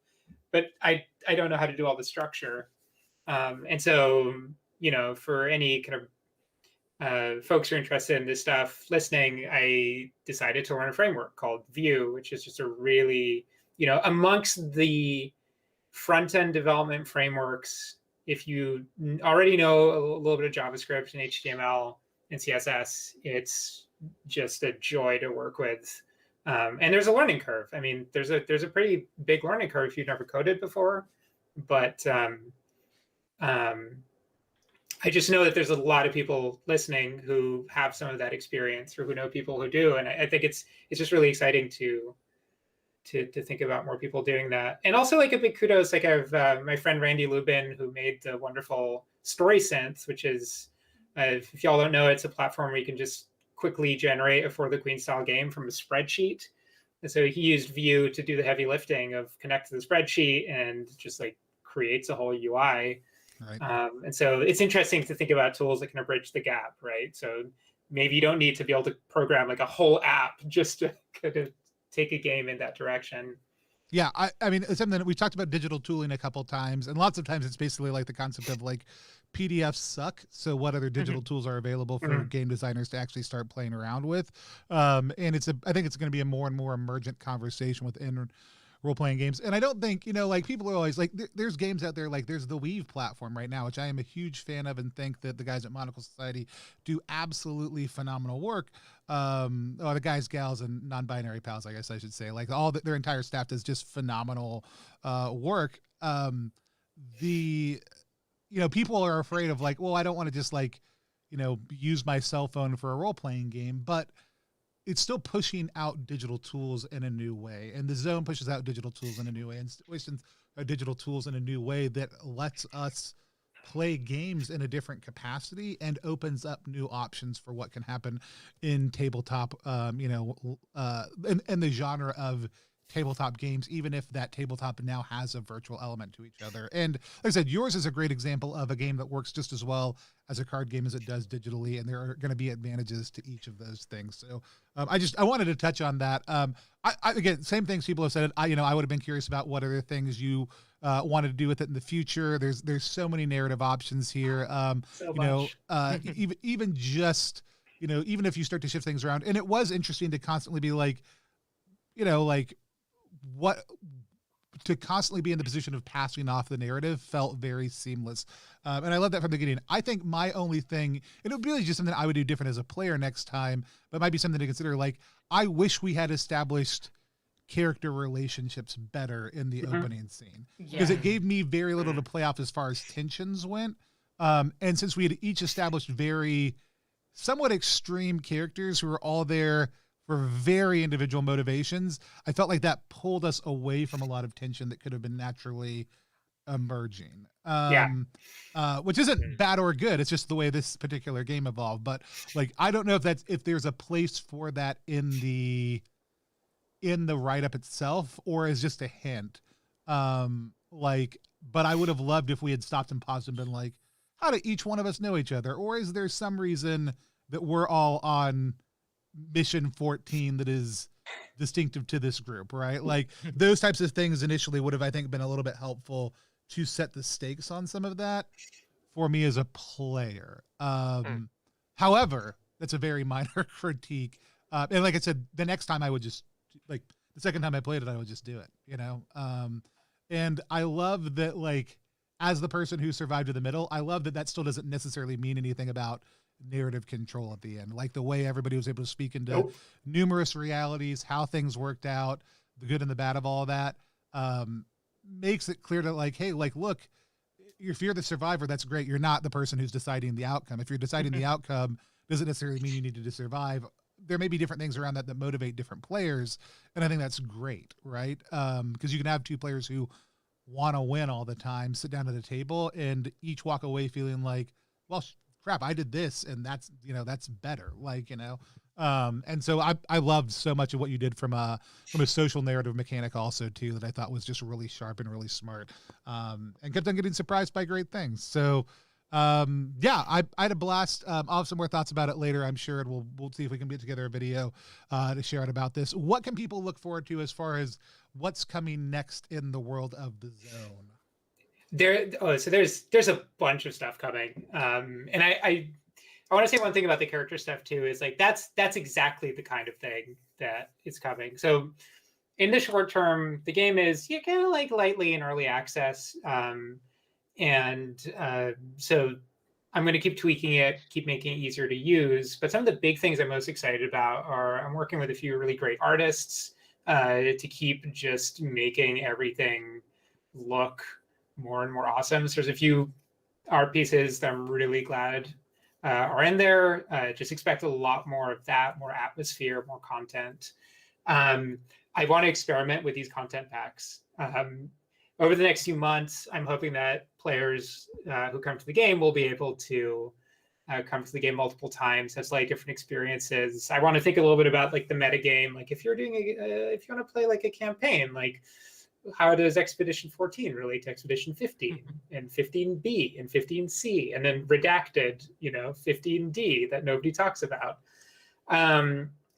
but I don't know how to do all the structure. And so, you know, for any kind of folks who are interested in this stuff listening, I decided to learn a framework called Vue, which is just a really, you know, amongst the front-end development frameworks, if you already know a little bit of JavaScript and HTML and CSS, it's just a joy to work with. And there's a learning curve. I mean, there's a pretty big learning curve if you've never coded before, but I just know that there's a lot of people listening who have some of that experience or who know people who do. And I think it's just really exciting to think about more people doing that. And also, like, a big kudos, like, I have my friend Randy Lubin, who made the wonderful Story Synth, which is, if y'all don't know, it's a platform where you can just quickly generate a For the Queen style game from a spreadsheet. And so he used Vue to do the heavy lifting of connect to the spreadsheet and just like creates a whole UI. Right. And so it's interesting to think about tools that can bridge the gap, right? So maybe you don't need to be able to program like a whole app just to kind of take a game in that direction. Yeah, I mean, it's something that we talked about digital tooling a couple times, and lots of times it's basically like the concept of like PDFs suck. So what other digital tools are available for game designers to actually start playing around with? And I think it's going to be a more and more emergent conversation within role-playing games. And I don't think, you know, like, people are always like, there's games out there, like there's the Weave platform right now, which I am a huge fan of and think that the guys at Monocle Society do absolutely phenomenal work. The guys, gals, and non-binary pals, I guess I should say, like, their entire staff does just phenomenal work. You know, people are afraid of like, well, I don't want to just like, you know, use my cell phone for a role-playing game, but it's still pushing out digital tools in a new way. And the Zone pushes out digital tools in a new way, and Situations are digital tools in a new way that lets us play games in a different capacity and opens up new options for what can happen in tabletop, you know, in the genre of tabletop games, even if that tabletop now has a virtual element to each other. And like I said, yours is a great example of a game that works just as well as a card game as it does digitally, and there are going to be advantages to each of those things. So I wanted to touch on that. Again, same things people have said. I would have been curious about what other things you wanted to do with it in the future. There's so many narrative options here. Even just, you know, even if you start to shift things around, and it was interesting to constantly be like, you know, like, to constantly be in the position of passing off the narrative felt very seamless. And I love that from the beginning. I think my only thing, and it would be really just something I would do different as a player next time, but it might be something to consider. Like, I wish we had established character relationships better in the opening scene, because it gave me very little to play off as far as tensions went. And since we had each established very somewhat extreme characters who were all there for very individual motivations, I felt like that pulled us away from a lot of tension that could have been naturally emerging. Yeah. Which isn't bad or good. It's just the way this particular game evolved. But like, I don't know if there's a place for that in the write-up itself, or is just a hint. But I would have loved if we had stopped and paused and been like, how do each one of us know each other? Or is there some reason that we're all on mission 14 that is distinctive to this group, right? Like those types of things initially would have, I think, been a little bit helpful to set the stakes on some of that for me as a player. However, that's a very minor critique. And like I said, the next time I would just, like the second time I played it, I would just do it, you know? And I love that, like, as the person who survived to the middle, I love that still doesn't necessarily mean anything about narrative control at the end. Like the way everybody was able to speak into numerous realities, how things worked out, the good and the bad of all of that, makes it clear that, like, hey, like, look, if you're the survivor, that's great. You're not the person who's deciding the outcome. If you're deciding the outcome, doesn't necessarily mean you needed to survive. There may be different things around that motivate different players. And I think that's great, right? Because you can have two players who want to win all the time, sit down at a table, and each walk away feeling like, well, crap, I did this, and that's, you know, that's better. Like, you know, and so I loved so much of what you did from a social narrative mechanic also too, that I thought was just really sharp and really smart, and kept on getting surprised by great things. So, yeah, I had a blast. I'll have some more thoughts about it later, I'm sure, and we'll see if we can get together a video to share out about this. What can people look forward to as far as what's coming next in the world of the zone? So there's a bunch of stuff coming, and I want to say one thing about the character stuff too, is like that's exactly the kind of thing that is coming. So in the short term, the game is kind of like lightly in early access, and so I'm going to keep tweaking it, keep making it easier to use. But some of the big things I'm most excited about are I'm working with a few really great artists to keep just making everything look more and more awesome. So there's a few art pieces that I'm really glad are in there. Just expect a lot more of that, more atmosphere, more content. I want to experiment with these content packs. Over the next few months, I'm hoping that players who come to the game will be able to come to the game multiple times, have slightly different experiences. I want to think a little bit about like the meta game. Like if you're doing if you want to play like a campaign, like how does Expedition 14 relate to Expedition 15 and 15B and 15C, and then redacted, 15D that nobody talks about.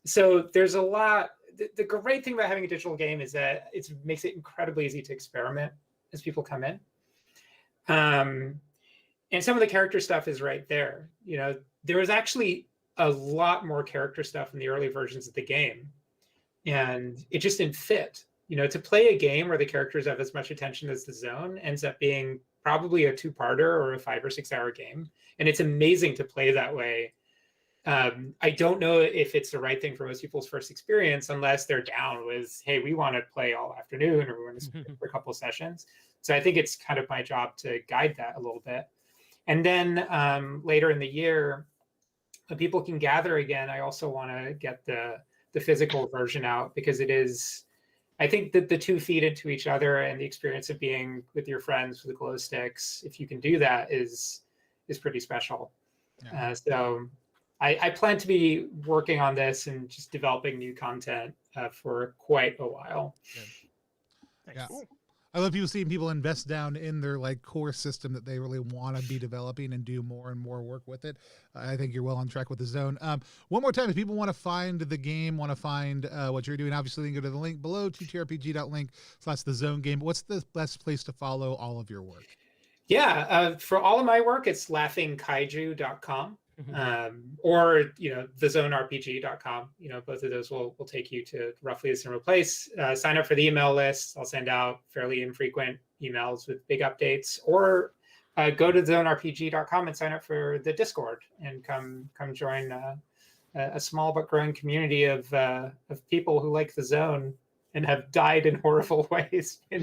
So there's a lot. The great thing about having a digital game is that it makes it incredibly easy to experiment as people come in. And some of the character stuff is right there. There was actually a lot more character stuff in the early versions of the game, and it just didn't fit. To play a game where the characters have as much attention as the zone ends up being probably a 2-parter or a 5 or 6 hour game. And it's amazing to play that way. I don't know if it's the right thing for most people's first experience unless they're down with, hey, we want to play all afternoon or we want to split for a couple of sessions. So I think it's kind of my job to guide that a little bit. And then later in the year, when people can gather again, I also want to get the physical version out, because it is, I think that the two feed into each other, and the experience of being with your friends with the glow sticks, if you can do that, is pretty special. Yeah. So I plan to be working on this and just developing new content for quite a while. Good. Yeah. Cool. I love seeing people invest down in their core system that they really want to be developing and do more and more work with it. I think you're well on track with the zone. One more time, if people want to find the game, want to find what you're doing, obviously you can go to the link below, ttrpg.link/thezonegame. What's the best place to follow all of your work? Yeah, for all of my work, it's laughingkaiju.com. Or thezonerpg.com. Both of those will take you to roughly the same place. Sign up for the email list. I'll send out fairly infrequent emails with big updates, or go to thezonerpg.com and sign up for the Discord and come join a small but growing community of people who like the zone and have died in horrible ways in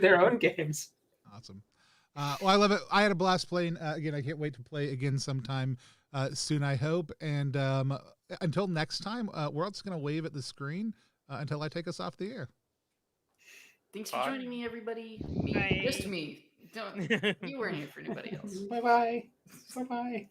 their own games. Awesome. Well, I love it. I had a blast playing. Again, I can't wait to play again sometime soon, I hope. And until next time, we're all just going to wave at the screen until I take us off the air. Thanks for Bye. joining me, everybody. Me, just Bye. me. Don't. You weren't here for anybody else. Bye bye. Bye bye.